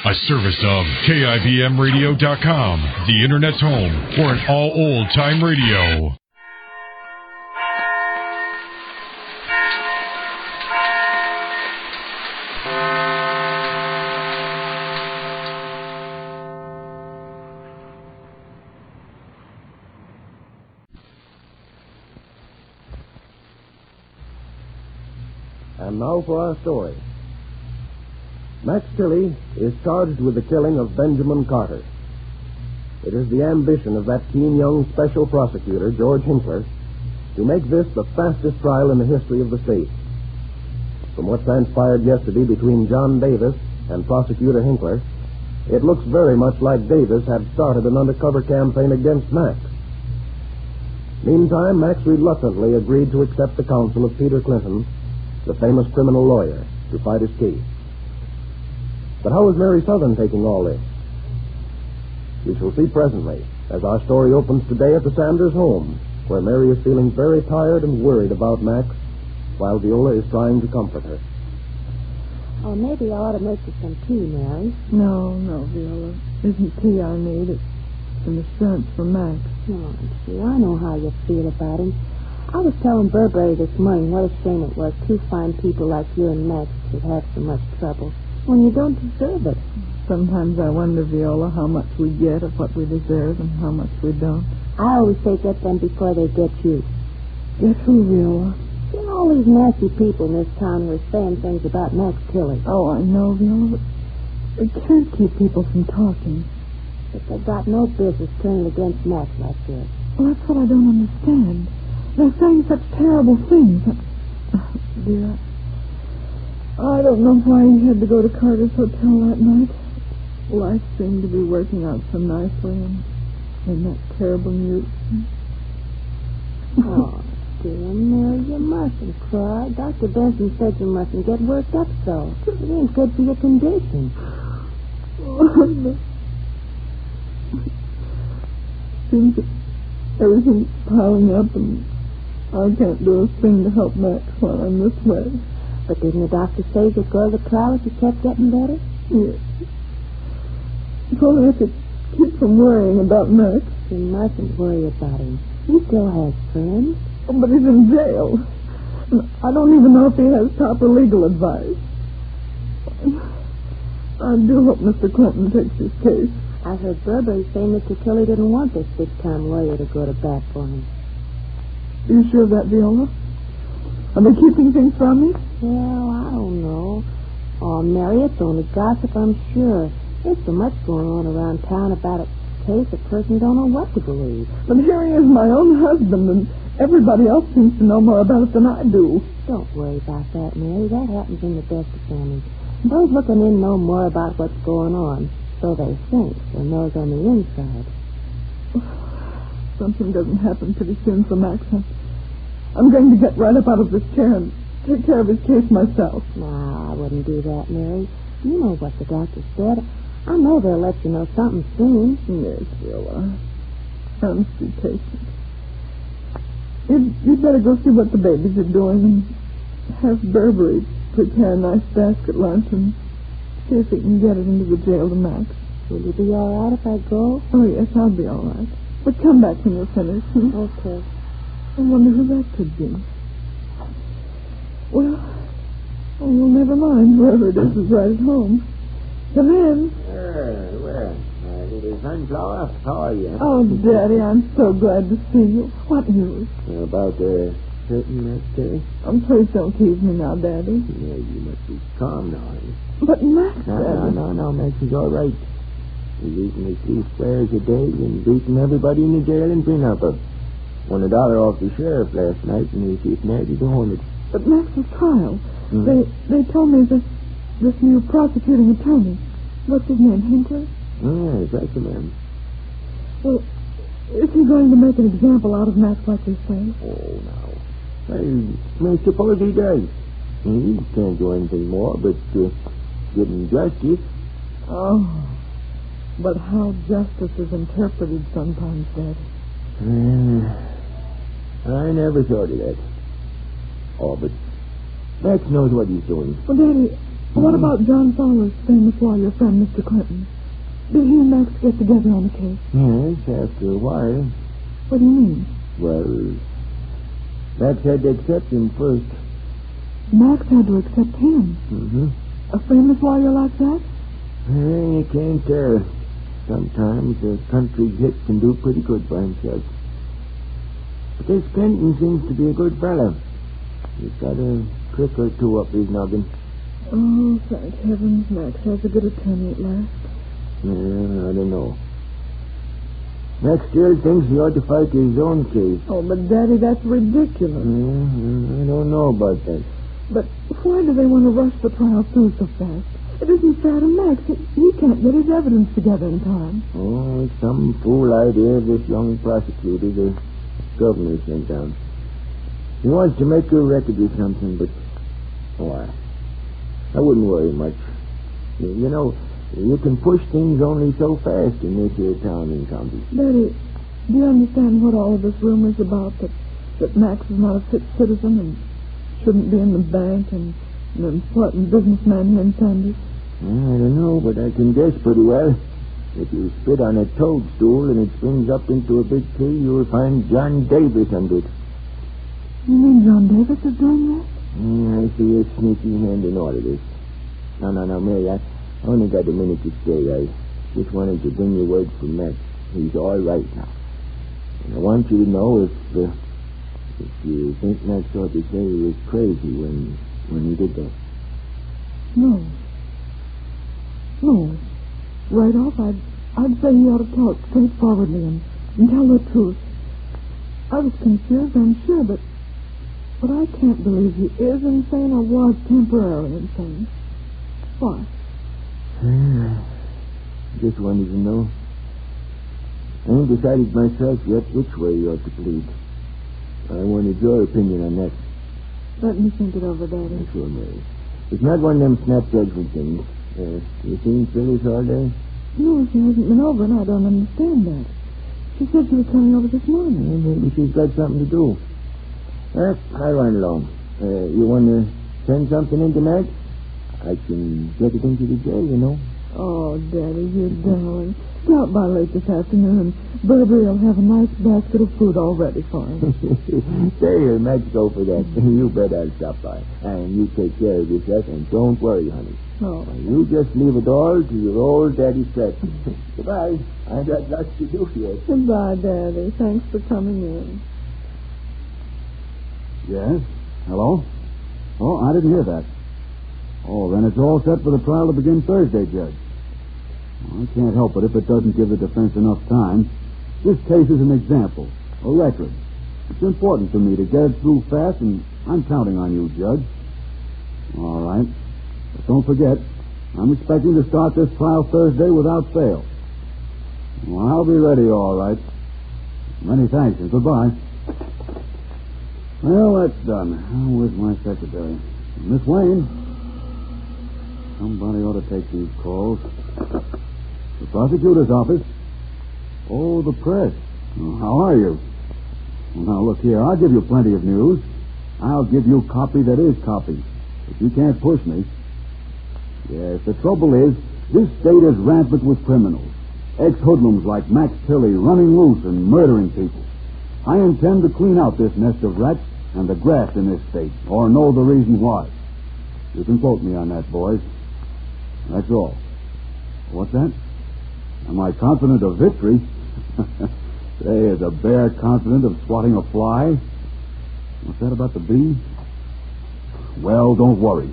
A service of KIBMradio.com, the Internet's home for an all old-time radio. And now for our story. Max Tilley is charged with the killing of Benjamin Carter. It is the ambition of that keen young special prosecutor, George Hinkler, to make this the fastest trial in the history of the state. From what transpired yesterday between John Davis and Prosecutor Hinkler, it looks very much like Davis had started an undercover campaign against Max. Meantime, Max reluctantly agreed to accept the counsel of Peter Clinton, the famous criminal lawyer, to fight his case. But how is Mary Sothern taking all this? We shall see presently, as our story opens today at the Sanders home, where Mary is feeling very tired and worried about Max, while Viola is trying to comfort her. Oh, maybe I ought to make you some tea, Mary. No, Viola. Isn't tea I need. It's an assurance from Max. No, see, I know how you feel about him. I was telling Burberry this morning what a shame it was two fine people like you and Max should have so much trouble when you don't deserve it. Sometimes I wonder, Viola, how much we get of what we deserve and how much we don't. I always say get them before they get you. Get who, Viola? You know, all these nasty people in this town who are saying things about Max Tilley. Oh, I know, Viola, but we can't keep people from talking. But they've got no business turning against Max like this. Well, that's what I don't understand. They're saying such terrible things. Dear, I don't know why he had to go to Carter's hotel that night. Life seemed to be working out so nicely, and that terrible mute. Oh, dear Mary, you mustn't cry. Dr. Benson said you mustn't get worked up so. It ain't good for your condition. Seems that everything's piling up, and I can't do a thing to help Max while I'm this way. But didn't the doctor say you'd go to the trial if you kept getting better? Yes. If only I could keep from worrying about Max. You mustn't worry about him. He still has friends. Oh, but he's in jail. I don't even know if he has proper legal advice. I do hope Mr. Clinton takes his case. I heard Burberry say Mr. Tilley didn't want this big-time lawyer to go to bat for him. Are you sure of that, Viola? Are they keeping things from me? Well, I don't know. Oh, Mary, it's only gossip, I'm sure. There's so much going on around town about a case a person don't know what to believe. But here he is, my own husband, and everybody else seems to know more about it than I do. Don't worry about that, Mary. That happens in the best of families. Those looking in know more about what's going on, so they think, than those on the inside. Something doesn't happen pretty soon for Max. I'm going to get right up out of this chair and take care of his case myself. No, I wouldn't do that, Mary. You know what the doctor said. I know they'll let you know something soon. Yes, Viola. I must be patient. You'd better go see what the babies are doing and have Burberry prepare a nice basket lunch and see if he can get it into the jail to Max. Will you be all right if I go? Oh, yes, I'll be all right. But come back when you're finished. Okay. I wonder who that could be. Well, never mind. Whoever it is right at home. Come in. Well, little sunflower, how are you? Oh, Daddy, I'm so glad to see you. What news? About certain Max Tilley? Please don't tease me now, Daddy. Yeah, you must be calm now. But Max, Daddy. No, Max is all right. He's eating his 2 squares a day and beating everybody in the jail in Pinappa. Won $1 off the sheriff last night, and he's getting ready to hold it. But Max's trial. They told me this new prosecuting attorney. What's his name, Hinkler? Yes, that's the man. Well, is he going to make an example out of Max like they say? Oh, no. I suppose he does. He can't do anything more but give him justice. Oh, but how justice is interpreted sometimes, Daddy. I never thought of that. Oh, but Max knows what he's doing. Well, Daddy, What about John Fowler's famous lawyer friend, Mr. Clinton? Did he and Max get together on the case? Yes, after a while. What do you mean? Well, Max had to accept him first. Max had to accept him? Mm-hmm. A famous lawyer like that? You can't tell. Sometimes a country hit can do pretty good by himself. But this Clinton seems to be a good fellow. He's got a trick or two up his noggin. Oh, thank heavens, Max has a good attorney at last. I don't know. Max still thinks he ought to fight his own case. Oh, but Daddy, that's ridiculous. I don't know about that. But why do they want to rush the trial through so fast? It isn't fair to Max. He can't get his evidence together in time. Oh, it's some fool idea of this young prosecutor the governor sent down. He wants to make a record or something, but... I wouldn't worry much. You know, you can push things only so fast in this here town and county. Daddy, do you understand what all of this rumor's about? That Max is not a fit citizen and shouldn't be in the bank and an important businessman here in Sanders? I don't know, but I can guess pretty well. If you spit on a toadstool and it springs up into a big tree, you'll find John Davis under it. You mean John Davis is doing that? I see a sneaky hand in all of this. No, Mary, I only got a minute to stay. I just wanted to bring you word from Max. He's all right now. And I want you to know if you think Max ought to say he was crazy when he did that. No. Right off, I'd say he ought to tell it straightforwardly and tell the truth. I was confused, I'm sure, but I can't believe he is insane or was temporarily insane. Why? Just wanted to know. I ain't decided myself yet which way you ought to plead. I wanted your opinion on that. Let me think it over, Daddy. Sure, Mary. It's not one of them snap judgment things. You seen Phyllis all day? No, she hasn't been over, and I don't understand that. She said she was coming over this morning. Maybe she's got something to do. I'll run along. You want to send something into Max? I can get it into the jail, you know. Oh, Daddy, you darling. Stop by late this afternoon, and Burberry will have a nice basket of food all ready for him. Stay here, Max, go for that. You bet I'll stop by. And you take care of yourself, and don't worry, honey. Oh. You just leave it all to your old Daddy Stretch. Goodbye. I've got lots to do here. Goodbye, Daddy. Thanks for coming in. Yes? Hello? Oh, I didn't hear that. Oh, then it's all set for the trial to begin Thursday, Judge. Well, I can't help it if it doesn't give the defense enough time. This case is an example, a record. It's important to me to get it through fast, and I'm counting on you, Judge. All right. But don't forget, I'm expecting to start this trial Thursday without fail. Well, I'll be ready, all right. Many thanks, and goodbye. Well, that's done. Now, where's my secretary? Miss Wayne. Somebody ought to take these calls. The prosecutor's office. Oh, the press. Oh, how are you? Well, now, look here. I'll give you plenty of news. I'll give you copy that is copy. If you can't push me. Yes, the trouble is, this state is rampant with criminals. Ex-hoodlums like Max Tilley running loose and murdering people. I intend to clean out this nest of rats and the grass in this state, or know the reason why. You can quote me on that, boys. That's all. What's that? Am I confident of victory? Say, is a bear confident of swatting a fly? What's that about the bee? Well, don't worry.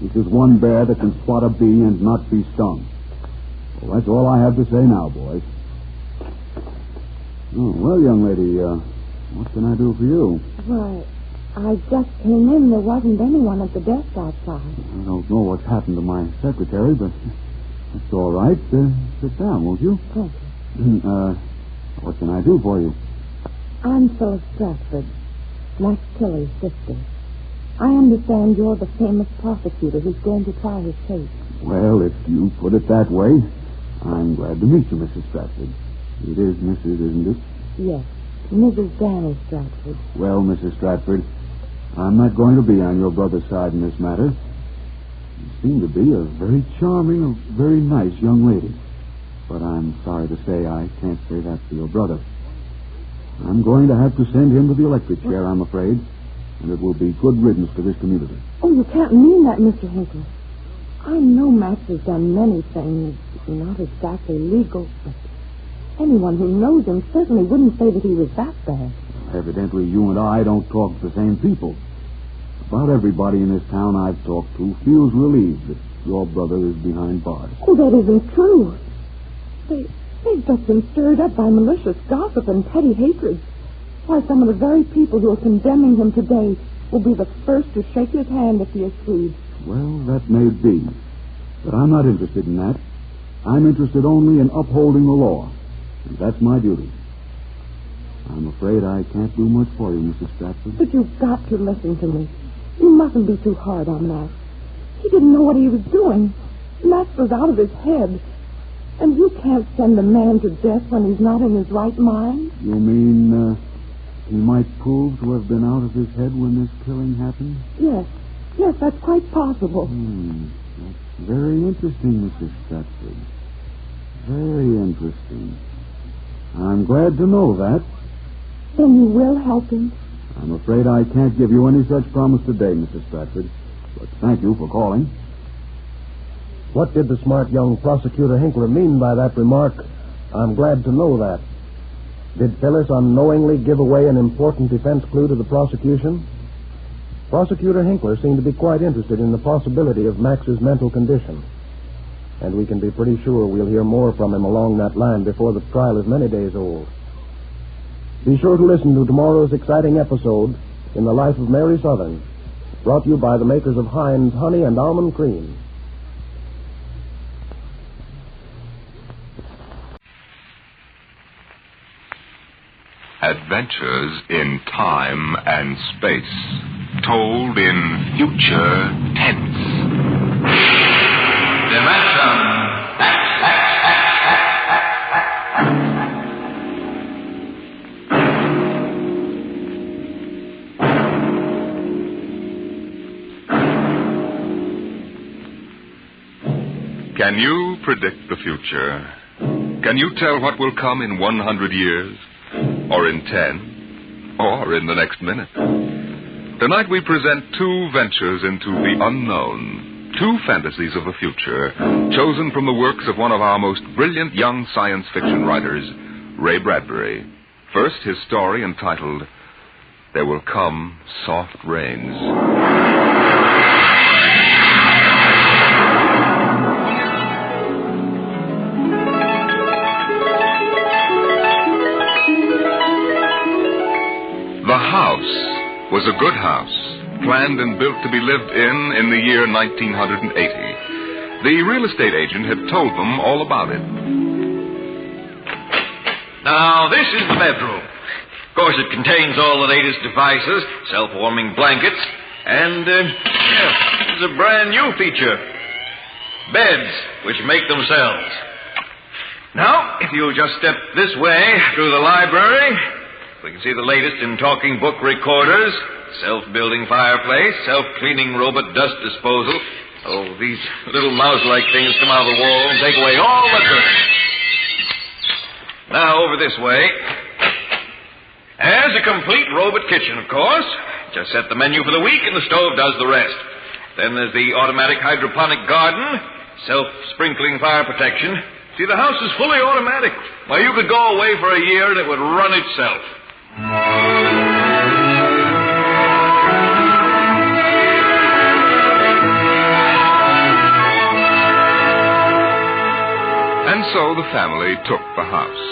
This is one bear that can swat a bee and not be stung. Well, that's all I have to say now, boys. Oh, well, young lady, what can I do for you? Why, I just came in. There wasn't anyone at the desk outside. I don't know what's happened to my secretary, but that's all right. Sit down, won't you? Thank you. What can I do for you? I'm Phyllis Stratford, Max Tilley's sister. I understand you're the famous prosecutor who's going to try his case. Well, if you put it that way, I'm glad to meet you, Mrs. Stratford. It is Mrs., isn't it? Yes, Mrs. Danny Stratford. Well, Mrs. Stratford, I'm not going to be on your brother's side in this matter. You seem to be a very charming, a very nice young lady. But I'm sorry to say I can't say that for your brother. I'm going to have to send him to the electric chair, I'm afraid. And it will be good riddance to this community. Oh, you can't mean that, Mr. Hinkle. I know Max has done many things, not exactly legal, but anyone who knows him certainly wouldn't say that he was that bad. Evidently, you and I don't talk to the same people. About everybody in this town I've talked to feels relieved that your brother is behind bars. Oh, that isn't true. They've just been stirred up by malicious gossip and petty hatred. Why, some of the very people who are condemning him today will be the first to shake his hand if he is freed. Well, that may be. But I'm not interested in that. I'm interested only in upholding the law. And that's my duty. I'm afraid I can't do much for you, Mrs. Stratford. But you've got to listen to me. You mustn't be too hard on Max. He didn't know what he was doing. Max was out of his head. And you can't send a man to death when he's not in his right mind. You mean, he might prove to have been out of his head when this killing happened? Yes, that's quite possible. That's very interesting, Mrs. Stratford. Very interesting. I'm glad to know that. Then you will help him? I'm afraid I can't give you any such promise today, Mrs. Stratford. But thank you for calling. What did the smart young prosecutor Hinkler mean by that remark? I'm glad to know that. Did Phyllis unknowingly give away an important defense clue to the prosecution? Prosecutor Hinkler seemed to be quite interested in the possibility of Max's mental condition. And we can be pretty sure we'll hear more from him along that line before the trial is many days old. Be sure to listen to tomorrow's exciting episode in the Life of Mary Sothern, brought to you by the makers of Heinz Honey and Almond Cream. Adventures in time and space, told in future tense. Dimension Can you predict the future? Can you tell what will come in 100 years? Or in 10? Or in the next minute? Tonight we present two ventures into the unknown. Two fantasies of the future, chosen from the works of one of our most brilliant young science fiction writers, Ray Bradbury. First, his story entitled, There Will Come Soft Rains. The house was a good house, planned and built to be lived in the year 1980. The real estate agent had told them all about it. Now, this is the bedroom. Of course, it contains all the latest devices, self-warming blankets, and, there's a brand new feature. Beds, which make themselves. Now, if you'll just step this way through the library, we can see the latest in talking book recorders, self-building fireplace, self-cleaning robot dust disposal. Oh, these little mouse-like things come out of the wall and take away all the dirt. Now, over this way. There's a complete robot kitchen, of course. Just set the menu for the week and the stove does the rest. Then there's the automatic hydroponic garden, self-sprinkling fire protection. See, the house is fully automatic. Why, you could go away for a year and it would run itself. And so the family took the house.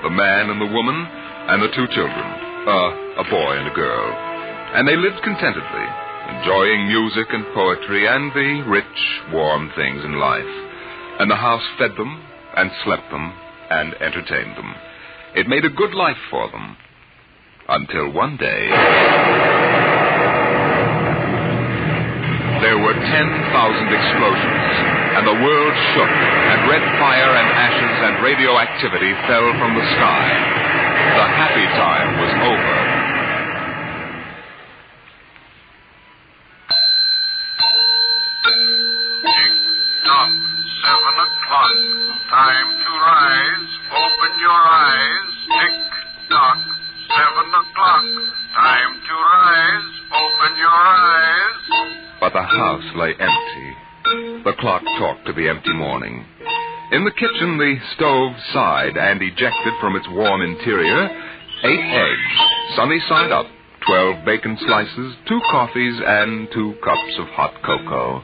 The man and the woman and the two children. A boy and a girl. And they lived contentedly, enjoying music and poetry and the rich, warm things in life. And the house fed them and slept them and entertained them. It made a good life for them. Until one day, there were 10,000 explosions, and the world shook, and red fire and ashes and radioactivity fell from the sky. The happy time was over. the empty morning. In the kitchen, the stove sighed and ejected from its warm interior 8 eggs, sunny side up, 12 bacon slices, 2 coffees, and 2 cups of hot cocoa.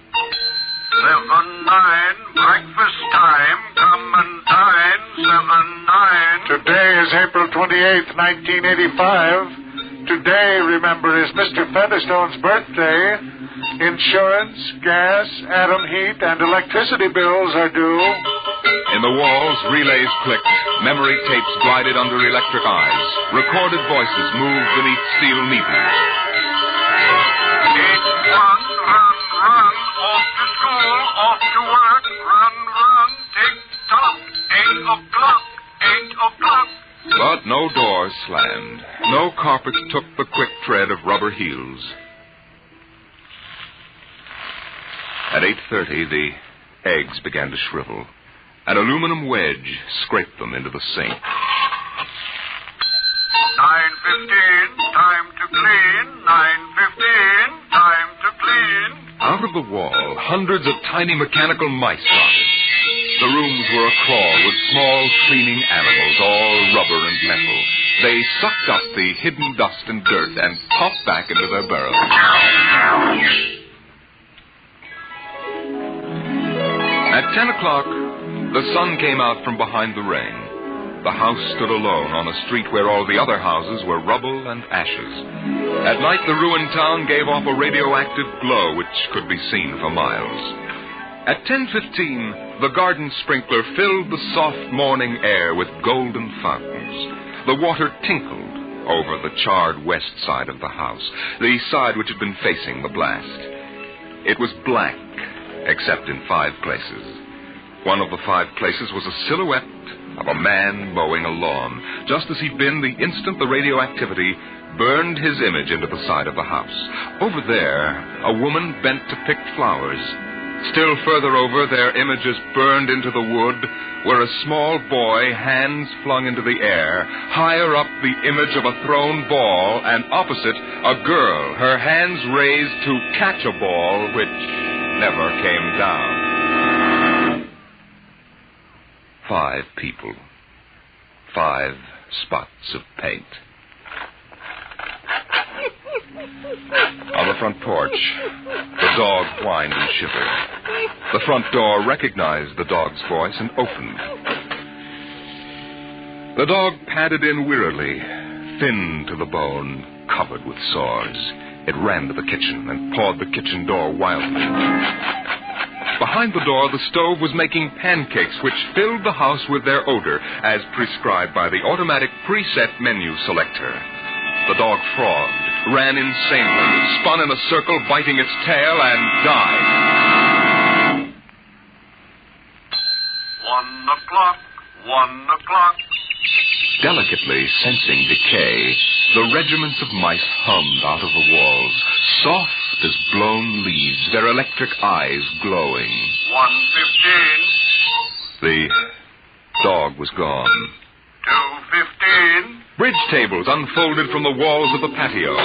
7, 9, breakfast time, come and dine, 7, 9. Today is April 28th, 1985. Today, remember, is Mr. Featherstone's birthday. Insurance, gas, atom heat, and electricity bills are due. In the walls, relays clicked, memory tapes glided under electric eyes, recorded voices moved beneath steel needles. 8, 1, run, run, off to school, off to work, run, run, tick-tock, 8 o'clock, 8 o'clock. But no doors slammed. No carpets took the quick tread of rubber heels. At 8:30, the eggs began to shrivel. An aluminum wedge scraped them into the sink. 9:15, time to clean, 9:15, time to clean. Out of the wall, hundreds of tiny mechanical mice darted. The rooms were acrawl with small cleaning animals, all rubber and metal. They sucked up the hidden dust and dirt and popped back into their burrows. At 10 o'clock, the sun came out from behind the rain. The house stood alone on a street where all the other houses were rubble and ashes. At night, the ruined town gave off a radioactive glow which could be seen for miles. At 10:15, the garden sprinkler filled the soft morning air with golden fountains. The water tinkled over the charred west side of the house, the side which had been facing the blast. It was black, except in 5 places. One of the 5 places was a silhouette of a man mowing a lawn, just as he'd been the instant the radioactivity burned his image into the side of the house. Over there, a woman bent to pick flowers. Still further over, their images burned into the wood, where a small boy, hands flung into the air, higher up the image of a thrown ball, and opposite, a girl, her hands raised to catch a ball which never came down. 5 people. 5 spots of paint. On the front porch, the dog whined and shivered. The front door recognized the dog's voice and opened. The dog padded in wearily, thin to the bone, covered with sores. It ran to the kitchen and pawed the kitchen door wildly. Behind the door, the stove was making pancakes which filled the house with their odor, as prescribed by the automatic preset menu selector. The dog frothed, ran insanely, spun in a circle, biting its tail, and died. 1 o'clock, 1 o'clock. Delicately sensing decay, the regiments of mice hummed out of the walls, soft as blown leaves, their electric eyes glowing. 1:15. The dog was gone. 2:15. Bridge tables unfolded from the walls of the patio.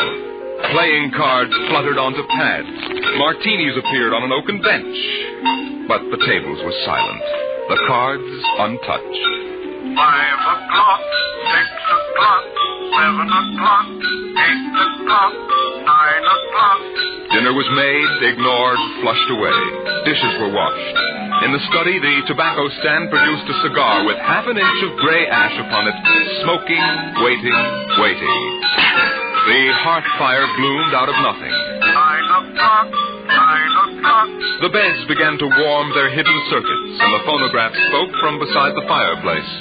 Playing cards fluttered onto pads. Martinis appeared on an oaken bench. But the tables were silent, the cards untouched. 5 o'clock, 6 o'clock, 7 o'clock, 8 o'clock, 9 o'clock. Dinner was made, ignored, flushed away. Dishes were washed. In the study, the tobacco stand produced a cigar with half an inch of gray ash upon it, smoking, waiting. The hearth fire bloomed out of nothing. 9 o'clock, 9 o'clock. The beds began to warm their hidden circuits, and the phonograph spoke from beside the fireplace.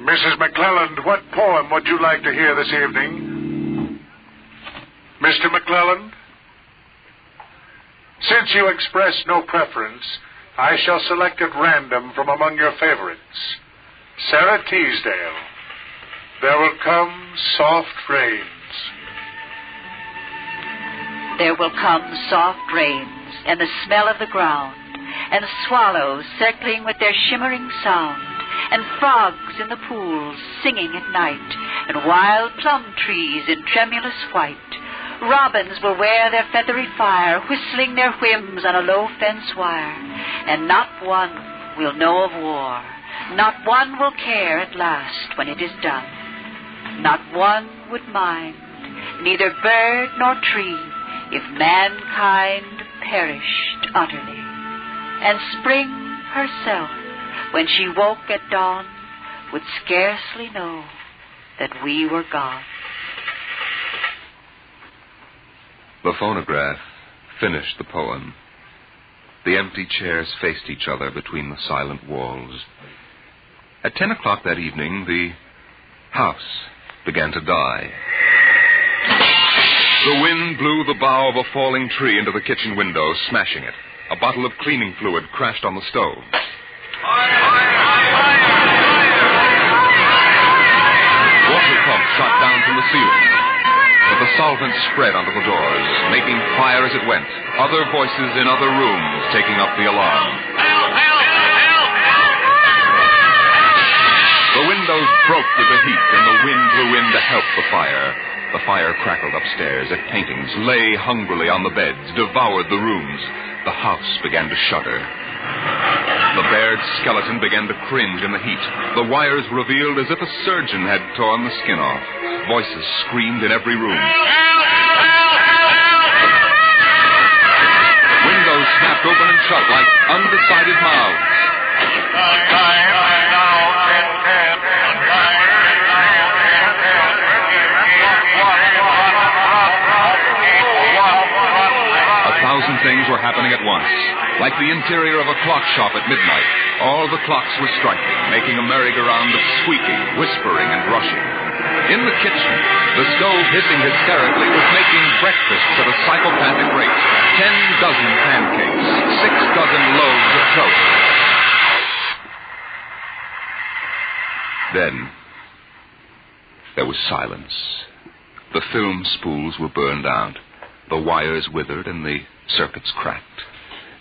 Mrs. McClelland, what poem would you like to hear this evening? Mr. McClelland? Since you express no preference, I shall select at random from among your favorites. Sarah Teasdale, There Will Come Soft Rains. There will come soft rains, and the smell of the ground, and swallows circling with their shimmering sound, and frogs in the pools singing at night, and wild plum trees in tremulous white. Robins will wear their feathery fire, whistling their whims on a low fence wire, and not one will know of war. Not one will care at last when it is done. Not one would mind, neither bird nor tree, if mankind perished utterly. And spring herself, when she woke at dawn, would scarcely know that we were gone. The phonograph finished the poem. The empty chairs faced each other between the silent walls. At 10 o'clock that evening, the house began to die. The wind blew the bough of a falling tree into the kitchen window, smashing it. A bottle of cleaning fluid crashed on the stove. Water pumps shot down from the ceiling. But the solvent spread onto the doors, making fire as it went. Other voices in other rooms taking up the alarm. Help! Help! Help! The windows broke with the heat, and the wind blew in to help the fire. The fire crackled upstairs at paintings, lay hungrily on the beds, devoured the rooms. The house began to shudder. The bared skeleton began to cringe in the heat. The wires revealed as if a surgeon had torn the skin off. Voices screamed in every room. Windows snapped open and shut like undecided mouths. A thousand things were happening at once. Like the interior of a clock shop at midnight, all the clocks were striking, making a merry-go-round of squeaking, whispering, and rushing. In the kitchen, the stove hissing hysterically was making breakfasts at a psychopathic rate. 10 dozen pancakes, 6 dozen loaves of toast. Then, there was silence. The film spools were burned out. The wires withered and the circuits cracked.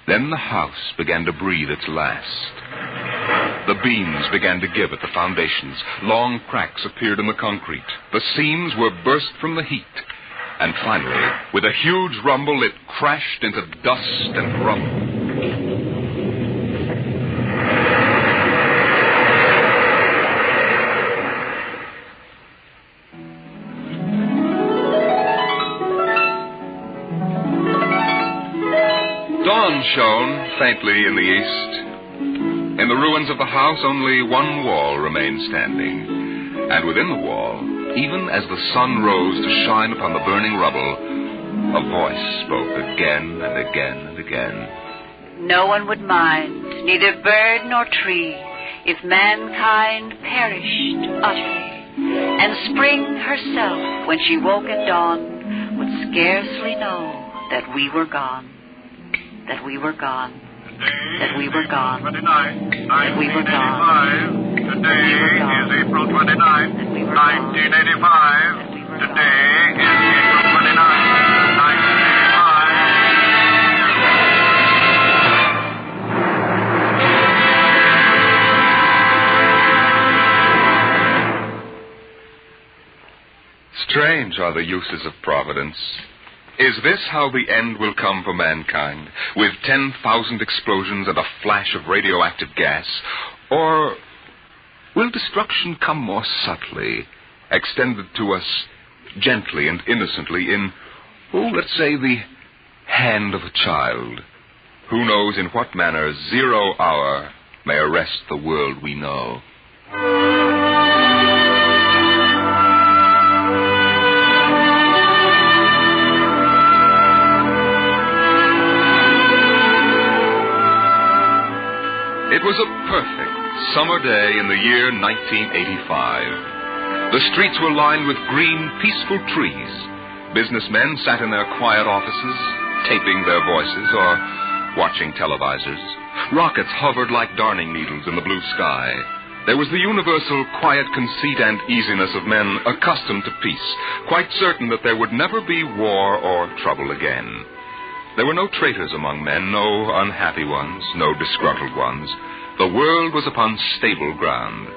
Then the house began to breathe its last. The beams began to give at the foundations. Long cracks appeared in the concrete. The seams were burst from the heat. And finally, with a huge rumble, it crashed into dust and rubble. Dawn shone faintly in the east. In the ruins of the house, only one wall remained standing. And within the wall, even as the sun rose to shine upon the burning rubble, a voice spoke again and again and again. No one would mind, neither bird nor tree, if mankind perished utterly. And spring herself, when she woke at dawn, would scarcely know that we were gone. That we were gone. That we were gone. That we were gone. Today is April 29th, 1985. Today is April 29th, 1985. Strange are the uses of Providence. Is this how the end will come for mankind, with 10,000 explosions and a flash of radioactive gas? Or will destruction come more subtly, extended to us gently and innocently in, let's say, the hand of a child? Who knows in what manner 0 hour may arrest the world we know? It was a perfect summer day in the year 1985. The streets were lined with green, peaceful trees. Businessmen sat in their quiet offices, taping their voices or watching televisors. Rockets hovered like darning needles in the blue sky. There was the universal quiet conceit and easiness of men accustomed to peace, quite certain that there would never be war or trouble again. There were no traitors among men, no unhappy ones, no disgruntled ones. The world was upon stable ground.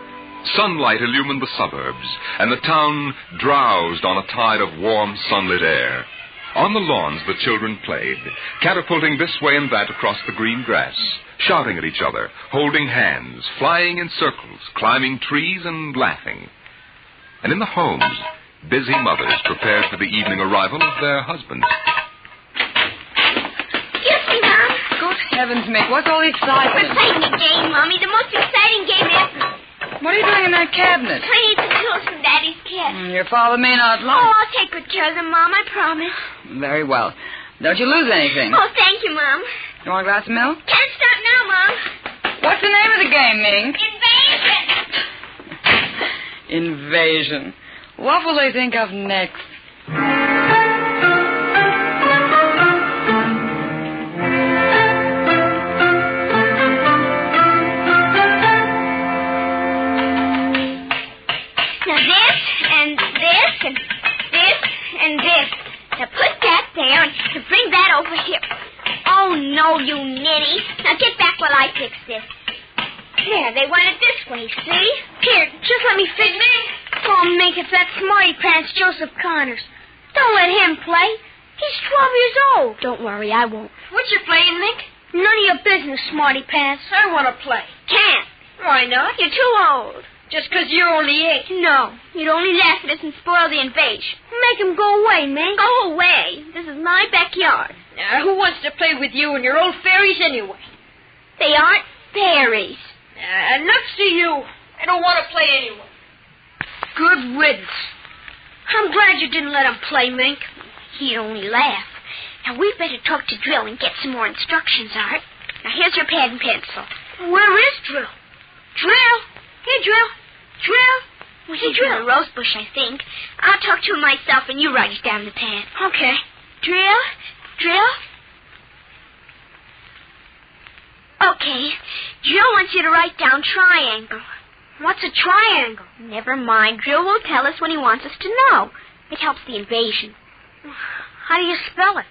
Sunlight illumined the suburbs, and the town drowsed on a tide of warm, sunlit air. On the lawns, the children played, catapulting this way and that across the green grass, shouting at each other, holding hands, flying in circles, climbing trees, and laughing. And in the homes, busy mothers prepared for the evening arrival of their husbands. Excuse me, Mom. Good heavens, Mick, what's all the excitement? We're playing a game, Mommy, the most exciting game ever. What are you doing in that cabinet? I need the tools from Daddy's kit. Your father may not Oh, like... I'll take good care of them, Mom, I promise. Very well. Don't you lose anything. Oh, thank you, Mom. You want a glass of milk? Can't start now, Mom. What's the name of the game, Mink? Invasion. Invasion. What will they think of next? Now this, and this, and this, and this. Now put that there and bring that over here. Oh, no, you ninny. Now get back while I fix this. There, they want it this way, see? Here, just let me fix it. Oh, Mink, it's that smarty pants Joseph Connors. Don't let him play. He's 12 years old. Don't worry, I won't. What you playing, Mick? None of your business, smarty pants. I want to play. Can't. Why not? You're too old. Just 'cause you're only 8. No, you'd only laugh at us and spoil the invasion. Make him go away, Mink. Go away. This is my backyard. Now, who wants to play with you and your old fairies anyway? They aren't fairies. Nuts to you. I don't want to play anyway. Good riddance. I'm glad you didn't let him play, Mink. He'd only laugh. Now, we better talk to Drill and get some more instructions, Art. Now, here's your pad and pencil. Where is Drill? Drill? Hey, Drill. Drill? Well, he's in the rose bush, I think. I'll talk to him myself, and you write it down in the pad. Okay. Drill? Drill? Okay. Drill wants you to write down triangle. What's a triangle? Never mind. Drill will tell us when he wants us to know. It helps the invasion. How do you spell it?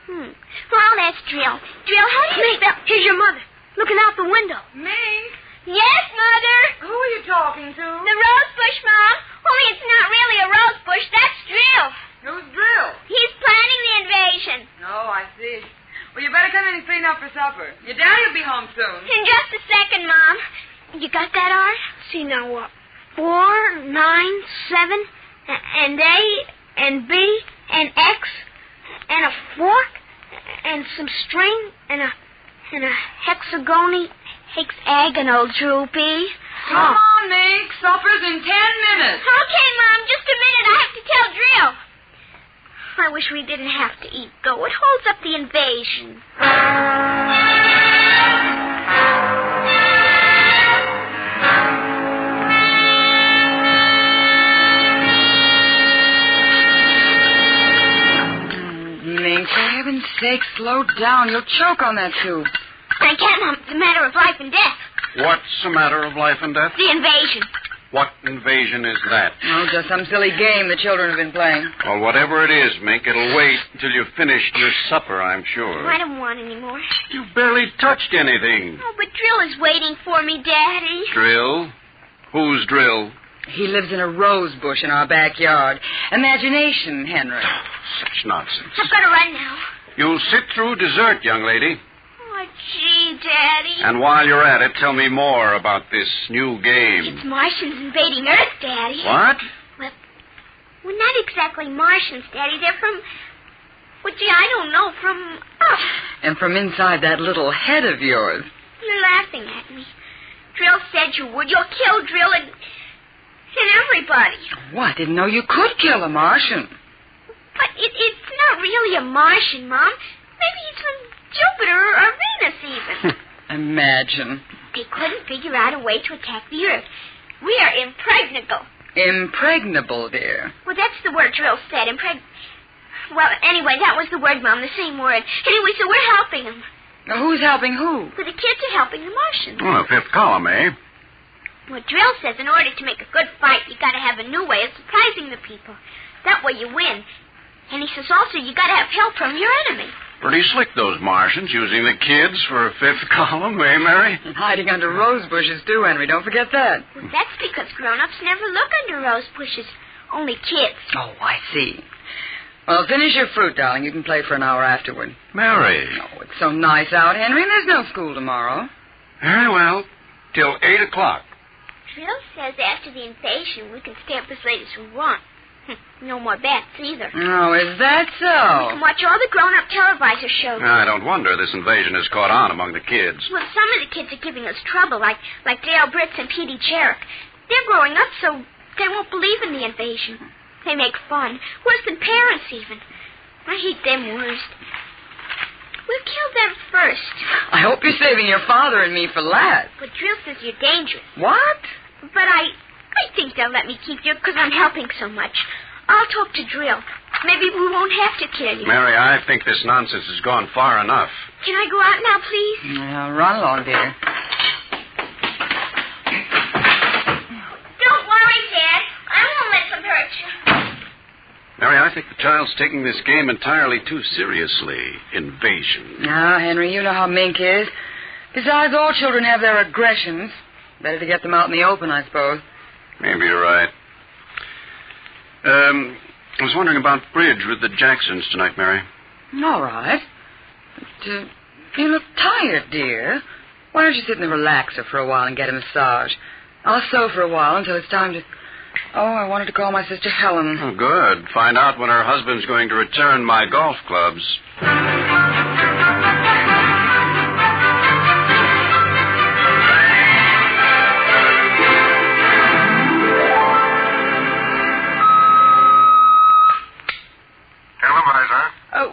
Well, that's Drill. Drill, how do you spell... Here's your mother, looking out the window. Mink? Yes, Mother? Who are you talking to? The rose bush, Mom. Only it's not really a rose bush. That's Drill. Who's Drill? He's planning the invasion. Oh, I see. Well, you better come in and clean up for supper. Your daddy will be home soon. In just a second, Mom. You got that, Art? See now what? 4, 9, 7, and A, and B, and X, and a fork, and some string, and a hexagonal droopy. Come on, Mink. Supper's in 10 minutes. Okay, Mom. Just a minute. I have to tell Drill. I wish we didn't have to eat, though. It holds up the invasion. Mink, for heaven's sake, slow down. You'll choke on that tube. I can't, Mom. It's a matter of life and death. What's a matter of life and death? The invasion. What invasion is that? Oh, just some silly game the children have been playing. Well, whatever it is, Mink, it'll wait until you've finished your supper, I'm sure. I don't want any more. You barely touched anything. Oh, but Drill is waiting for me, Daddy. Drill? Who's Drill? He lives in a rose bush in our backyard. Imagination, Henry. Such nonsense. I've got to run now. You'll sit through dessert, young lady. Oh, gee, Daddy. And while you're at it, tell me more about this new game. It's Martians invading Earth, Daddy. What? Well, not exactly Martians, Daddy. They're from... Well, gee, I don't know. From... Oh. And from inside that little head of yours. You're laughing at me. Drill said you would. You'll kill Drill and everybody. What? Didn't know you could kill a Martian. But it's not really a Martian, Mom. Maybe he's from Jupiter or Venus, even. Imagine. They couldn't figure out a way to attack the Earth. We are impregnable. Impregnable, dear. Well, that's the word Drill said, Well, anyway, that was the word, Mom, the same word. Anyway, so we're helping them. Now, who's helping who? Well, the kids are helping the Martians. Oh, fifth column, eh? Well, Drill says in order to make a good fight, you got to have a new way of surprising the people. That way you win. And he says also you got to have help from your enemy. Pretty slick, those Martians, using the kids for a fifth column, eh, Mary? And hiding under rose bushes, too, Henry. Don't forget that. Well, that's because grown-ups never look under rose bushes. Only kids. Oh, I see. Well, finish your fruit, darling. You can play for an hour afterward. Mary. Oh, it's so nice out, Henry, and there's no school tomorrow. Very well. Till 8 o'clock. Drill says after the invasion we can stay up as late as we want. No more bats either. Oh, is that so? We can watch all the grown-up televisor shows. I don't wonder this invasion has caught on among the kids. Well, some of the kids are giving us trouble, like Dale Britz and Petey Cherrick. They're growing up so they won't believe in the invasion. They make fun, worse than parents even. I hate them worst. We'll kill them first. I hope you're saving your father and me for last. But Drill says you're dangerous. What? But I think they'll let me keep you because I'm helping so much. I'll talk to Drill. Maybe we won't have to kill you. Mary, I think this nonsense has gone far enough. Can I go out now, please? Well, run along, dear. Don't worry, Dad. I won't let them hurt you. Mary, I think the child's taking this game entirely too seriously. Invasion. Now, Henry, you know how Mink is. Besides, all children have their aggressions. Better to get them out in the open, I suppose. Maybe you're right. I was wondering about bridge with the Jacksons tonight, Mary. All right. But, you look tired, dear. Why don't you sit in the relaxer for a while and get a massage? I'll sew for a while until it's time to... Oh, I wanted to call my sister Helen. Oh, good. Find out when her husband's going to return my golf clubs.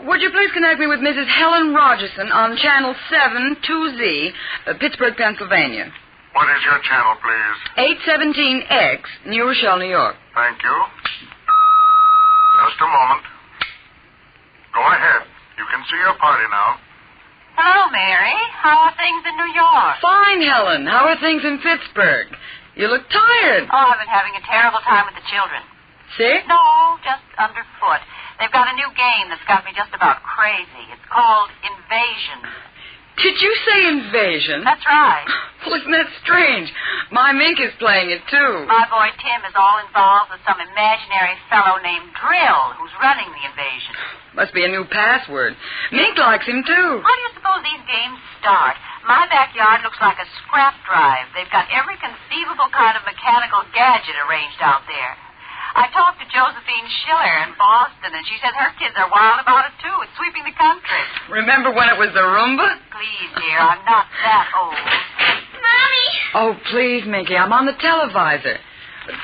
Would you please connect me with Mrs. Helen Rogerson on Channel 72Z, Pittsburgh, Pennsylvania. What is your channel, please? 817X, New Rochelle, New York. Thank you. Just a moment. Go ahead. You can see your party now. Hello, Mary. How are things in New York? Fine, Helen. How are things in Pittsburgh? You look tired. Oh, I've been having a terrible time with the children. Sick? No, just underfoot. They've got a new game that's got me just about crazy. It's called Invasion. Did you say invasion? That's right. Well, isn't that strange? My Mink is playing it, too. My boy Tim is all involved with some imaginary fellow named Drill who's running the invasion. Must be a new password. Mink likes him, too. How do you suppose these games start? My backyard looks like a scrap drive. They've got every conceivable kind of mechanical gadget arranged out there. I talked to Josephine Schiller in Boston, and she said her kids are wild about it, too. It's sweeping the country. Remember when it was the Roomba? Please, dear, I'm not that old. Mommy! Oh, please, Minky, I'm on the televisor.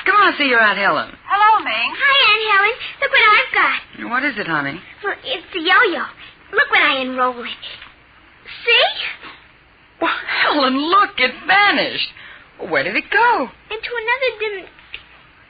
Come on, see your Aunt Helen. Hello, Mink. Hi, Aunt Helen. Look what I've got. What is it, honey? Well, it's the yo-yo. Look when I unroll it. See? Well, Helen, look, it vanished. Where did it go? Into another dim...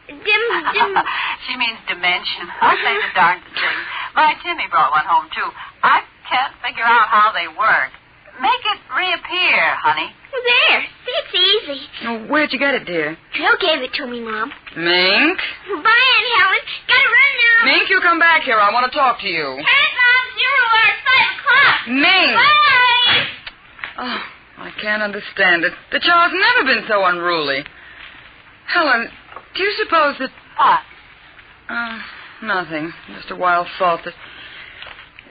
She means dimension. I say the darndest thing. My Timmy brought one home, too. I can't figure out how they work. Make it reappear, honey. Well, there. See, it's easy. Oh, where'd you get it, dear? Drill gave it to me, Mom. Mink? Bye, Aunt Helen. Gotta run now. Mink, you come back here. I want to talk to you. All right, Mom. 0 hour at 5 o'clock. Mink! Bye! Oh, I can't understand it. The child's never been so unruly. Helen, do you suppose that... What? Nothing. Just a wild thought that...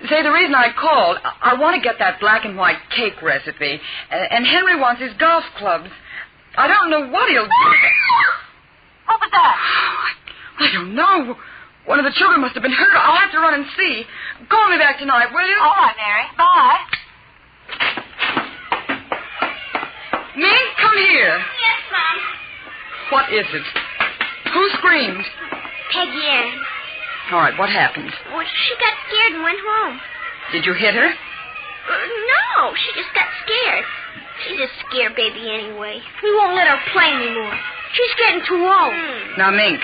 Say, the reason I called, I want to get that black and white cake recipe, and Henry wants his golf clubs. I don't know what he'll do. What was that? I don't know. One of the children must have been hurt. I'll have to run and see. Call me back tonight, will you? All right, Mary. Bye. Mink, come here. Yes, Mom. What is it? Who screamed? Peggy Ann. All right, what happened? Well, she got scared and went home. Did you hit her? No, she just got scared. She's a scare baby anyway. We won't let her play anymore. She's getting too old. Now, Mink,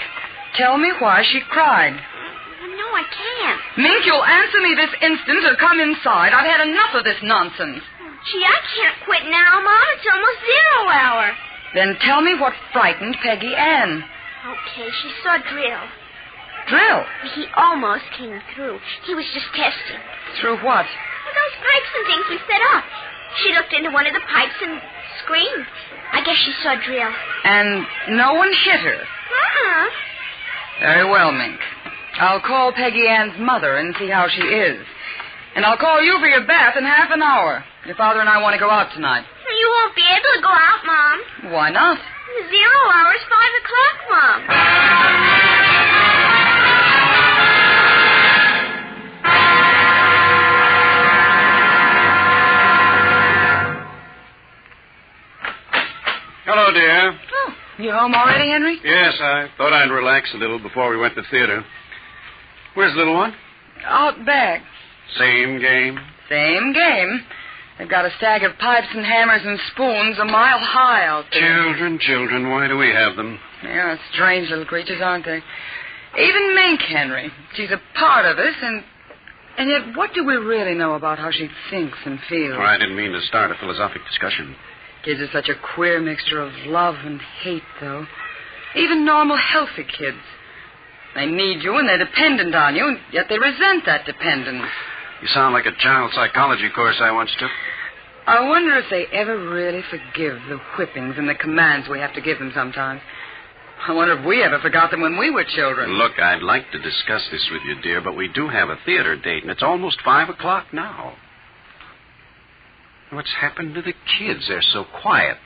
tell me why she cried. No, I can't. Mink, you'll answer me this instant or come inside. I've had enough of this nonsense. Gee, I can't quit now, Mom. It's almost 0 hour. Then tell me what frightened Peggy Ann. Okay, she saw Drill. Drill? He almost came through. He was just testing. Through what? Well, those pipes and things we set up. She looked into one of the pipes and screamed. I guess she saw Drill. And no one hit her? Uh-uh. Very well, Mink. I'll call Peggy Ann's mother and see how she is. And I'll call you for your bath in half an hour. Your father and I want to go out tonight. You won't be able to go out, Mom. Why not? 0 hour's 5 o'clock, Mom. Hello, dear. Oh, you home already, Henry? Yes, I thought I'd relax a little before we went to theater. Where's the little one? Out back. Same game? Same game. They've got a stack of pipes and hammers and spoons a mile high out there. Children, why do we have them? Yeah, strange little creatures, aren't they? Even Mink, Henry. She's a part of us, and yet what do we really know about how she thinks and feels? Oh, I didn't mean to start a philosophic discussion. Kids are such a queer mixture of love and hate, though. Even normal, healthy kids. They need you and they're dependent on you, and yet they resent that dependence. You sound like a child psychology course I once took. I wonder if they ever really forgive the whippings and the commands we have to give them sometimes. I wonder if we ever forgot them when we were children. Look, I'd like to discuss this with you, dear, but we do have a theater date, and it's almost 5 o'clock now. What's happened to the kids? They're so quiet.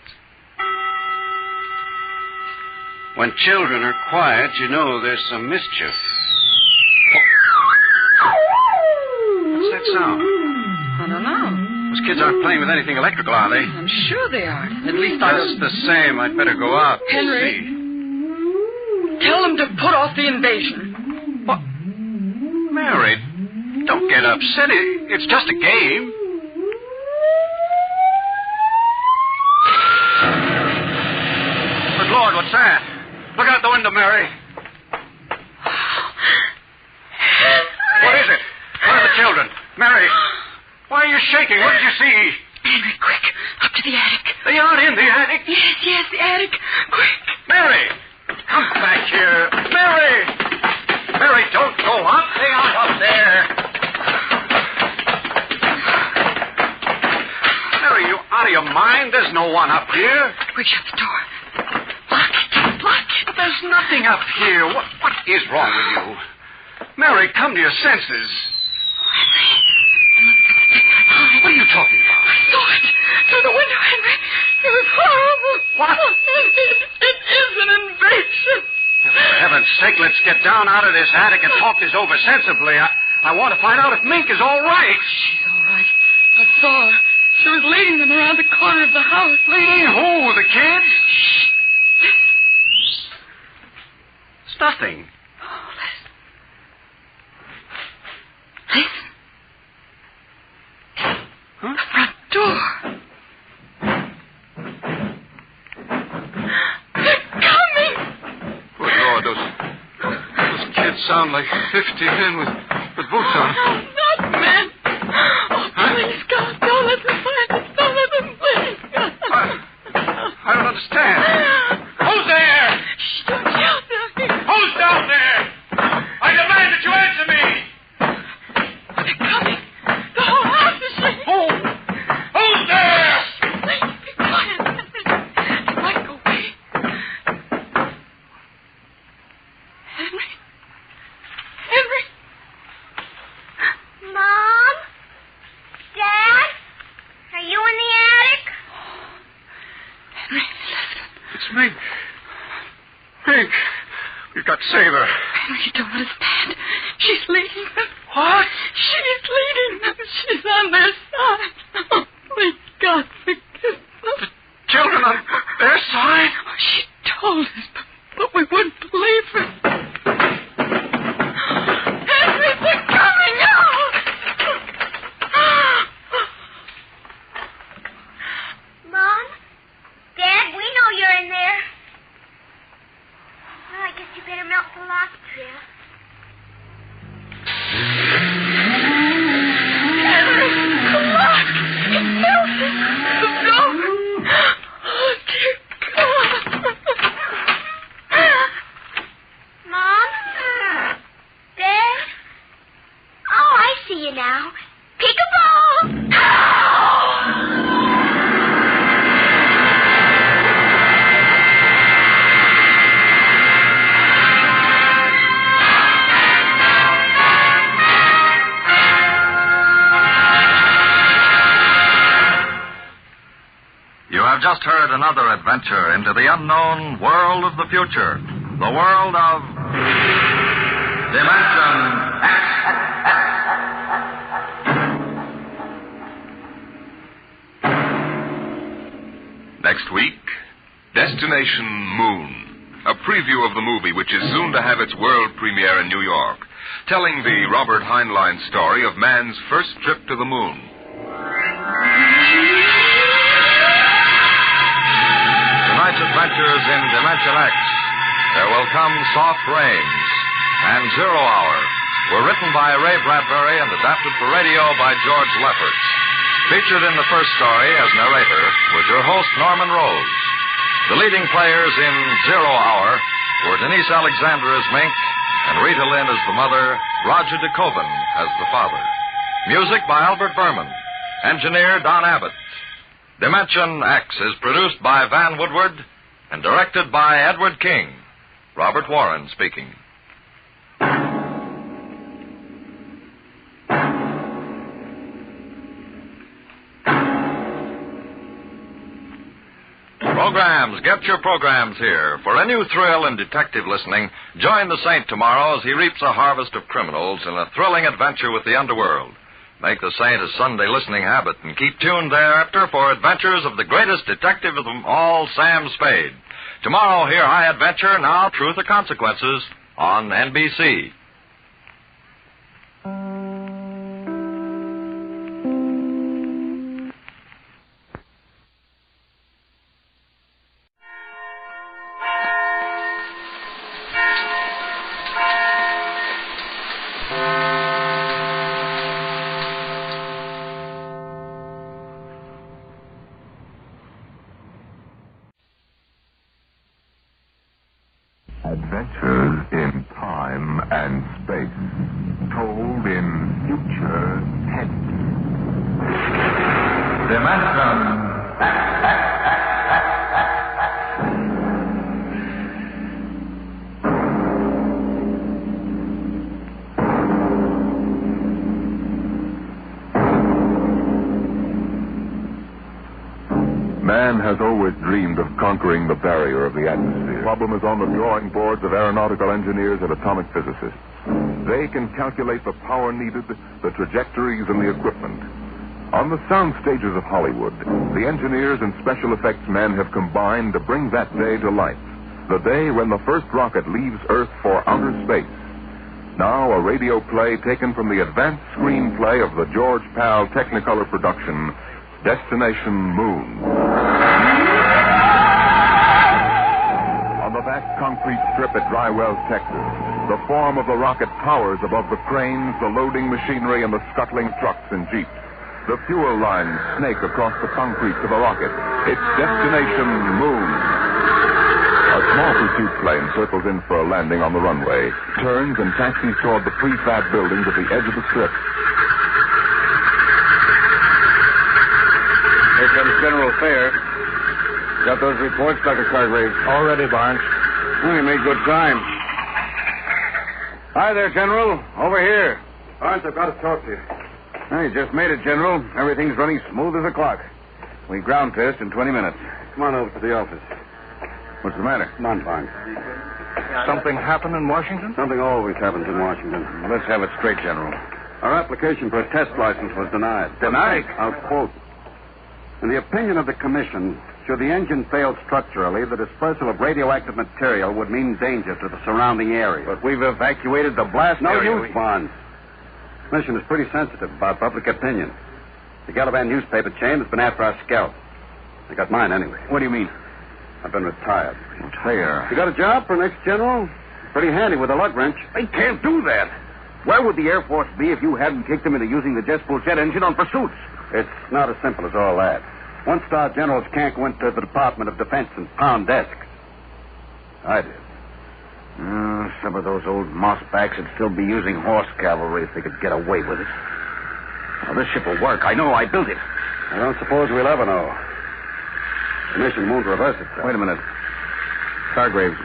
When children are quiet, you know there's some mischief. What's that sound? I don't know. Those kids aren't playing with anything electrical, are they? I'm sure they aren't. At least I Just the same, I'd better go out. Henry, tell them to put off the invasion. What? Mary, don't get upset. It's just a game. Good Lord, what's that? Look out the window, Mary. What is it? Where are the children? Mary, why are you shaking? What did you see? Henry, quick, up to the attic. They aren't in the attic. Yes, the attic. Quick. Mary, come back here. Mary! Mary, don't go up. They aren't up there. Mary, you out of your mind? There's no one up here. Quick, shut the door. Lock it. But there's nothing up here. What is wrong with you? Mary, come to your senses. What are you talking about? I saw it through the window, Henry. It was horrible. What? It is an invasion. For heaven's sake, let's get down out of this attic and talk this over sensibly. I want to find out if Mink is all right. She's all right. I saw her. She was leading them around the corner of the house. Leading who? The kids? Shh. It's nothing. Oh, listen. Listen. Huh? The front door. They're coming. Good Lord, those kids sound like 50 men with boots on. No, not men. Oh, please, God, don't let them find us. Don't let them please, God. I don't understand. Who's there? Shh, don't shout down here. Who's down there? I demand that you answer me. They're coming. The whole house is shaking. Who's there? Please, be quiet. They might go away. Henry? Mom? Dad? Are you in the attic? Henry, listen. It's Mink. Mink. You've got to save her. Henry, you don't understand. She's leading them. What? She's leading them. She's on their side. Oh, please, God, forgive them. The children on their side? Oh, she told us, but we wouldn't believe her. Henry, they're coming out. Mom? Dad, we know you're in there. Well, I guess you better melt the lock, dear. Henry, the lock. It melted. The door. Oh, dear God. just heard another adventure into the unknown world of the future. The world of Dimension X. Next week, Destination Moon, a preview of the movie which is soon to have its world premiere in New York, telling the Robert Heinlein story of man's first trip to the moon. Tonight's adventures in Dimension X, There Will Come Soft Rains, and 0 Hour were written by Ray Bradbury and adapted for radio by George Lefferts. Featured in the first story as narrator was your host, Norman Rose. The leading players in 0 Hour were Denise Alexander as Mink and Rita Lynn as the mother, Roger DeKoven as the father. Music by Albert Berman. Engineer Don Abbott. Dimension X is produced by Van Woodward and directed by Edward King. Robert Warren speaking. Programs. Get your programs here. For a new thrill in detective listening, join the Saint tomorrow as he reaps a harvest of criminals in a thrilling adventure with the underworld. Make the Saint a Sunday listening habit and keep tuned thereafter for adventures of the greatest detective of them all, Sam Spade. Tomorrow, hear High Adventure, Now Truth or Consequences on NBC. Adventures in time and space, told in future tense. Dimension. Man has always dreamed of conquering the barrier of the atmosphere. The problem is on the drawing boards of aeronautical engineers and atomic physicists. They can calculate the power needed, the trajectories, and the equipment. On the sound stages of Hollywood, the engineers and special effects men have combined to bring that day to life. The day when the first rocket leaves Earth for outer space. Now, a radio play taken from the advanced screenplay of the George Pal Technicolor production, Destination Moon. On the vast concrete strip at Dry Wells, Texas, the form of the rocket towers above the cranes, the loading machinery, and the scuttling trucks and jeeps. The fuel lines snake across the concrete to the rocket. It's Destination Moon. A small pursuit plane circles in for a landing on the runway, turns and taxis toward the prefab buildings at the edge of the strip. Here comes General Fair. Got those reports, Dr. Cargrave? All ready, Barnes. Well, you made good time. Hi there, General. Over here. Barnes, I've got to talk to you. You just made it, General. Everything's running smooth as a clock. We ground test in 20 minutes. Come on over to the office. What's the matter? Come on, Barnes. Something happened in Washington? Something always happens in Washington. Let's have it straight, General. Our application for a test license was denied. Denied? I'll quote. In the opinion of the commission, should the engine fail structurally, the dispersal of radioactive material would mean danger to the surrounding area. But we've evacuated the blast No area. use, Barnes. The commission is pretty sensitive about public opinion. The Galavan newspaper chain has been after our scalp. They got mine anyway. What do you mean? I've been retired. Fair. You got a job for next general? Pretty handy with a lug wrench. They can't do that. Where would the Air Force be if you hadn't kicked them into using the jet jet engine on pursuits? It's not as simple as all that. One-star generals can't go into the Department of Defense and pound desks. I did. Some of those old mossbacks would still be using horse cavalry if they could get away with it. Now, this ship will work. I know. I built it. I don't suppose we'll ever know. The mission won't reverse itself. Wait a minute. Cargraves,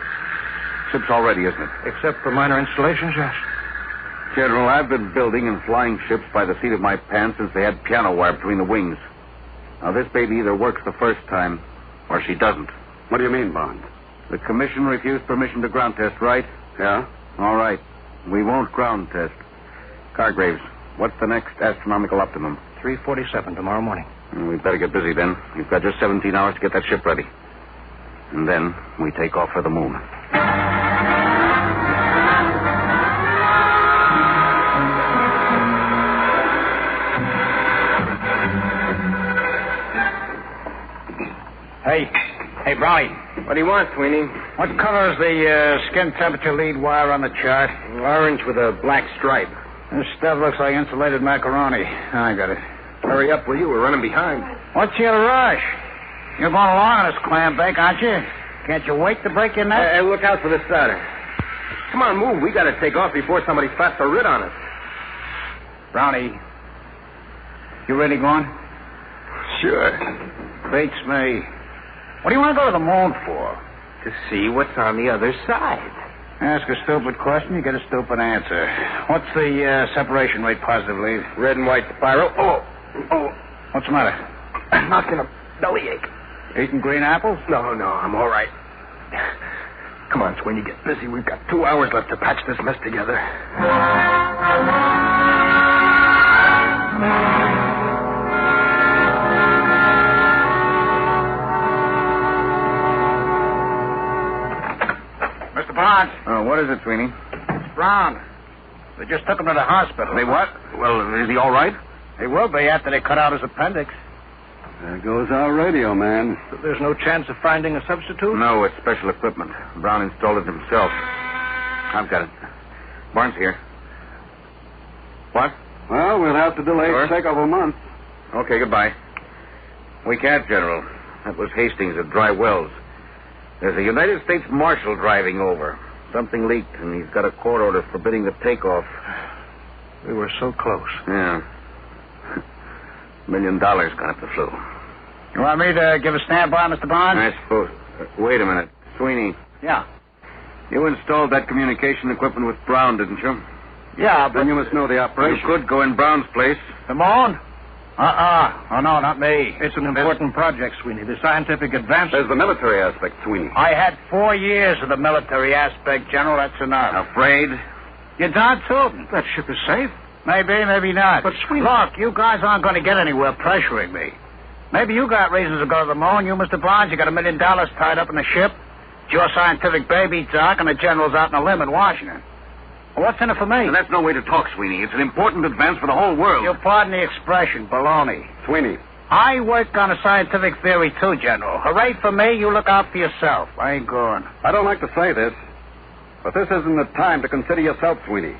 ship's all ready, isn't it? Except for minor installations, yes. General, I've been building and flying ships by the seat of my pants since they had piano wire between the wings. Now, this baby either works the first time Or she doesn't. What do you mean, Bond? The commission refused permission to ground test, right? Yeah? All right. We won't ground test. Cargraves, what's the next astronomical optimum? 3:47 tomorrow morning. We'd better get busy then. We've got just 17 hours to get that ship ready. And then we take off for the moon. Hey, Brownie. What do you want, Sweeney? What color is the skin temperature lead wire on the chart? Orange with a black stripe. This stuff looks like insulated macaroni. I got it. Hurry up, will you? We're running behind. What's your rush? You're going along on this clam bake, aren't you? Can't you wait to break your neck? Hey, look out for the starter. Come on, move. We got to take off before somebody flats a writ on us. Brownie, you really going? Sure. Beats me. What do you want to go to the moon for? To see what's on the other side. Ask a stupid question, you get a stupid answer. What's the separation rate positive lead? Red and white spiral. Oh. What's the matter? I'm not going to bellyache. Eating green apples? No, I'm all right. Come on, Sweeney, get busy. We've got 2 hours left to patch this mess together. Mr. Barnes. Oh, what is it, Sweeney? It's Brown. They just took him to the hospital. They what? Well, is he all right? He will be after they cut out his appendix. There goes our radio, man. So there's no chance of finding a substitute? No, it's special equipment. Brown installed it himself. I've got it. Barnes here. What? Well, we'll have to delay the take of a month. Okay, goodbye. We can't, General. That was Hastings at Dry Wells. There's a United States Marshal driving over. Something leaked, and he's got a court order forbidding the takeoff. We were so close. Yeah. $1 million gone up the flue. You want me to give a standby, Mr. Barnes? I suppose. Wait a minute. Sweeney. Yeah. You installed that communication equipment with Brown, didn't you? Yeah, but... Then you must know the operation. You could go in Brown's place. The moon? Oh, no, not me. It's an important project, Sweeney. The scientific advance... There's the military aspect, Sweeney. I had 4 years of the military aspect, General. That's enough. Afraid? You're darn tootin'. That ship is safe. Maybe, maybe not. But, Sweeney... Look, you guys aren't going to get anywhere pressuring me. Maybe you got reasons to go to the moon. You, Mr. Barnes, you got $1 million tied up in the ship. It's your scientific baby, Doc, and the General's out on a limb in Washington. Well, what's in it for me? And that's no way to talk, Sweeney. It's an important advance for the whole world. You pardon the expression, baloney. Sweeney. I work on a scientific theory, too, General. Hooray for me, you look out for yourself. I ain't going. I don't like to say this, but this isn't the time to consider yourself, Sweeney.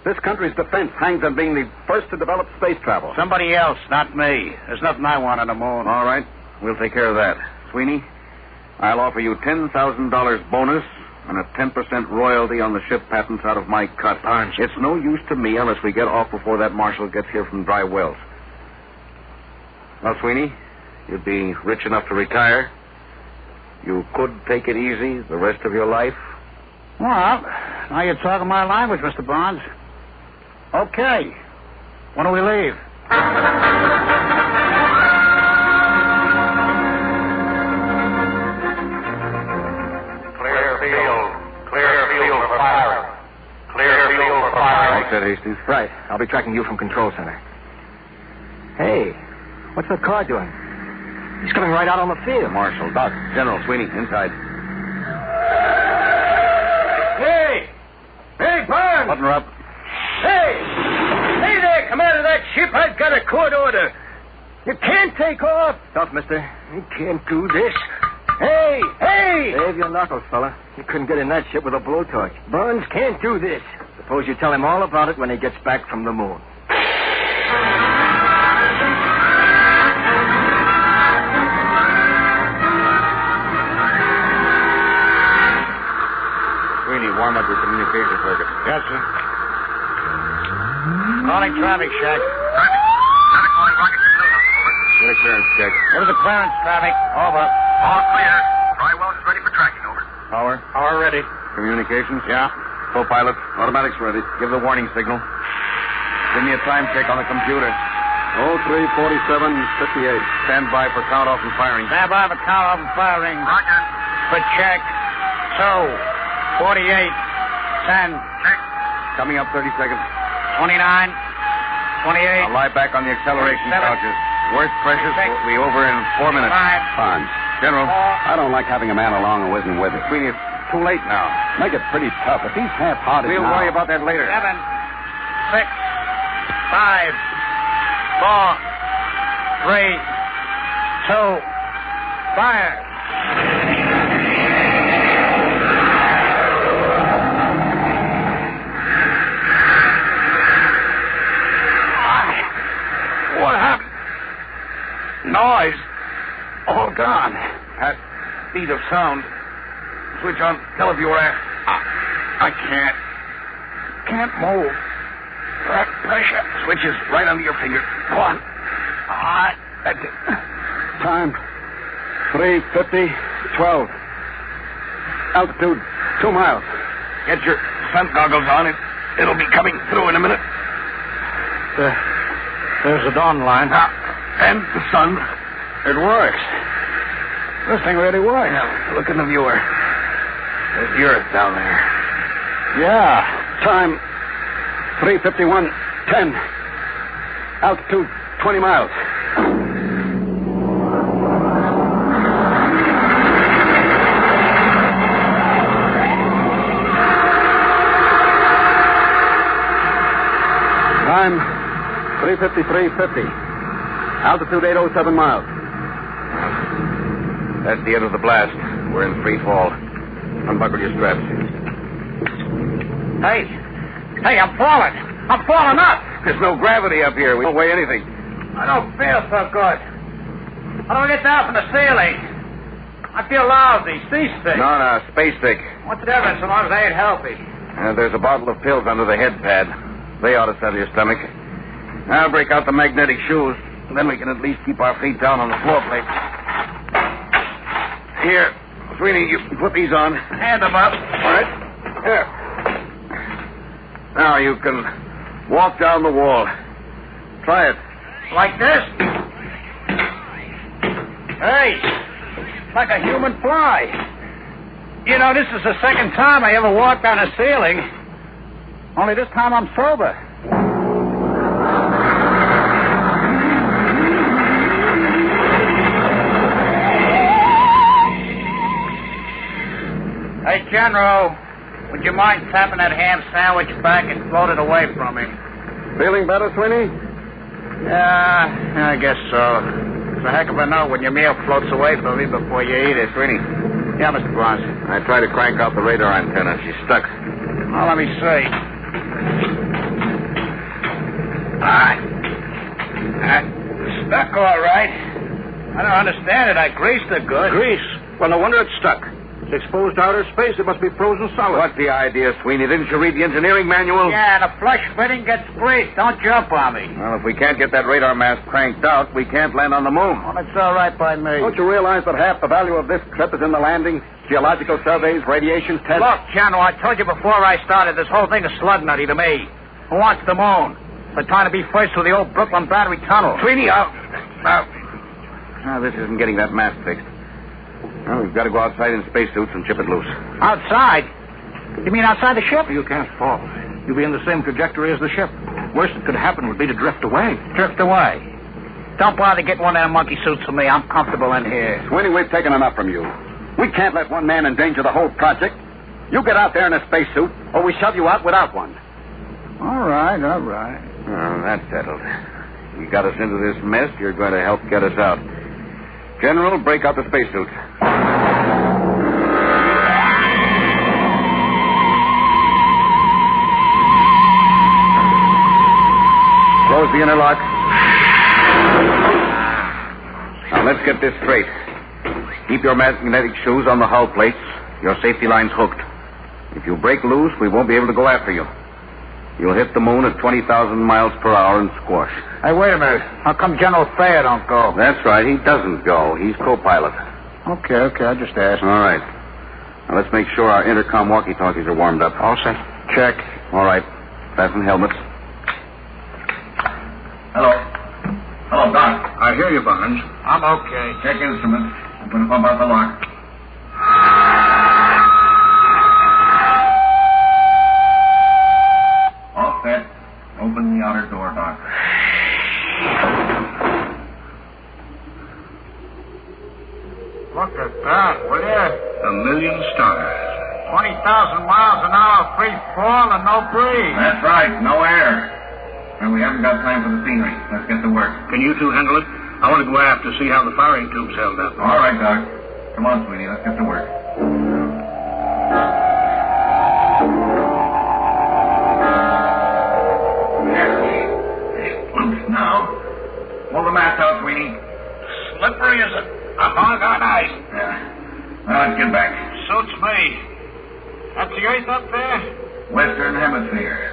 This country's defense hangs on being the first to develop space travel. Somebody else, not me. There's nothing I want on the moon. All right. We'll take care of that. Sweeney, I'll offer you $10,000 bonus and a 10% royalty on the ship patents out of my cut. Barnes. It's no use to me unless we get off before that marshal gets here from Dry Wells. Well, Sweeney, you'd be rich enough to retire. You could take it easy the rest of your life. Well, now you're talking my language, Mr. Barnes. Okay. When do we leave? Clear field for firing. Clear field for firing. All set, Hastings. Right. I'll be tracking you from Control Center. Hey, what's that car doing? He's coming right out on the field. Marshal, Doc, General, Sweeney, inside. Hey, Barnes! Button her up. Hey there, commander of that ship. I've got a court order. You can't take off. Stop, mister. You can't do this. Hey! Save your knuckles, fella. You couldn't get in that ship with a blowtorch. Barnes can't do this. Suppose you tell him all about it when he gets back from the moon. Sweeney, warm up your communication circuit. Yes, sir. Calling traffic, Shack. Traffic calling rocket to Sothern. Over. Get a clearance check. What is the clearance, traffic? Over. All clear. Dry Wells is ready for tracking. Over. Power ready. Communications? Yeah. Co-pilot. Automatics ready. Give the warning signal. Give me a time check on the computer. 034758. Stand by for count-off and firing. Stand by for count-off and firing. Roger. For check. 2, 48, 10. Check. Coming up 30 seconds. 29, 28. I'll lie back on the acceleration 7, couches. Worst pressures 6, will be over in 4 minutes. 5. Fine. General. 4. I don't like having a man along who isn't with us. Sweeney, it's too late now. Make it pretty tough. If he's half-hearted We'll now... worry about that later. 7, 6, 5, 4, 3, 2, fire. What happened? Noise. All gone. That speed of sound. Switch on televiewer. I can't move. That pressure switch is right under your finger. Go on. That's it. Time. 3:50, 12. Altitude, 2 miles. Get your sun goggles on. It'll be coming through in a minute. There's the dawn line. And the sun. It works. This thing really works. Yeah, look in the viewer. There's the Earth down there. Yeah. Time. 3:51, 10. Altitude, 20 miles. Time. 3:53:50. Altitude 807 miles. That's the end of the blast. We're in free fall. Unbuckle your straps. Hey, I'm falling. I'm falling up. There's no gravity up here. We don't weigh anything. I don't feel so good. How do I get down from the ceiling? I feel lousy, seasick. No, space sick. What's the difference so long as I ain't healthy? There's a bottle of pills under the head pad. They ought to settle your stomach. I'll break out the magnetic shoes. Then we can at least keep our feet down on the floor plate. Here, Sweeney, you put these on. Hand them up. All right. Here. Now you can walk down the wall. Try it. Like this? Hey, like a human fly. You know, this is the second time I ever walked on a ceiling. Only this time I'm sober. Hey, General, would you mind tapping that ham sandwich back and float it away from me? Feeling better, Sweeney? Yeah, I guess so. It's a heck of a note when your meal floats away from me before you eat it. Sweeney. Yeah, Mr. Bronson. I tried to crank out the radar antenna. She's stuck. Well, let me see. Stuck all right. I don't understand it. I greased it good. Grease? Well, no wonder it's stuck. It's exposed to outer space. It must be frozen solid. What's the idea, Sweeney? Didn't you read the engineering manual? Yeah, the flush fitting gets greased. Don't jump on me. Well, if we can't get that radar mast cranked out, we can't land on the moon. Well, it's all right by me. Don't you realize that half the value of this trip is in the landing? Geological surveys, radiation tests. Look, General, I told you before I started, this whole thing is slug nutty to me. Who wants the moon? They're trying to be first with the old Brooklyn Battery Tunnel. Sweeney, now, this isn't getting that mast fixed. Well, we've got to go outside in spacesuits and chip it loose. Outside? You mean outside the ship? You can't fall. You'll be in the same trajectory as the ship. Worst that could happen would be to drift away. Drift away? Don't bother getting one of them monkey suits for me. I'm comfortable in here. Sweeney, we've taken enough from you. We can't let one man endanger the whole project. You get out there in a spacesuit, or we shove you out without one. All right. Well, that's settled. You got us into this mess. You're going to help get us out. General, break out the spacesuits. Close the inner lock. Now, let's get this straight. Keep your magnetic shoes on the hull plates. Your safety line's hooked. If you break loose, we won't be able to go after you. You'll hit the moon at 20,000 miles per hour and squash. Hey, wait a minute. How come General Thayer don't go? That's right. He doesn't go. He's co-pilot. Okay. I just asked. All right. Now, let's make sure our intercom walkie-talkies are warmed up. All set. Check. All right. Fasten helmets. Hello. I hear you, Barnes. I'm okay. Check instruments. I'm going to pump out the lock. All set. Open the outer door, Doc. Look at that, will you? 1,000,000 stars. 20,000 miles an hour free fall and no breeze. That's right. No air. And we haven't got time for the scenery. Let's get to work. Can you two handle it? I want to go aft to see how the firing tube's held up. All right, Doc. Come on, sweetie. Let's get to work. Loose now. Pull the mast out, sweetie. Slippery as a hog on ice. Yeah. Now let's get back. Suits me. That's the Earth up there? Western Hemisphere.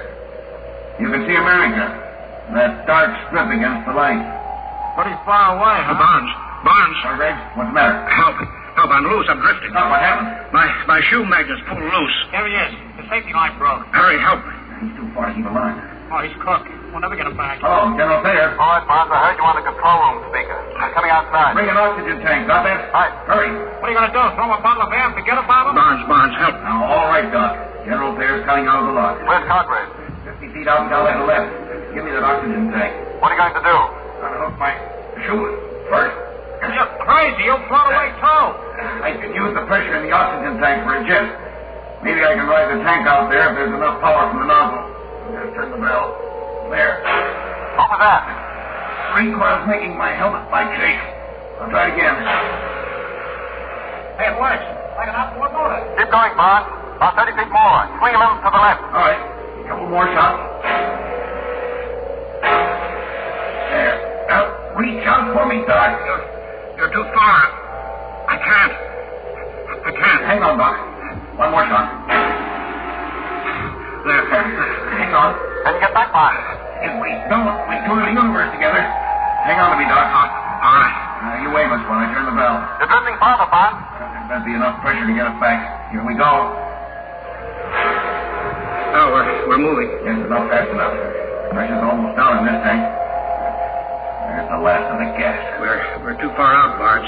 You can see America. That dark strip against the light. Pretty far away, huh? Barnes. All right. What's the matter? Help, I'm loose. I'm drifting. Doc, what happened? My shoe magnet's pulled loose. There he is. The safety line broke. Hurry, help. He's too far to keep a line. Oh, he's cooked. We'll never get him back. Oh, General Thayer. All right, Barnes, I heard you on the control room speaker. I'm coming outside. Bring an oxygen tank. Got that? Right. Hurry. What are you going to do? Throw him a bottle of air and forget about him? Barnes, help. Now, all right, Doc. General Thayer's coming out of the lock. Where's Congress? 50 feet out and down to the left. Give me that oxygen tank. What are you going to do? Unhook my shoe first. You're crazy. You'll float away, too. I can use the pressure in the oxygen tank for a jet. Maybe I can ride the tank out there if there's enough power from the nozzle. Just turn the bell. There. What was that? Spring coil's making my helmet light shake. I'll try it again. Hey, it works. Like an outboard motor. Keep going, Barnes. About 30 feet more. Swing a little to the left. All right. A couple more shots. There. Now, reach out for me, Doc. You're too far. I can't. Hang on, Doc. One more shot. There. Hang on. Can you get back, Barnes? If we don't, we tour the universe together. Hang on to me, Doc. All right. You aim us when I turn the bell. You're drifting farther, Barnes. There'd be enough pressure to get us back. Here we go. Oh, we're moving. Yes, about fast enough. Pressure's almost down in this tank. There's the last of the gas. We're too far out, Barnes.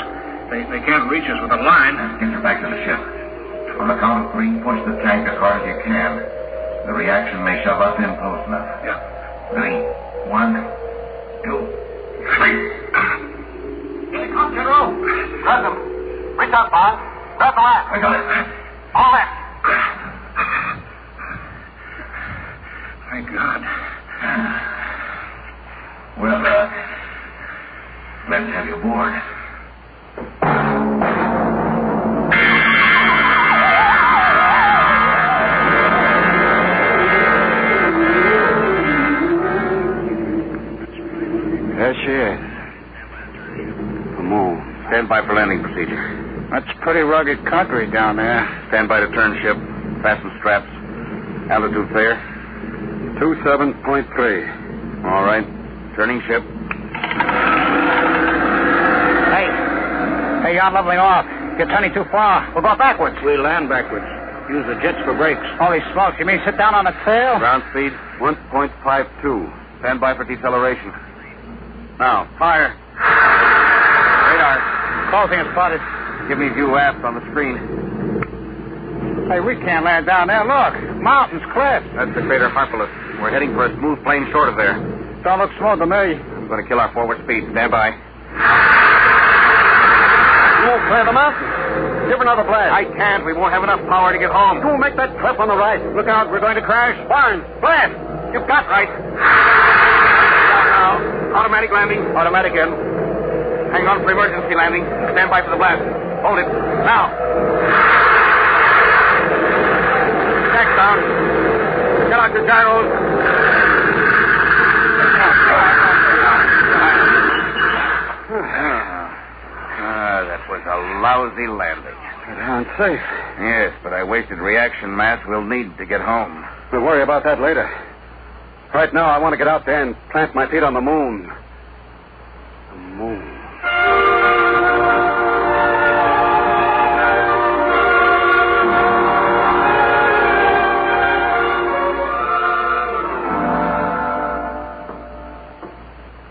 They can't reach us with a line. Let's get you back to the ship. On the count of 3, push the tank as hard as you can. The reaction may shove us in close enough. Yeah. 3, 1, 2, 3. Here comes your rope. Grab them. Reach out, Barnes. Grab the line. I got it. All left. Thank God. Well, let's have you aboard. There she is. The moon. Stand by for landing procedure. That's pretty rugged country down there. Stand by to turn ship. Fasten straps. Altitude Thayer. 27.3. All right. Turning ship. Hey, you're leveling off. You're turning too far. We'll go backwards. We land backwards. Use the jets for brakes. Holy smokes, you mean sit down on the tail? Ground speed 1.52. Stand by for deceleration. Now, fire. Radar. Closing is spotted. Give me view aft on the screen. Hey, we can't land down there. Look, mountains, cliffs. That's the crater Harpulus. We're heading for a smooth plane short of there. Don't look smooth to me. I'm going to kill our forward speed. Stand by. You won't clear the mountain. Give another blast. I can't. We won't have enough power to get home. You make that cliff on the right. Look out, we're going to crash. Barnes, blast. You've got right. Now. Automatic landing. Automatic in. Hang on for emergency landing. Stand by for the blast. Hold it. Now. Jack down. Get out your gyros. That was a lousy landing. Unsafe. Yes, but I wasted reaction mass we'll need to get home. We'll worry about that later. Right now, I want to get out there and plant my feet on the moon. The moon.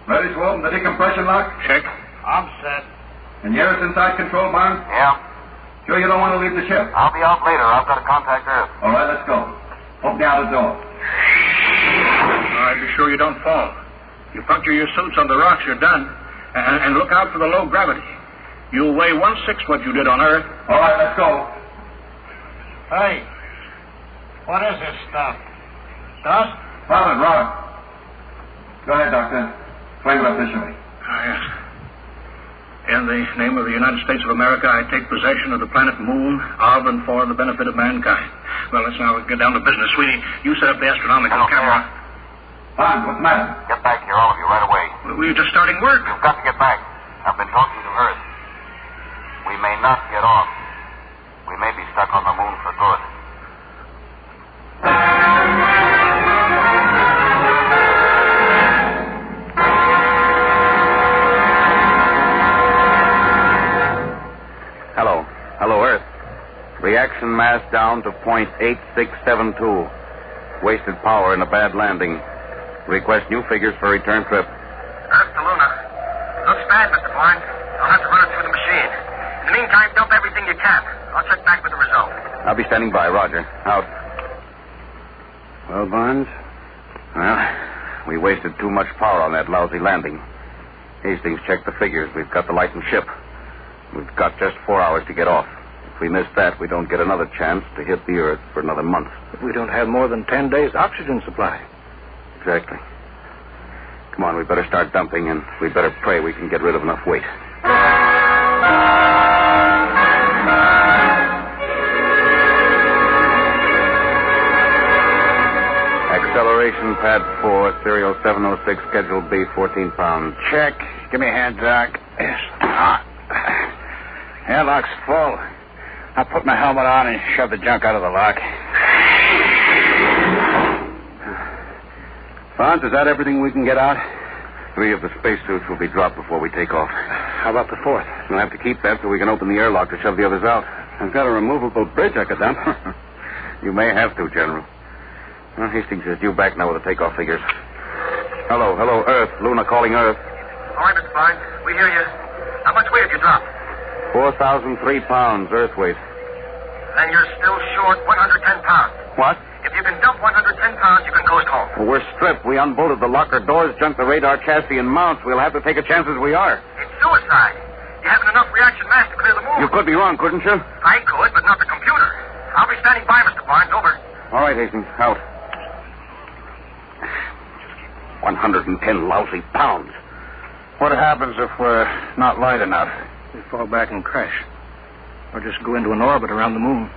Ready to open the decompression lock? Check. And you're inside control, Barnes? Yeah. Sure you don't want to leave the ship? I'll be out later. I've got to contact Earth. All right, let's go. Open the outer door. All right, be sure you don't fall. You puncture your suits on the rocks, you're done. And look out for the low gravity. You'll weigh 1/6 what you did on Earth. All right, let's go. Hey, what is this stuff? Dust? Solid rock. Go ahead, Doctor. Explain it officially. Yes. In the name of the United States of America, I take possession of the planet Moon of and for the benefit of mankind. Well, let's now get down to business. Sweetie, you set up the astronomical camera. Barnes, what's the matter? Get back here, all of you, right away. We were just starting work. You've got to get back. I've been talking to Earth. We may not get off. We may be stuck on the moon for good. Hello, Earth. Reaction mass down to 0.8672. Wasted power in a bad landing. Request new figures for return trip. Earth to Luna. Looks bad, Mr. Barnes. I'll have to run it through the machine. In the meantime, dump everything you can. I'll check back with the result. I'll be standing by. Roger. Out. Well, Barnes? Well, we wasted too much power on that lousy landing. Hastings checked the figures. We've got the lightened ship. We've got just 4 hours to get off. If we miss that, we don't get another chance to hit the Earth for another month. But we don't have more than 10 days' oxygen supply. Exactly. Come on, we better start dumping, and we better pray we can get rid of enough weight. Acceleration pad 4, serial 706, schedule B, 14 pounds. Check. Give me a hand, Doc. Yes. Airlock's full. I'll put my helmet on and shove the junk out of the lock. Barnes, is that everything we can get out? 3 of the spacesuits will be dropped before we take off. How about the 4th? We'll have to keep that so we can open the airlock to shove the others out. I've got a removable bridge I could dump. You may have to, General. Well, Hastings is due back now with the takeoff figures. Hello, Earth. Luna calling Earth. All right, Mr. Barnes. We hear you. How much weight have you dropped? 4,003 pounds, Earth weight. Then you're still short 110 pounds. What? If you can dump 110 pounds, you can coast home. Well, we're stripped. We unbolted the locker doors, junked the radar chassis and mounts. We'll have to take a chance as we are. It's suicide. You haven't enough reaction mass to clear the moon. You could be wrong, couldn't you? I could, but not the computer. I'll be standing by, Mr. Barnes. Over. All right, Hastings. Out. 110 lousy pounds. What happens if we're not light enough? We fall back and crash. Or just go into an orbit around the moon.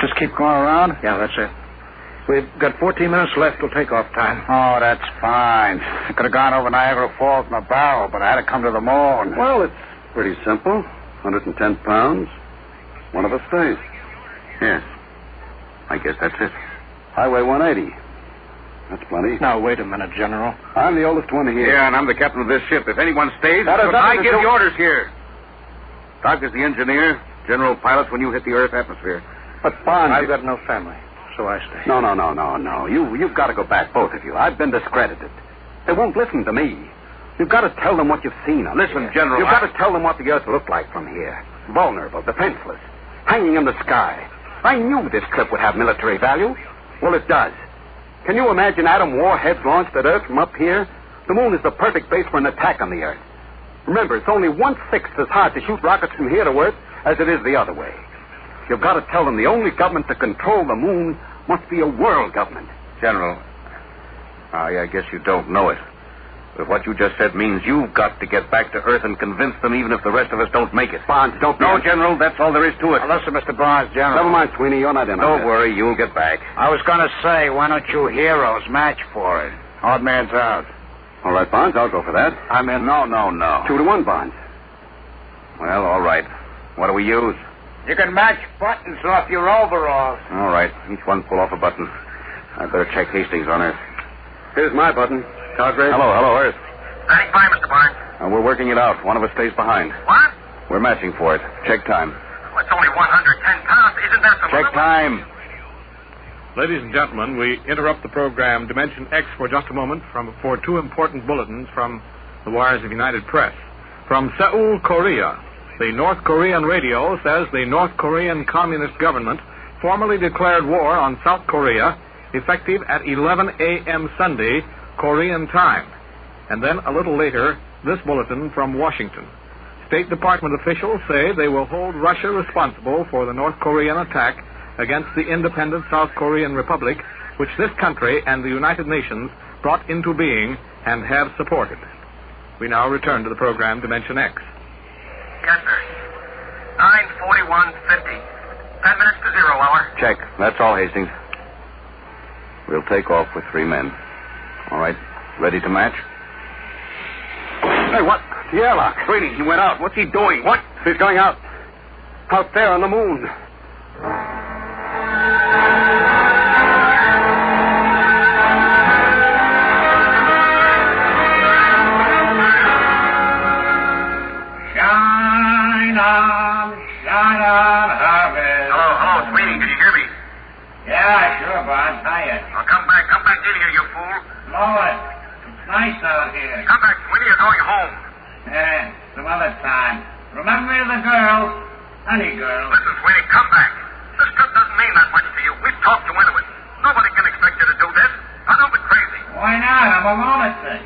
Just keep going around? Yeah, that's it. We've got 14 minutes left till takeoff time. Oh, that's fine. I could have gone over Niagara Falls in a barrel, but I had to come to the moon. Well, it's pretty simple. 110 pounds. One of us stays. Here. I guess that's it. Highway 180. That's plenty. Now, wait a minute, General. I'm the oldest one here. Yeah, and I'm the captain of this ship. If anyone stays, I give the orders here. Doc is the engineer. General pilots when you hit the Earth atmosphere. But, Barnes... I've got no family, so I stay. No. You've got to go back, both of you. I've been discredited. They won't listen to me. You've got to tell them what you've seen. Listen, General... You've got to tell them what the Earth looked like from here. Vulnerable, defenseless, hanging in the sky. I knew this trip would have military value. Well, it does. Can you imagine atom warheads launched at Earth from up here? The moon is the perfect base for an attack on the Earth. Remember, it's only 1/6 as hard to shoot rockets from here to Earth as it is the other way. You've got to tell them the only government to control the moon must be a world government. General, I guess you don't know it. But what you just said means you've got to get back to Earth and convince them even if the rest of us don't make it. Barnes, don't... No, General, that's all there is to it. Now, listen, Mr. Barnes, General. Never mind, Sweeney, you're not in on Don't this. worry, you'll get back. I was going to say, why don't you heroes match for it? Odd man's out. All right, Barnes, I'll go for that. I'm in. No. 2-1, Barnes. Well, all right. What do we use? You can match buttons off your overalls. All right. Each one pull off a button. I'd better check Hastings on Earth. Here's my button. Cartwright. Hello, Earth. Standing by, Mr. Barnes. We're working it out. One of us stays behind. What? We're matching for it. Check time. Well, it's only 110 pounds. Isn't that the... Check time. Ladies and gentlemen, we interrupt the program Dimension X for just a moment for 2 important bulletins from the wires of United Press. From Seoul, Korea, The North Korean radio says the North Korean Communist government formally declared war on South Korea, effective at 11 a.m. Sunday, Korean time. And then a little later, this bulletin from Washington. State Department officials say they will hold Russia responsible for the North Korean attack against the independent South Korean Republic, which this country and the United Nations brought into being and have supported. We now return to the program Dimension X. Yes, sir. 9:41:50. 10 minutes to 0 hour. Check. That's all, Hastings. We'll take off with 3 men. All right. Ready to match? Hey, what? The airlock. Sweeney, he went out. What's he doing? What? He's going out. Out there on the moon. Shine on, Harvest. Hello, Sweeney. Can you hear me? Yeah, sure, Bud. Hiya. Well, come back in here, you fool. Blow it. It's nice out here. Come back, Sweeney. You're going home. Yeah, some other time. Remember me to the girls. Honey girls. Listen, Sweeney, come back. This trip doesn't mean that much to you. We've talked you into it. Nobody can expect you to do this. I don't be crazy. Why not? I'm a lunatic.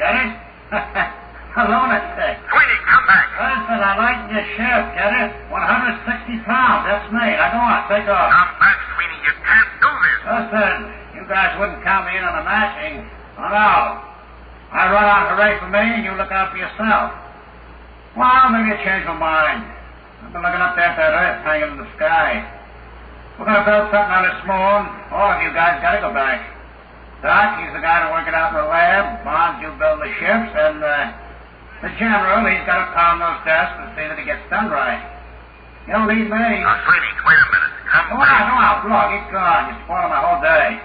Get it? A lunatic. Sweeney, come back. Listen, I like your shift. Get it? 160 pounds. That's me. Now go on. Take off. Come back, Sweeney. You can't do this. Listen, you guys wouldn't count me in on the matching. Oh, no. I run on hooray for me, and you look out for yourself. Well, maybe you change my mind. I've been looking up there at that earth hanging in the sky. We're going to build something on this moon. All of you guys got to go back. Doc, he's the guy to work it out in the lab. Bonds, you build the ships, and the general, he's got to pound those desks and see that it gets done right. You don't need me. Now, Sweeney, wait a minute. Come back. Come on, look, he's gone. You're spoiling my whole day.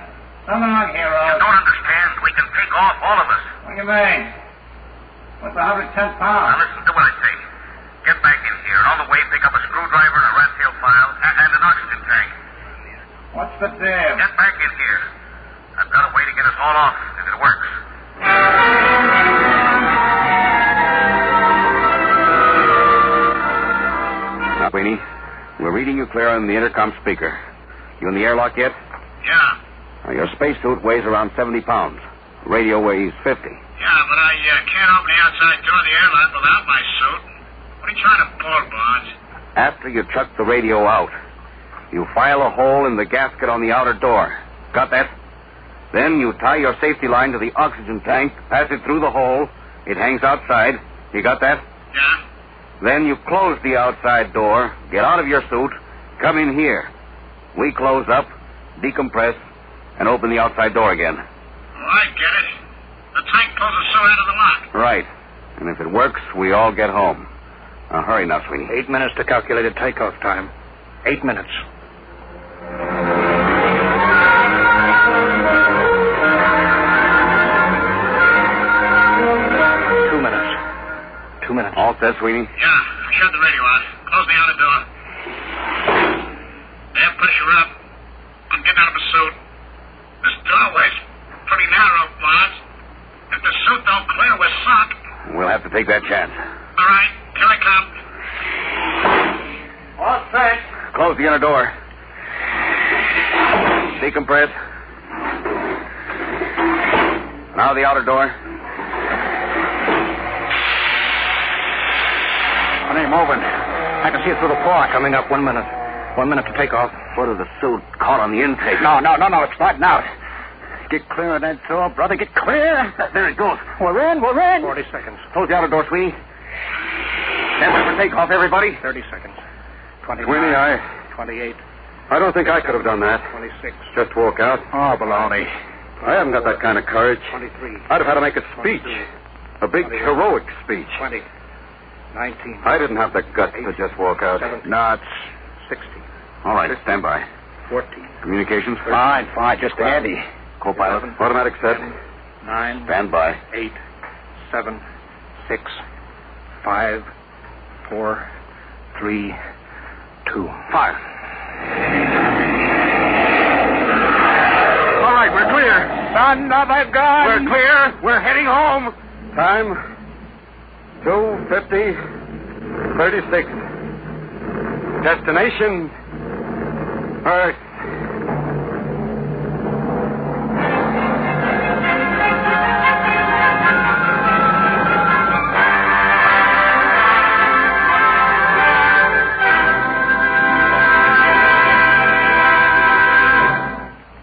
So long, heroes. You don't understand. We can take off, all of us. What do you mean? What's 110 pounds? Now, listen to what I say. Get back in here, and on the way, pick up a screwdriver and a rat tail file and an oxygen tank. What's the deal? Get back in here. I've got a way to get us all off, if it works. Now, Sweeney, we're reading you clear on the intercom speaker. You in the airlock yet? Yeah. Now, your spacesuit weighs around 70 pounds. Radio weighs 50. Yeah, but I can't open the outside door of the airlock without my suit. What are you trying to pull, Bonds? After you chuck the radio out, you file a hole in the gasket on the outer door. Got that? Then you tie your safety line to the oxygen tank, pass it through the hole. It hangs outside. You got that? Yeah. Then you close the outside door, get out of your suit, come in here. We close up, decompress, and open the outside door again. Oh, I get it. The tank closes so out of the lock. Right. And if it works, we all get home. Now, hurry now, Sweeney. 8 minutes to calculated takeoff time. 8 minutes. Two minutes. All set, Sweeney? Yeah, I shut the radio out. Close the outer door. Air pressure up. I'm getting out of my suit. This doorway's pretty narrow, Bonds. If the suit don't clear, we're sunk. We'll have to take that chance. All right, here I come. All set. Close the inner door. Decompress. Now the outer door. It ain't moving. I can see it through the fog. Coming up 1 minute. 1 minute to take off. What if the suit caught on the intake? No. It's starting out. Get clear of that door, brother. Get clear. There it goes. We're in. 40 seconds. Close the outer door, Sweeney. Stand by for takeoff, everybody. 30 seconds. 29. Sweeney, 28. I don't think I could have done that. 26. Just walk out. Oh, baloney. I haven't got that kind of courage. 23. I'd have had to make a speech. A big, heroic speech. 20. 19. I didn't have the guts to just walk out. 17. No, it's 60. All right, stand by. 14. Communications? Fine. Just Andy. Co-pilot? 11, automatic set. 9. Stand by. 8. 7. 6. 5. 4. 3. 2. Fire. All right, we're clear. Son of a gun. We're clear. We're heading home. Time 2:50. 36. Destination, Earth.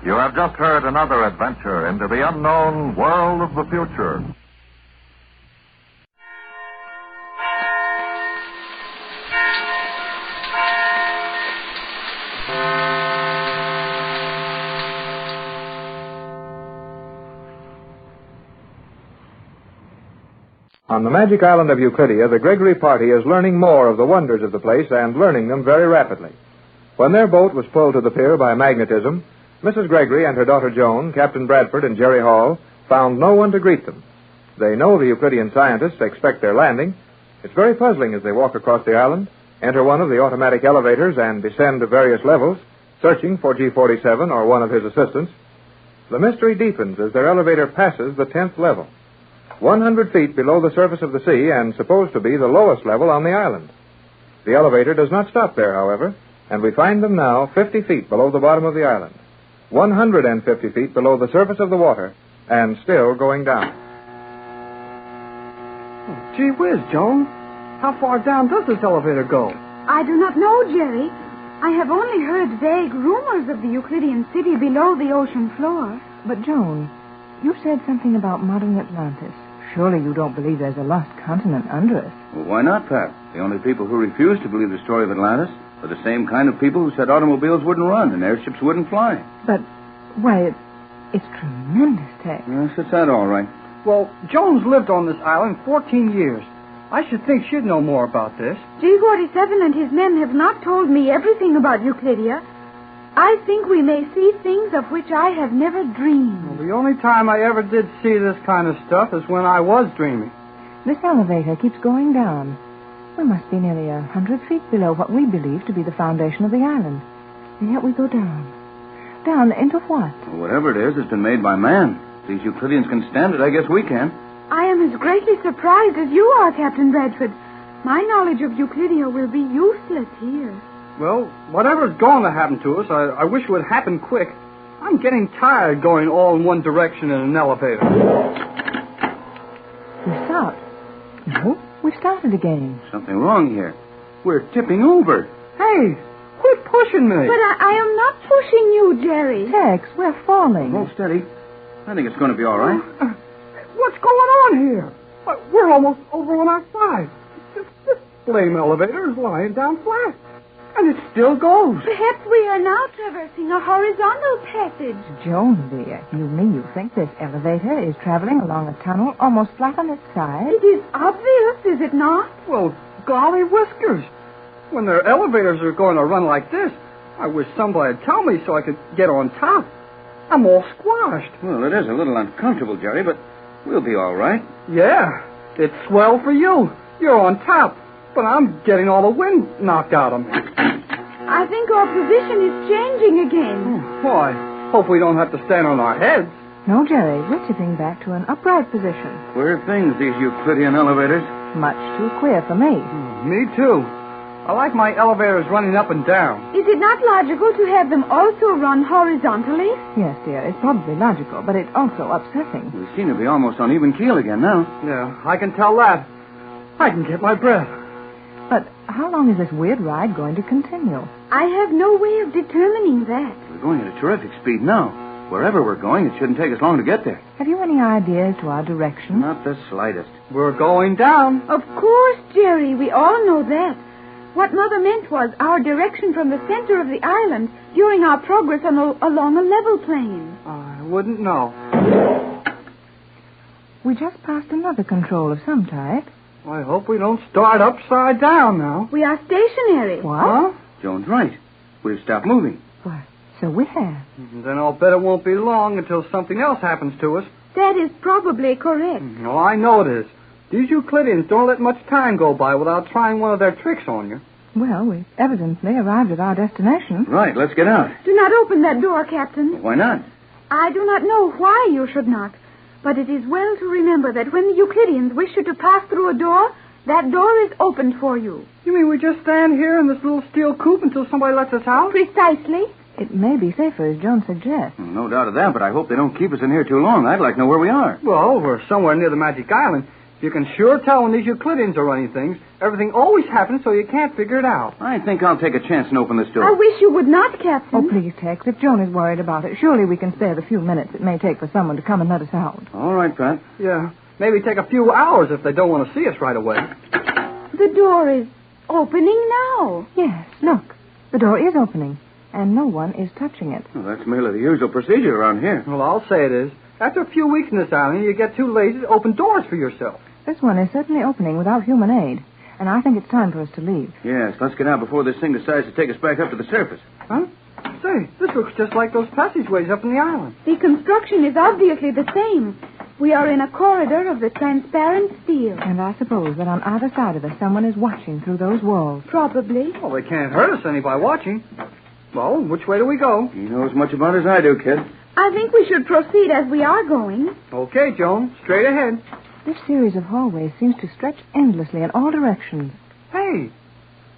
You have just heard another adventure into the unknown world of the future. On the magic island of Euclidia, the Gregory party is learning more of the wonders of the place and learning them very rapidly. When their boat was pulled to the pier by magnetism, Mrs. Gregory and her daughter Joan, Captain Bradford, and Jerry Hall found no one to greet them. They know the Euclidean scientists expect their landing. It's very puzzling as they walk across the island, enter one of the automatic elevators, and descend to various levels, searching for G47 or one of his assistants. The mystery deepens as their elevator passes the 10th level, 100 feet below the surface of the sea and supposed to be the lowest level on the island. The elevator does not stop there, however, and we find them now 50 feet below the bottom of the island, 150 feet below the surface of the water, and still going down. Oh, gee whiz, Joan. How far down does this elevator go? I do not know, Jerry. I have only heard vague rumors of the Euclidean city below the ocean floor. But, Joan, you said something about modern Atlantis. Surely you don't believe there's a lost continent under us. Well, why not, Pat? The only people who refuse to believe the story of Atlantis are the same kind of people who said automobiles wouldn't run and airships wouldn't fly. But, why, it's tremendous, Tex. Yes, it's that all right. Well, Joan's lived on this island 14 years. I should think she'd know more about this. G47 and his men have not told me everything about Euclidia. I think we may see things of which I have never dreamed. Well, the only time I ever did see this kind of stuff is when I was dreaming. This elevator keeps going down. We must be nearly 100 feet below what we believe to be the foundation of the island. And yet we go down. Down into what? Well, whatever it is, it's been made by man. If these Euclideans can stand it, I guess we can. I am as greatly surprised as you are, Captain Bradford. My knowledge of Euclidia will be useless here. Well, whatever's going to happen to us, I wish it would happen quick. I'm getting tired going all in one direction in an elevator. We stopped. No, we started again. Something wrong here. We're tipping over. Hey, quit pushing me. But I am not pushing you, Jerry. Tex, we're falling. Hold steady. I think it's going to be all right. What's going on here? We're almost over on our side. This blame elevator is lying down flat. And it still goes. Perhaps we are now traversing a horizontal passage. Joan, dear, you think this elevator is traveling along a tunnel almost flat on its side? It is obvious, is it not? Well, golly whiskers. When their elevators are going to run like this, I wish somebody'd tell me so I could get on top. I'm all squashed. Well, it is a little uncomfortable, Jerry, but we'll be all right. Yeah, it's swell for you. You're on top. But I'm getting all the wind knocked out of me. I think our position is changing again. Why? Hope we don't have to stand on our heads. No, Jerry. We're tipping back to an upright position. Queer things, these Euclidean elevators. Much too queer for me. Me, too. I like my elevators running up and down. Is it not logical to have them also run horizontally? Yes, dear. It's probably logical, but it's also upsetting. We seem to be almost on even keel again now. Yeah, I can tell that. I can get my breath. But how long is this weird ride going to continue? I have no way of determining that. We're going at a terrific speed now. Wherever we're going, it shouldn't take us long to get there. Have you any idea as to our direction? Not the slightest. We're going down. Of course, Jerry. We all know that. What Mother meant was our direction from the center of the island during our progress along a level plane. I wouldn't know. We just passed another control of some type. I hope we don't start upside down now. We are stationary. What? Huh? Joan's right. We've stopped moving. What? So we have. Then I'll bet it won't be long until something else happens to us. That is probably correct. No, I know it is. These Euclideans don't let much time go by without trying one of their tricks on you. Well, we've evidently arrived at our destination. Right, let's get out. Do not open that door, Captain. Why not? I do not know why you should not. But it is well to remember that when the Euclideans wish you to pass through a door, That door is opened for you. You mean we just stand here in this little steel coop until somebody lets us out? Precisely. It may be safer, as Joan suggests. No doubt of that, but I hope they don't keep us in here too long. I'd like to know where we are. Well, we're somewhere near the Magic Island. You can sure tell when these Euclideans are running things. Everything always happens, so you can't figure it out. I think I'll take a chance and open this door. I wish you would not, Captain. Oh, please, Tex. If Joan is worried about it, surely we can spare the few minutes it may take for someone to come and let us out. All right, Pat. Yeah, maybe take a few hours if they don't want to see us right away. The door is opening now. Yes, look. The door is opening, and no one is touching it. Well, that's merely the usual procedure around here. Well, I'll say it is. After a few weeks in this island, you get too lazy to open doors for yourself. This one is certainly opening without human aid, and I think it's time for us to leave. Yes, let's get out before this thing decides to take us back up to the surface. Huh? Say, this looks just like those passageways up in the island. The construction is obviously the same. We are in a corridor of the transparent steel. And I suppose that on either side of us someone is watching through those walls. Probably. Well, they can't hurt us any by watching. Well, which way do we go? You know as much about it as I do, kid. I think we should proceed as we are going. Okay, Joan. Straight ahead. This series of hallways seems to stretch endlessly in all directions. Hey,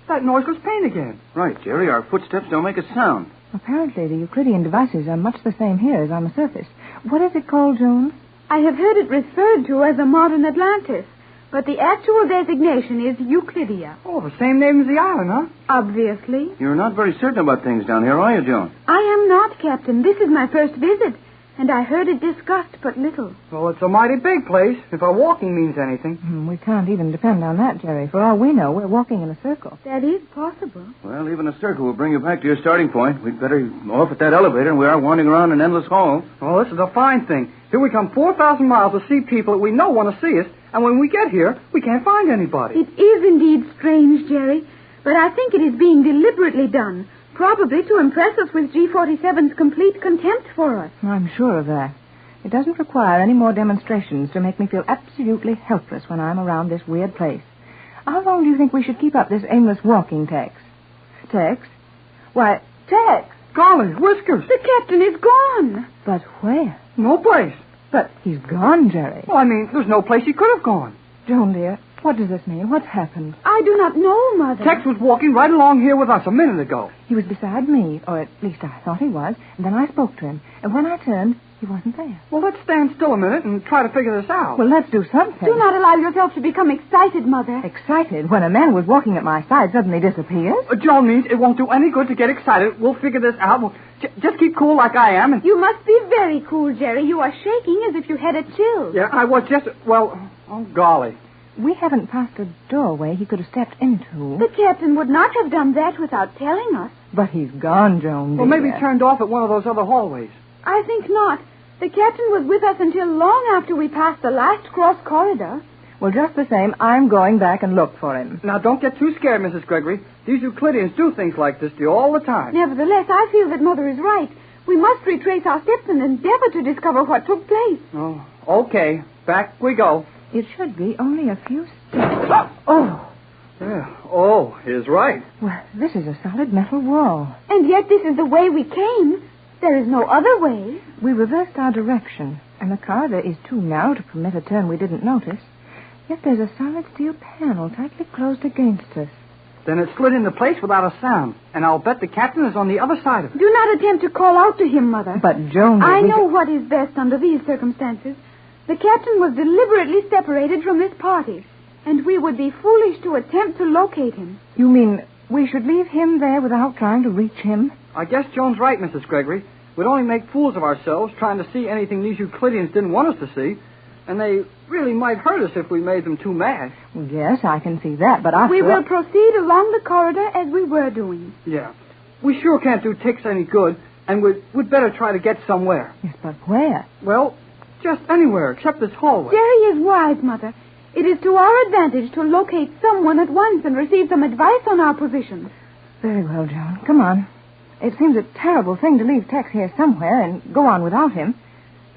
that noiseless paint again. Right, Jerry. Our footsteps don't make a sound. Apparently, the Euclidean devices are much the same here as on the surface. What is it called, Joan? I have heard it referred to as a modern Atlantis, but the actual designation is Euclidia. Oh, the same name as the island, huh? Obviously. You're not very certain about things down here, are you, Joan? I am not, Captain. This is my first visit, and I heard it discussed but little. Well, it's a mighty big place, if our walking means anything. We can't even depend on that, Jerry. For all we know, we're walking in a circle. That is possible. Well, even a circle will bring you back to your starting point. We'd better off at that elevator, and we are wandering around in endless halls. Oh, this is a fine thing. Here we come 4,000 miles to see people that we know want to see us, and when we get here, we can't find anybody. It is indeed strange, Jerry, but I think it is being deliberately done, probably to impress us with G47's complete contempt for us. I'm sure of that. It doesn't require any more demonstrations to make me feel absolutely helpless when I'm around this weird place. How long do you think we should keep up this aimless walking, Tex? Tex? Why, Tex! Golly, Whiskers! The captain is gone. But where? No place. But he's gone, Jerry. Well, I mean, there's no place he could have gone. Joan, dear, what does this mean? What's happened? I do not know, Mother. Tex was walking right along here with us a minute ago. He was beside me, or at least I thought he was, and then I spoke to him. And when I turned, he wasn't there. Well, let's stand still a minute and try to figure this out. Well, let's do something. Do not allow yourself to become excited, Mother. Excited when a man who was walking at my side suddenly disappears? Joan means it won't do any good to get excited. We'll figure this out. We'll just keep cool like I am. And... You must be very cool, Jerry. You are shaking as if you had a chill. Yeah, I was just... Well, oh, golly. We haven't passed a doorway he could have stepped into. The captain would not have done that without telling us. But he's gone, Joan. Well, maybe he turned off at one of those other hallways. I think not. The captain was with us until long after we passed the last cross corridor. Well, just the same, I'm going back and look for him. Now, don't get too scared, Mrs. Gregory. These Euclideans do things like this to you all the time. Nevertheless, I feel that Mother is right. We must retrace our steps and endeavor to discover what took place. Oh, okay. Back we go. It should be only a few steps. Oh! Yeah. Oh, he's right. Well, this is a solid metal wall. And yet this is the way we came. There is no other way. We reversed our direction, and the corridor is too narrow to permit a turn we didn't notice. Yet there's a solid steel panel tightly closed against us. Then it slid into place without a sound, and I'll bet the captain is on the other side of it. Do not attempt to call out to him, Mother. But, Joan... I know what is best under these circumstances. The captain was deliberately separated from this party, and we would be foolish to attempt to locate him. You mean we should leave him there without trying to reach him? I guess Joan's right, Mrs. Gregory. We'd only make fools of ourselves trying to see anything these Euclideans didn't want us to see, and they really might hurt us if we made them too mad. Well, yes, I can see that, but We will proceed along the corridor as we were doing. Yeah. We sure can't do Tix any good, and we'd better try to get somewhere. Yes, but where? Well, just anywhere except this hallway. Jerry is wise, Mother. It is to our advantage to locate someone at once and receive some advice on our position. Very well, Joan. Come on. It seems a terrible thing to leave Tex here somewhere and go on without him.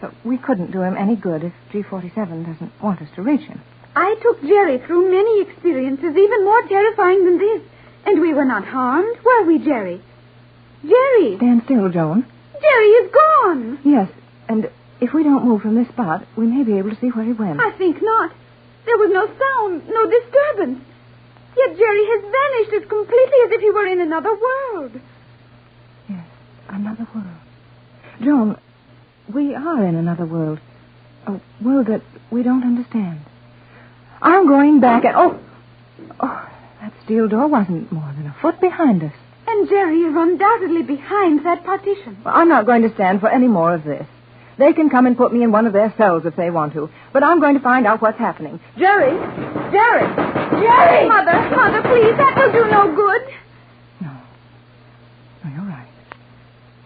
But we couldn't do him any good if G47 doesn't want us to reach him. I took Jerry through many experiences, even more terrifying than this. And we were not harmed, were we, Jerry? Jerry! Stand still, Joan. Jerry is gone! Yes, and if we don't move from this spot, we may be able to see where he went. I think not. There was no sound, no disturbance. Yet Jerry has vanished as completely as if he were in another world. Yes, another world. Joan, we are in another world. A world that we don't understand. I'm going back and... Oh, that steel door wasn't more than a foot behind us. And Jerry is undoubtedly behind that partition. Well, I'm not going to stand for any more of this. They can come and put me in one of their cells if they want to. But I'm going to find out what's happening. Jerry! Jerry! Jerry! Mother, please, that will do no good. No, you're right.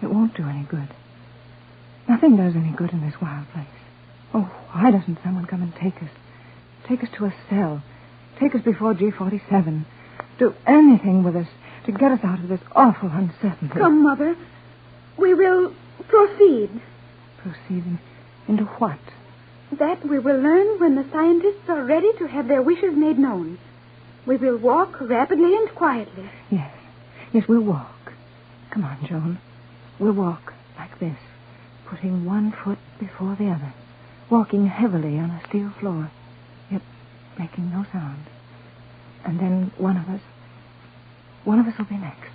It won't do any good. Nothing does any good in this wild place. Oh, why doesn't someone come and take us? Take us to a cell. Take us before G47. Do anything with us to get us out of this awful uncertainty. Come, Mother. We will proceed. Proceeding into what? That we will learn when the scientists are ready to have their wishes made known. We will walk rapidly and quietly. Yes, we'll walk. Come on, Joan. We'll walk like this, putting one foot before the other, walking heavily on a steel floor, yet making no sound. And then one of us will be next,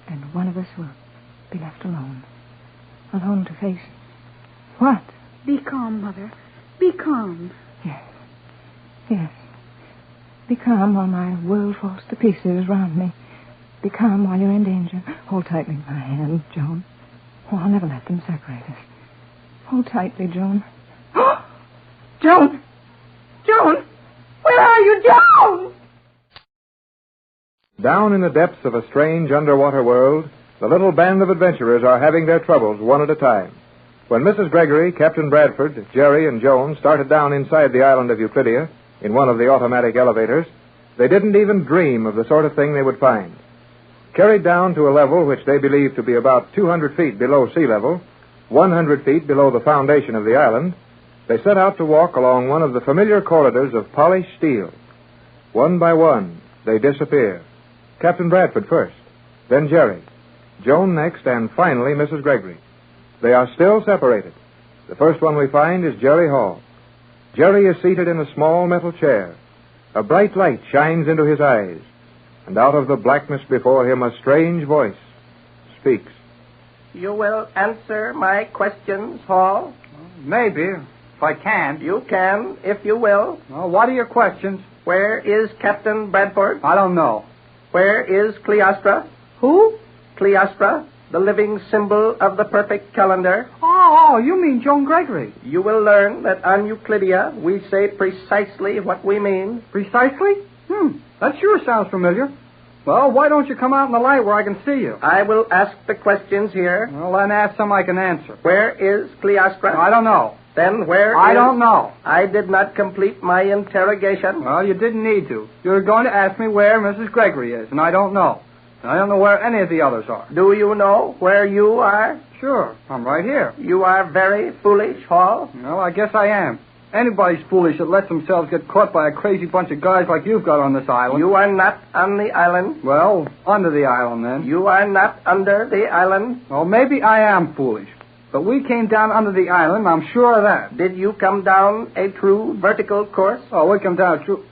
and one of us will be left alone to face... What? Be calm, Mother. Be calm. Yes. Be calm while my world falls to pieces round me. Be calm while you're in danger. Hold tightly my hand, Joan. Oh, I'll never let them separate us. Hold tightly, Joan. Joan! Joan! Where are you, Joan? Down in the depths of a strange underwater world, the little band of adventurers are having their troubles one at a time. When Mrs. Gregory, Captain Bradford, Jerry, and Joan started down inside the island of Euclidia in one of the automatic elevators, they didn't even dream of the sort of thing they would find. Carried down to a level which they believed to be about 200 feet below sea level, 100 feet below the foundation of the island, they set out to walk along one of the familiar corridors of polished steel. One by one, they disappear. Captain Bradford first, then Jerry, Joan next, and finally Mrs. Gregory. They are still separated. The first one we find is Jerry Hall. Jerry is seated in a small metal chair. A bright light shines into his eyes, and out of the blackness before him a strange voice speaks. You will answer my questions, Hall? Maybe, if I can. You can, if you will. Well, what are your questions? Where is Captain Bradford? I don't know. Where is Cleostra? Who? Cleostra, the living symbol of the perfect calendar. Oh, you mean Joan Gregory. You will learn that on Euclidia we say precisely what we mean. Precisely? That sure sounds familiar. Well, why don't you come out in the light where I can see you? I will ask the questions here. Well, then ask some I can answer. Where is Cleostra? I don't know. Then where I don't know. I did not complete my interrogation. Well, you didn't need to. You're going to ask me where Mrs. Gregory is, and I don't know. I don't know where any of the others are. Do you know where you are? Sure. I'm right here. You are very foolish, Hall. Well, I guess I am. Anybody's foolish that lets themselves get caught by a crazy bunch of guys like you've got on this island. You are not on the island. Well, under the island, then. You are not under the island. Well, maybe I am foolish. But we came down under the island, I'm sure of that. Did you come down a true vertical course? Oh, we come down a true...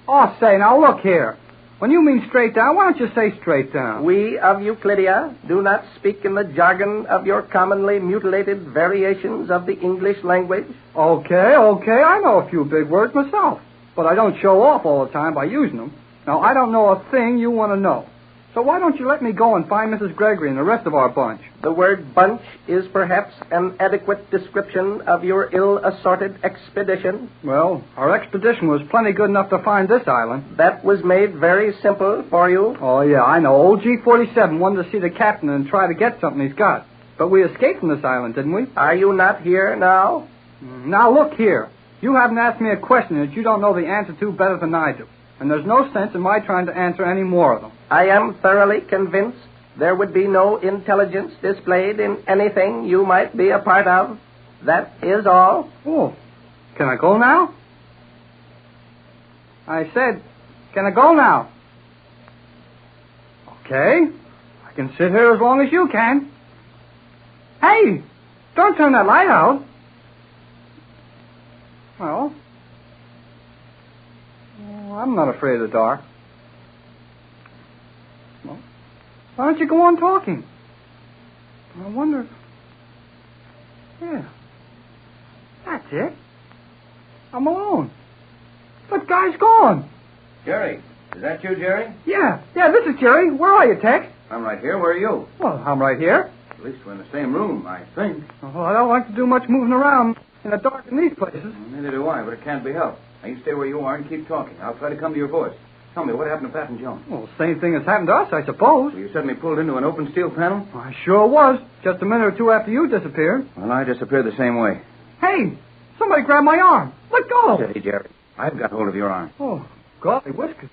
Oh, say, now look here. When you mean straight down, why don't you say straight down? We of Euclidia do not speak in the jargon of your commonly mutilated variations of the English language. Okay, I know a few big words myself. But I don't show off all the time by using them. Now, I don't know a thing you want to know. So why don't you let me go and find Mrs. Gregory and the rest of our bunch? The word bunch is perhaps an adequate description of your ill-assorted expedition. Well, our expedition was plenty good enough to find this island. That was made very simple for you. Oh, yeah, I know. Old G47 wanted to see the captain and try to get something he's got. But we escaped from this island, didn't we? Are you not here now? Now, look here. You haven't asked me a question that you don't know the answer to better than I do. And there's no sense in my trying to answer any more of them. I am thoroughly convinced there would be no intelligence displayed in anything you might be a part of. That is all. Oh, can I go now? I said, can I go now? Okay. I can sit here as long as you can. Hey, don't turn that light out. Well, I'm not afraid of the dark. Well, why don't you go on talking? I wonder if... Yeah. That's it. I'm alone. That guy's gone. Jerry, is that you, Jerry? Yeah, this is Jerry. Where are you, Tex? I'm right here. Where are you? Well, I'm right here. At least we're in the same room, I think. Well, I don't like to do much moving around in the dark in these places. Well, neither do I, but it can't be helped. Now, you stay where you are and keep talking. I'll try to come to your voice. Tell me, what happened to Pat and Joan? Well, same thing has happened to us, I suppose. Well, you suddenly pulled into an open steel panel? I sure was. Just a minute or two after you disappeared. Well, I disappeared the same way. Hey, somebody grabbed my arm. Let go. Steady, Jerry. I've got hold of your arm. Oh, golly whiskers.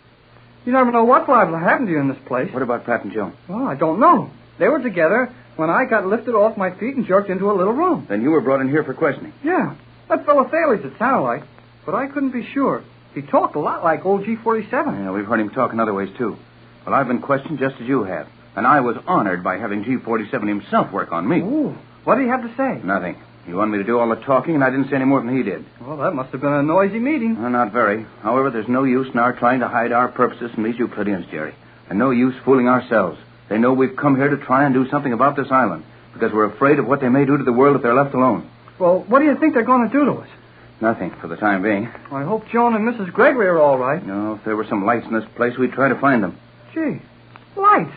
You never know what's liable to happen to you in this place. What about Pat and Joan? Well, I don't know. They were together when I got lifted off my feet and jerked into a little room. Then you were brought in here for questioning. Yeah. That fellow Thales, it sounded like. But I couldn't be sure. He talked a lot like old G47. Yeah, we've heard him talk in other ways, too. Well, I've been questioned just as you have. And I was honored by having G47 himself work on me. Ooh. What did he have to say? Nothing. He wanted me to do all the talking, and I didn't say any more than he did. Well, that must have been a noisy meeting. Well, not very. However, there's no use in our trying to hide our purposes from these Euclideans, Jerry. And no use fooling ourselves. They know we've come here to try and do something about this island, because we're afraid of what they may do to the world if they're left alone. Well, what do you think they're going to do to us? Nothing, for the time being. I hope Joan and Mrs. Gregory are all right. No, if there were some lights in this place, we'd try to find them. Gee, lights.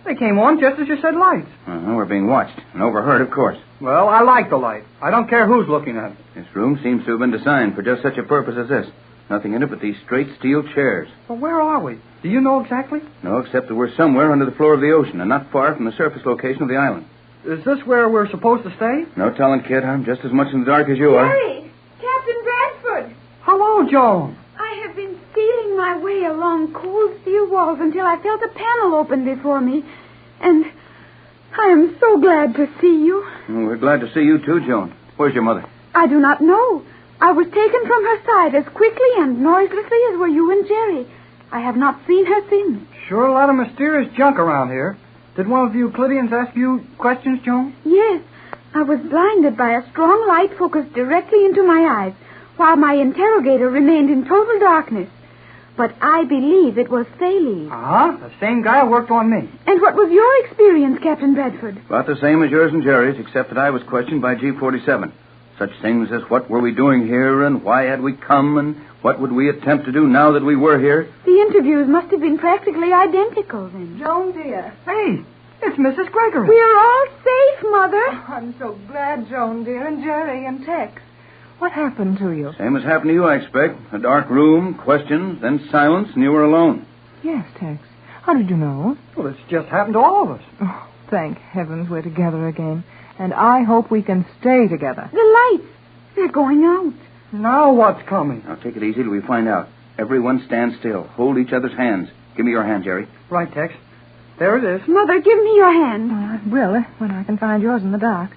They came on just as you said lights. We're being watched, and overheard, of course. Well, I like the light. I don't care who's looking at it. This room seems to have been designed for just such a purpose as this. Nothing in it but these straight steel chairs. Well, where are we? Do you know exactly? No, except that we're somewhere under the floor of the ocean and not far from the surface location of the island. Is this where we're supposed to stay? No telling, kid. I'm just as much in the dark as you are. Jerry! Captain Bradford! Hello, Joan. I have been feeling my way along cold steel walls until I felt a panel open before me. And I am so glad to see you. Well, we're glad to see you, too, Joan. Where's your mother? I do not know. I was taken from her side as quickly and noiselessly as were you and Jerry. I have not seen her since. Sure a lot of mysterious junk around here. Did one of the Euclideans ask you questions, Joan? Yes. I was blinded by a strong light focused directly into my eyes, while my interrogator remained in total darkness. But I believe it was Thales. Uh-huh. The same guy worked on me. And what was your experience, Captain Bradford? About the same as yours and Jerry's, except that I was questioned by G47. Such things as what were we doing here, and why had we come, and what would we attempt to do now that we were here? The interviews must have been practically identical, then. Joan, dear. Hey, it's Mrs. Gregory. We're all safe, Mother. Oh, I'm so glad, Joan, dear, and Jerry and Tex. What happened to you? Same as happened to you, I expect. A dark room, questions, then silence, and you were alone. Yes, Tex. How did you know? Well, it's just happened to all of us. Oh, thank heavens we're together again. And I hope we can stay together. The lights. They're going out. Now what's coming? Now, take it easy till we find out. Everyone stand still. Hold each other's hands. Give me your hand, Jerry. Right, Tex. There it is. Mother, give me your hand. I will, when I can find yours in the dark.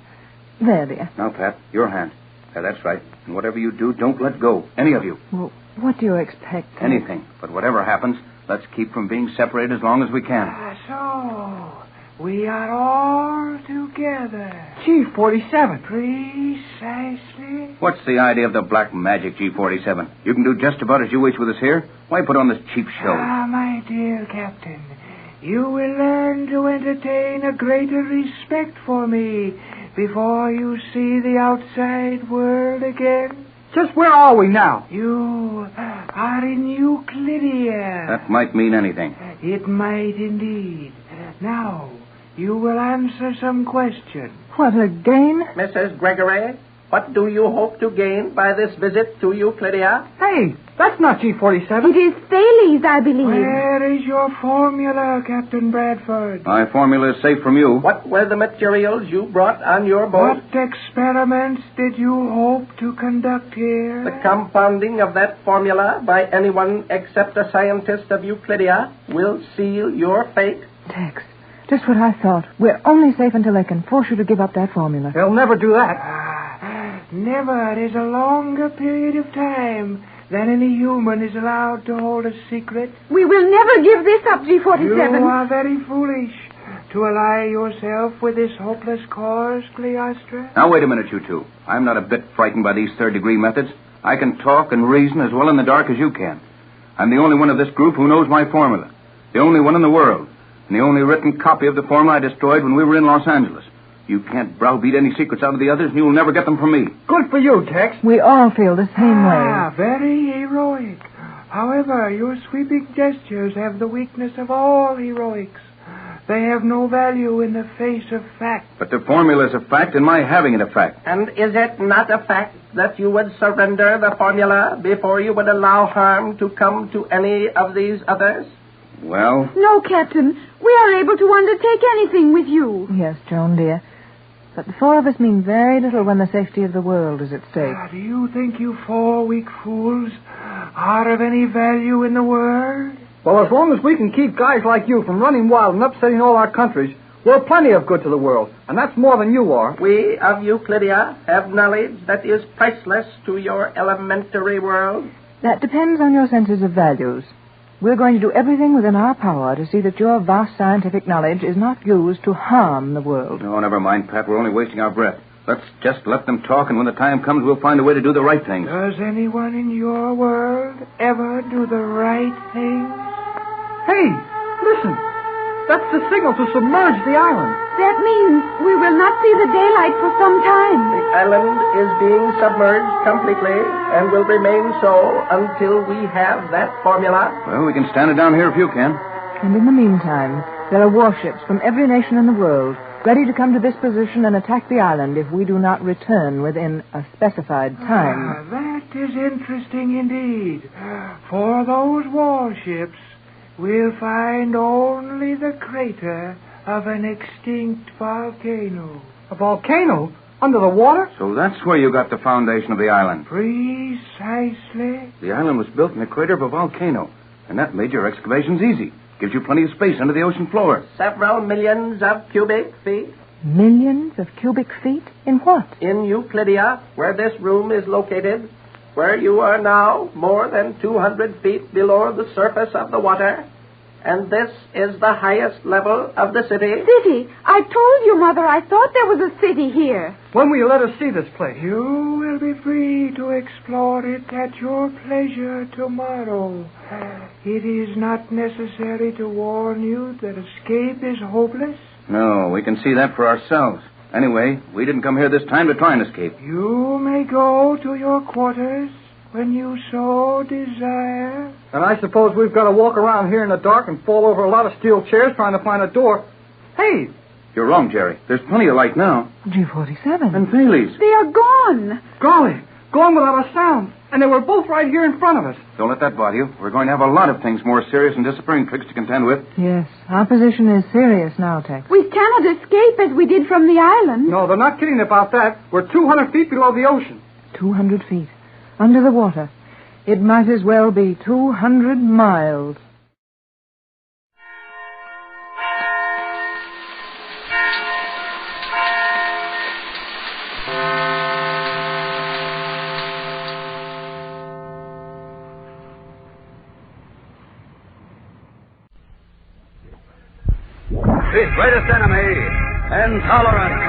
There, dear. Now, Pat, your hand. Yeah, that's right. And whatever you do, don't let go. Any of you. Well, what do you expect? Anything. But whatever happens, let's keep from being separated as long as we can. So, we are all together. G47. Precisely. What's the idea of the black magic, G47? You can do just about as you wish with us here. Why put on this cheap show? Ah, my dear Captain, you will learn to entertain a greater respect for me before you see the outside world again. Just where are we now? You are in Euclidia. That might mean anything. It might indeed. Now, you will answer some questions. What, again? Mrs. Gregory, what do you hope to gain by this visit to Euclidia? Hey, that's not G47. It is Thales, I believe. Where is your formula, Captain Bradford? My formula is safe from you. What were the materials you brought on your boat? What experiments did you hope to conduct here? The compounding of that formula by anyone except a scientist of Euclidia will seal your fate. Tex, just what I thought. We're only safe until they can force you to give up that formula. They'll never do that. Never. It is a longer period of time than any human is allowed to hold a secret. We will never give this up, G47. You are very foolish to ally yourself with this hopeless cause, Cleostra. Now, wait a minute, you two. I'm not a bit frightened by these third-degree methods. I can talk and reason as well in the dark as you can. I'm the only one of this group who knows my formula. The only one in the world. And the only written copy of the formula I destroyed when we were in Los Angeles. You can't browbeat any secrets out of the others, and you'll never get them from me. Good for you, Tex. We all feel the same way. Very heroic. However, your sweeping gestures have the weakness of all heroics. They have no value in the face of fact. But the formula is a fact, and my having it a fact. And is it not a fact that you would surrender the formula before you would allow harm to come to any of these others? Well? No, Captain. We are able to undertake anything with you. Yes, Joan, dear. But the four of us mean very little when the safety of the world is at stake. Do you think you 4 weak fools are of any value in the world? Well, as long as we can keep guys like you from running wild and upsetting all our countries, we're plenty of good to the world, and that's more than you are. We of Euclidia have knowledge that is priceless to your elementary world. That depends on your senses of values. We're going to do everything within our power to see that your vast scientific knowledge is not used to harm the world. No, never mind, Pat. We're only wasting our breath. Let's just let them talk, and when the time comes, we'll find a way to do the right thing. Does anyone in your world ever do the right thing? Hey, listen. That's the signal to submerge the island. That means we will not see the daylight for some time. The island is being submerged completely and will remain so until we have that formula. Well, we can stand it down here if you can. And in the meantime, there are warships from every nation in the world ready to come to this position and attack the island if we do not return within a specified time. That is interesting indeed. For those warships, we'll find only the crater of an extinct volcano. A volcano? Under the water? So that's where you got the foundation of the island. Precisely. The island was built in the crater of a volcano, and that made your excavations easy. Gives you plenty of space under the ocean floor. Several millions of cubic feet. Millions of cubic feet? In what? In Euclidia, where this room is located, where you are now more than 200 feet below the surface of the water. And this is the highest level of the city. City? I told you, Mother, I thought there was a city here. When will you let us see this place? You will be free to explore it at your pleasure tomorrow. It is not necessary to warn you that escape is hopeless. No, we can see that for ourselves. Anyway, we didn't come here this time to try and escape. You may go to your quarters when you so desire. And I suppose we've got to walk around here in the dark and fall over a lot of steel chairs trying to find a door. Hey! You're wrong, Jerry. There's plenty of light now. G47. And Thales. They are gone. Golly, gone without a sound. And they were both right here in front of us. Don't let that bother you. We're going to have a lot of things more serious than disappearing tricks to contend with. Yes, our position is serious now, Tex. We cannot escape as we did from the island. No, they're not kidding about that. We're 200 feet below the ocean. 200 feet. Under the water. It might as well be 200 miles. His greatest enemy, intolerance.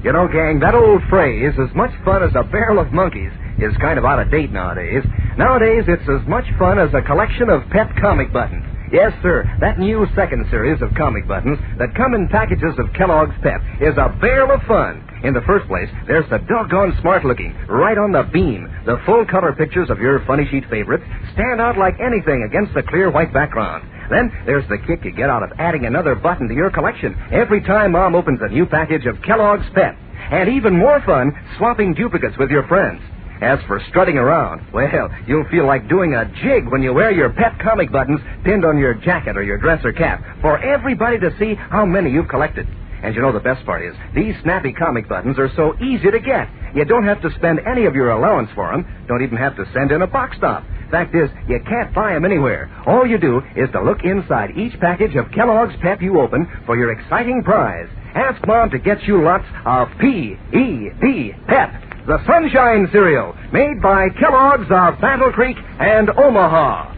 You know, gang, that old phrase, as much fun as a barrel of monkeys, is kind of out of date nowadays. Nowadays, it's as much fun as a collection of pet comic buttons. Yes, sir, that new second series of comic buttons that come in packages of Kellogg's Pep is a barrel of fun. In the first place, there's the doggone smart looking, right on the beam. The full color pictures of your funny sheet favorites stand out like anything against the clear white background. Then there's the kick you get out of adding another button to your collection every time Mom opens a new package of Kellogg's Pep. And even more fun, swapping duplicates with your friends. As for strutting around, well, you'll feel like doing a jig when you wear your pet comic buttons pinned on your jacket or your dress or cap for everybody to see how many you've collected. And you know the best part is, these snappy comic buttons are so easy to get. You don't have to spend any of your allowance for them. Don't even have to send in a box stop. Fact is, you can't buy them anywhere. All you do is to look inside each package of Kellogg's Pep you open for your exciting prize. Ask Mom to get you lots of P.E.P. Pep, the Sunshine Cereal, made by Kellogg's of Battle Creek and Omaha.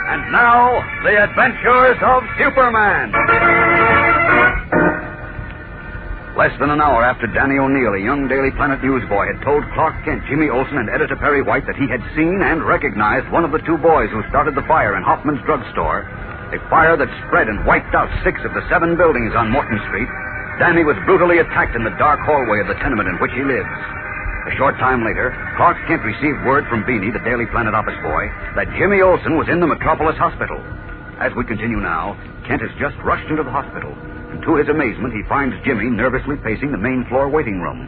And now, the adventures of Superman. Less than an hour after Danny O'Neill, a young Daily Planet newsboy, had told Clark Kent, Jimmy Olsen, and editor Perry White that he had seen and recognized one of the two boys who started the fire in Hoffman's drugstore, a fire that spread and wiped out 6 of the 7 buildings on Morton Street, Danny was brutally attacked in the dark hallway of the tenement in which he lives. A short time later, Clark Kent received word from Beanie, the Daily Planet office boy, that Jimmy Olsen was in the Metropolis Hospital. As we continue now, Kent has just rushed into the hospital. And to his amazement, he finds Jimmy nervously pacing the main floor waiting room.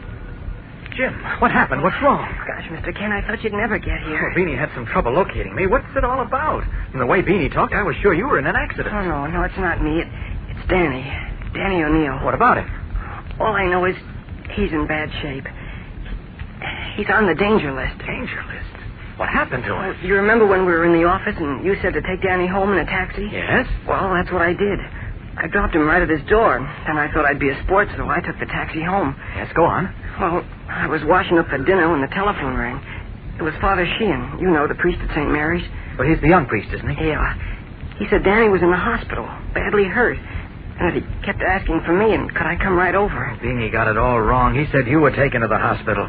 Jim, what happened? What's wrong? Gosh, Mr. Kent, I thought you'd never get here. Well, Beanie had some trouble locating me. What's it all about? From the way Beanie talked, I was sure you were in an accident. Oh, no, it's not me. It's Danny. Danny O'Neill. What about him? All I know is he's in bad shape. He's on the danger list. Danger list? What happened to him? You remember when we were in the office and you said to take Danny home in a taxi? Yes? Well, that's what I did. I dropped him right at his door, and I thought I'd be a sport, so I took the taxi home. Yes, go on. Well, I was washing up for dinner when the telephone rang. It was Father Sheehan, you know, the priest at St. Mary's. Well, he's the young priest, isn't he? Yeah. He said Danny was in the hospital, badly hurt, and that he kept asking for me, and could I come right over? Beanie got it all wrong. He said you were taken to the hospital.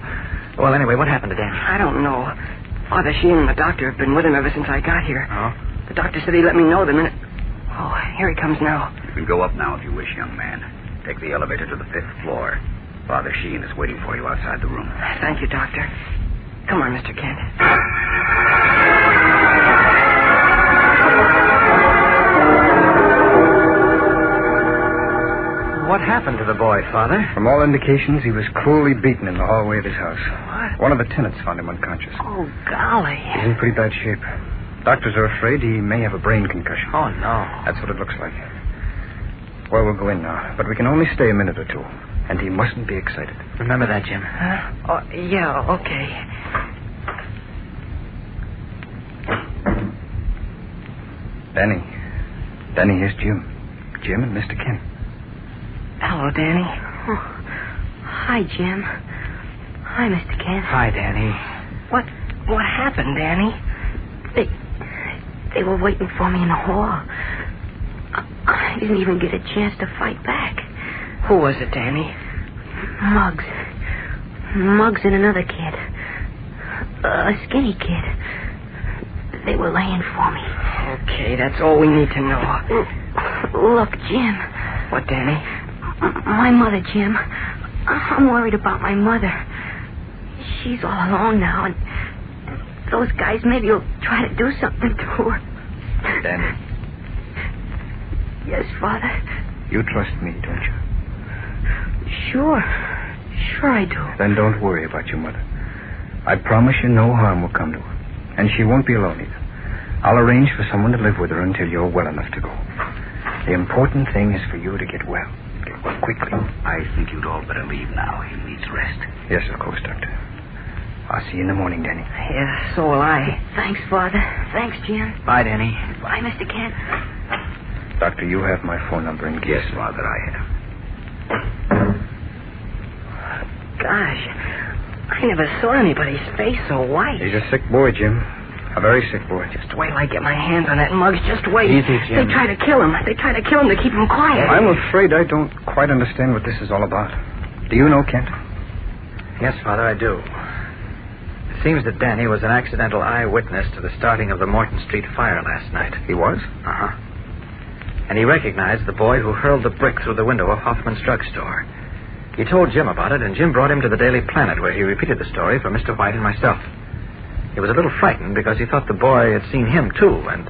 Well, anyway, what happened to Danny? I don't know. Father Sheehan and the doctor have been with him ever since I got here. Oh? The doctor said he'd let me know the minute... Oh, here he comes now. You can go up now if you wish, young man. Take the elevator to the 5th floor. Father Sheehan is waiting for you outside the room. Thank you, Doctor. Come on, Mr. Kent. What happened to the boy, Father? From all indications, he was cruelly beaten in the hallway of his house. What? One of the tenants found him unconscious. Oh, golly. He's in pretty bad shape. Doctors are afraid he may have a brain concussion. Oh, no. That's what it looks like. Well, we'll go in now, but we can only stay a minute or two. And he mustn't be excited. Remember that, Jim. Oh, yeah, okay. Danny, here's Jim. Jim and Mr. Kent. Hello, Danny. Oh, hi, Jim. Hi, Mr. Kent. Hi, Danny. What happened, Danny? They were waiting for me in the hall. I didn't even get a chance to fight back. Who was it, Danny? Muggs. Muggs and another kid. A skinny kid. They were laying for me. Okay, that's all we need to know. Look, Jim. What, Danny? My mother, Jim. I'm worried about my mother. She's all alone now, and those guys maybe will try to do something to her. Danny. Yes, Father? You trust me, don't you? Sure I do. Then don't worry about your mother. I promise you no harm will come to her. And she won't be alone either. I'll arrange for someone to live with her until you're well enough to go. The important thing is for you to get well. Get well quickly. I think you'd all better leave now. He needs rest. Yes, of course, Doctor. I'll see you in the morning, Danny. Yeah, so will I. Thanks, Father. Thanks, Jim. Bye, Danny. Bye, Mr. Kent. Doctor, you have my phone number in case. Yes, Father, I have. Gosh, I never saw anybody's face so white. He's a sick boy, Jim. A very sick boy. Just wait till I get my hands on that Muggs. Just wait. Easy, Jim. They try to kill him. They try to kill him to keep him quiet. I'm afraid I don't quite understand what this is all about. Do you know, Kent? Yes, Father, I do. It seems that Danny was an accidental eyewitness to the starting of the Morton Street fire last night. He was? Uh-huh. And he recognized the boy who hurled the brick through the window of Hoffman's drugstore. He told Jim about it, and Jim brought him to the Daily Planet, where he repeated the story for Mr. White and myself. He was a little frightened because he thought the boy had seen him, too, and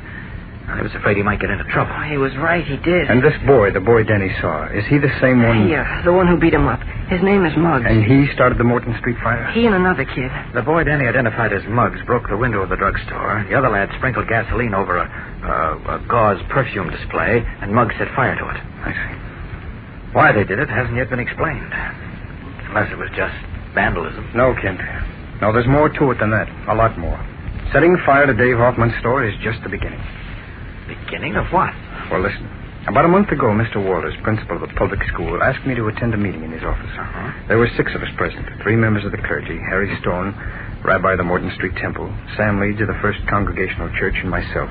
he was afraid he might get into trouble. He was right, he did. And this boy, the boy Danny saw, is he the same one? Yeah, the one who beat him up. His name is Muggs. And he started the Morton Street fire? He and another kid. The boy Danny identified as Muggs broke the window of the drugstore. The other lad sprinkled gasoline over a gauze perfume display, and Muggs set fire to it. I see. Why they did it hasn't yet been explained. Unless it was just vandalism. No, Kent. No, there's more to it than that. A lot more. Setting fire to Dave Hoffman's store is just the beginning. Beginning of what? Well, listen. About a month ago, Mr. Walters, principal of a public school, asked me to attend a meeting in his office. Uh-huh. There were 6 of us present. 3 members of the clergy, Harry Stone, Rabbi of the Morton Street Temple, Sam Leeds of the First Congregational Church, and myself.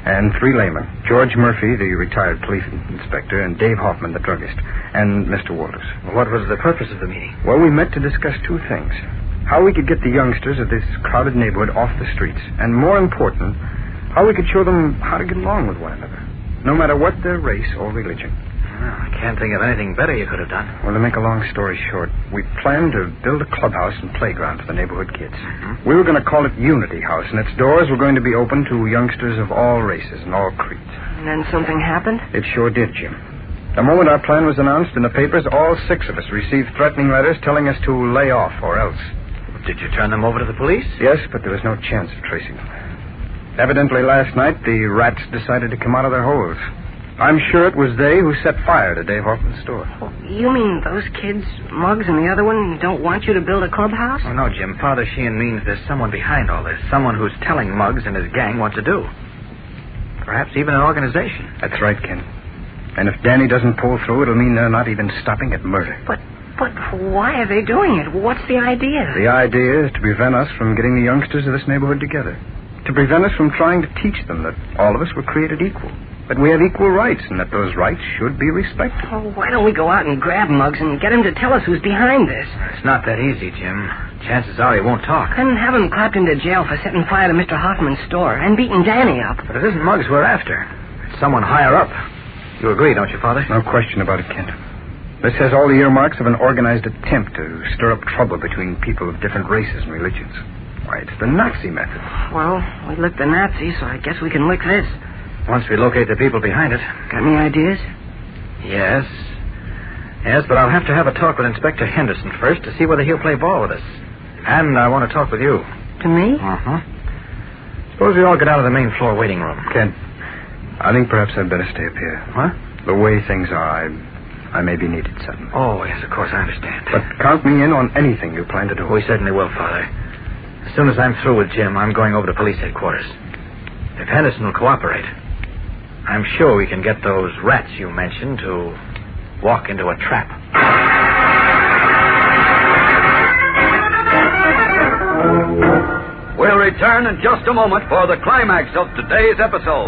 And 3 laymen. George Murphy, the retired police inspector, and Dave Hoffman, the druggist, and Mr. Walters. What was the purpose of the meeting? Well, we met to discuss 2 things. How we could get the youngsters of this crowded neighborhood off the streets, and more important, how we could show them how to get along with one another, no matter what their race or religion. I can't think of anything better you could have done. Well, to make a long story short, we planned to build a clubhouse and playground for the neighborhood kids. We were going to call it Unity House, and its doors were going to be open to youngsters of all races and all creeds. And then something happened? It sure did, Jim. The moment our plan was announced in the papers, all 6 of us received threatening letters telling us to lay off or else. Did you turn them over to the police? Yes, but there was no chance of tracing them. Evidently, last night, the rats decided to come out of their holes. I'm sure it was they who set fire to Dave Hoffman's store. You mean those kids, Muggs and the other one, don't want you to build a clubhouse? Oh, no, Jim. Father Sheehan means there's someone behind all this. Someone who's telling Muggs and his gang what to do. Perhaps even an organization. That's right, Ken. And if Danny doesn't pull through, it'll mean they're not even stopping at murder. But why are they doing it? What's the idea? The idea is to prevent us from getting the youngsters of this neighborhood together. To prevent us from trying to teach them that all of us were created equal. That we have equal rights, and that those rights should be respected. Oh, why don't we go out and grab Muggs and get him to tell us who's behind this? It's not that easy, Jim. Chances are he won't talk. And have him clapped into jail for setting fire to Mr. Hoffman's store and beating Danny up. But it isn't Muggs we're after. It's someone higher up. You agree, don't you, Father? No question about it, Kent. This has all the earmarks of an organized attempt to stir up trouble between people of different races and religions. Why, it's the Nazi method. Well, we licked the Nazis, so I guess we can lick this. Once we locate the people behind it. Got any ideas? Yes. Yes, but I'll have to have a talk with Inspector Henderson first to see whether he'll play ball with us. And I want to talk with you. To me? Uh-huh. Suppose we all get out of the main floor waiting room. Ken, I think perhaps I'd better stay up here. What? The way things are, I may be needed suddenly. Oh, yes, of course, I understand. But count me in on anything you plan to do. We certainly will, Father. As soon as I'm through with Jim, I'm going over to police headquarters. If Henderson will cooperate, I'm sure we can get those rats you mentioned to walk into a trap. We'll return in just a moment for the climax of today's episode.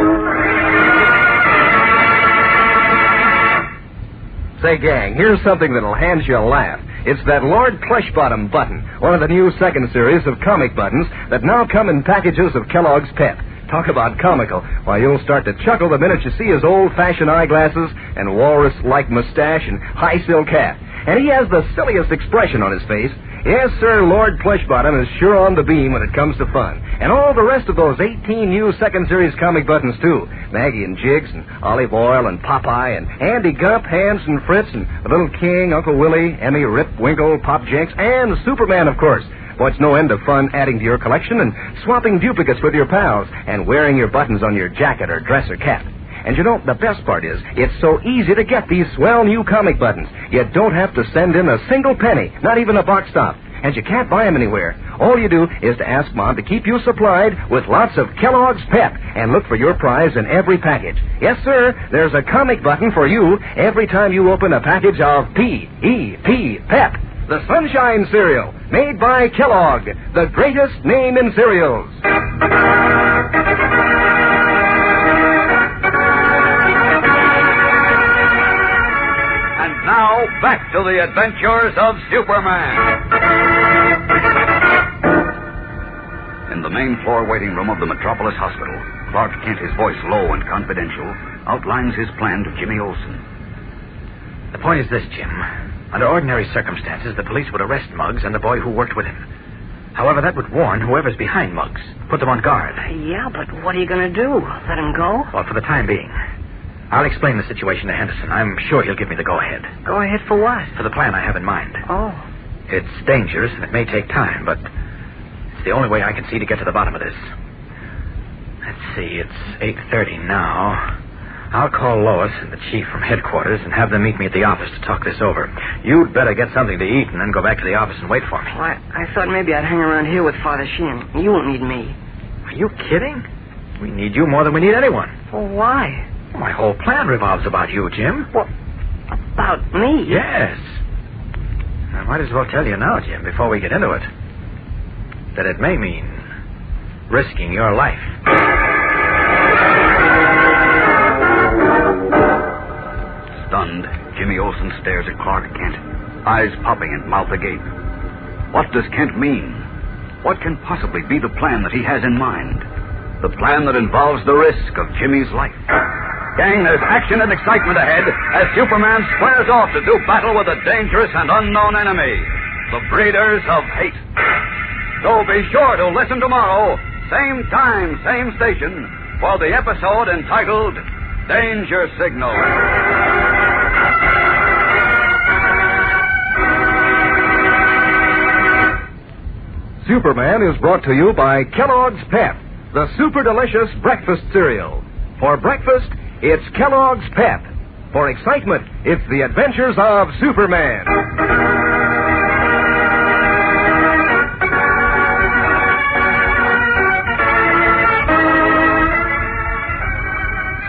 Say, gang, here's something that'll hand you a laugh. It's that Lord Plushbottom button, one of the new second series of comic buttons that now come in packages of Kellogg's Pep. Talk about comical. Why, you'll start to chuckle the minute you see his old-fashioned eyeglasses and walrus-like mustache and high silk hat. And he has the silliest expression on his face. Yes, sir, Lord Plushbottom is sure on the beam when it comes to fun. And all the rest of those 18 new second series comic buttons, too. Maggie and Jiggs and Olive Oyl and Popeye and Andy Gump, Hans and Fritz and the Little King, Uncle Willie, Emmy, Rip, Winkle, Pop Jenks, and Superman, of course. Well, it's no end of fun adding to your collection and swapping duplicates with your pals and wearing your buttons on your jacket or dress or cap. And you know, the best part is, it's so easy to get these swell new comic buttons. You don't have to send in a single penny, not even a box stop. And you can't buy them anywhere. All you do is to ask Mom to keep you supplied with lots of Kellogg's Pep and look for your prize in every package. Yes, sir, there's a comic button for you every time you open a package of P.E.P. Pep, the Sunshine Cereal, made by Kellogg, the greatest name in cereals. Now, back to the adventures of Superman. In the main floor waiting room of the Metropolis Hospital, Clark Kent, his voice low and confidential, outlines his plan to Jimmy Olsen. The point is this, Jim. Under ordinary circumstances, the police would arrest Muggs and the boy who worked with him. However, that would warn whoever's behind Muggs, put them on guard. Yeah, but what are you going to do? Let him go? Well, for the time being. I'll explain the situation to Henderson. I'm sure he'll give me the go-ahead. Go-ahead for what? For the plan I have in mind. Oh. It's dangerous and it may take time, but it's the only way I can see to get to the bottom of this. Let's see, it's 8:30 now. I'll call Lois and the chief from headquarters and have them meet me at the office to talk this over. You'd better get something to eat and then go back to the office and wait for me. Well, I thought maybe I'd hang around here with Father Sheehan. You won't need me. Are you kidding? We need you more than we need anyone. Well, why? My whole plan revolves about you, Jim. What? About me? Yes. I might as well tell you now, Jim, before we get into it, that it may mean risking your life. Jimmy Olsen stares at Clark Kent, eyes popping and mouth agape. What does Kent mean? What can possibly be the plan that he has in mind? The plan that involves the risk of Jimmy's life. Gang, there's action and excitement ahead as Superman squares off to do battle with a dangerous and unknown enemy, the breeders of hate. So be sure to listen tomorrow, same time, same station, for the episode entitled Danger Signal. Superman is brought to you by Kellogg's Pep, the super delicious breakfast cereal. For breakfast, it's Kellogg's Pep. For excitement, it's the adventures of Superman.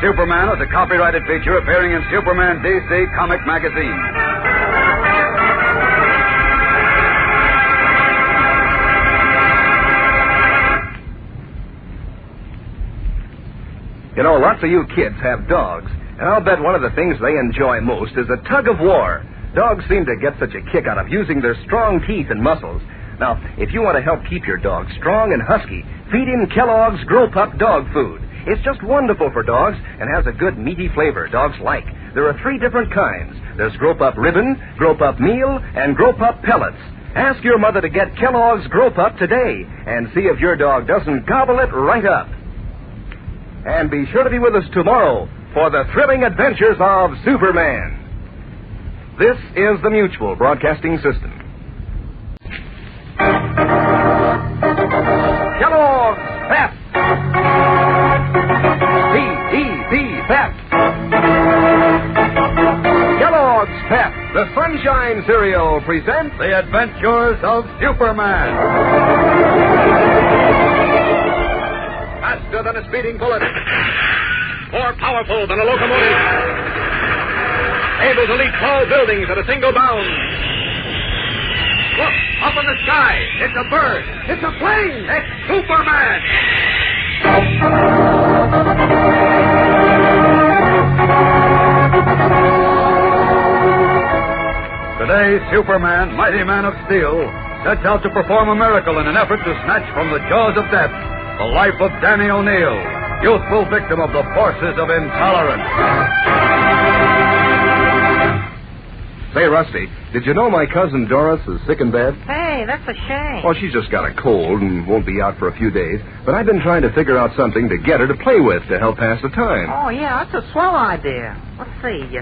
Superman is a copyrighted feature appearing in Superman DC Comic Magazine. You know, lots of you kids have dogs, and I'll bet one of the things they enjoy most is a tug of war. Dogs seem to get such a kick out of using their strong teeth and muscles. Now, if you want to help keep your dog strong and husky, feed him Kellogg's Grow Pup dog food. It's just wonderful for dogs and has a good meaty flavor dogs like. There are 3 different kinds. There's Grow Pup Ribbon, Grow Pup Meal, and Grow Pup Pellets. Ask your mother to get Kellogg's Grow Pup today and see if your dog doesn't gobble it right up. And be sure to be with us tomorrow for the thrilling adventures of Superman. This is the Mutual Broadcasting System. Kellogg's Pep. P-E-P, Pep. Kellogg's Pep, the Sunshine Cereal, presents The Adventures of Superman. Faster than a speeding bullet. More powerful than a locomotive. Able to leap tall buildings at a single bound. Look, up in the sky. It's a bird. It's a plane. It's Superman. Today, Superman, mighty man of steel, sets out to perform a miracle in an effort to snatch from the jaws of death the life of Danny O'Neill, youthful victim of the forces of intolerance. Say, Rusty, did you know my cousin Doris is sick in bed? Hey, that's a shame. Well, she's just got a cold and won't be out for a few days. But I've been trying to figure out something to get her to play with to help pass the time. Oh, yeah, that's a swell idea. Let's see.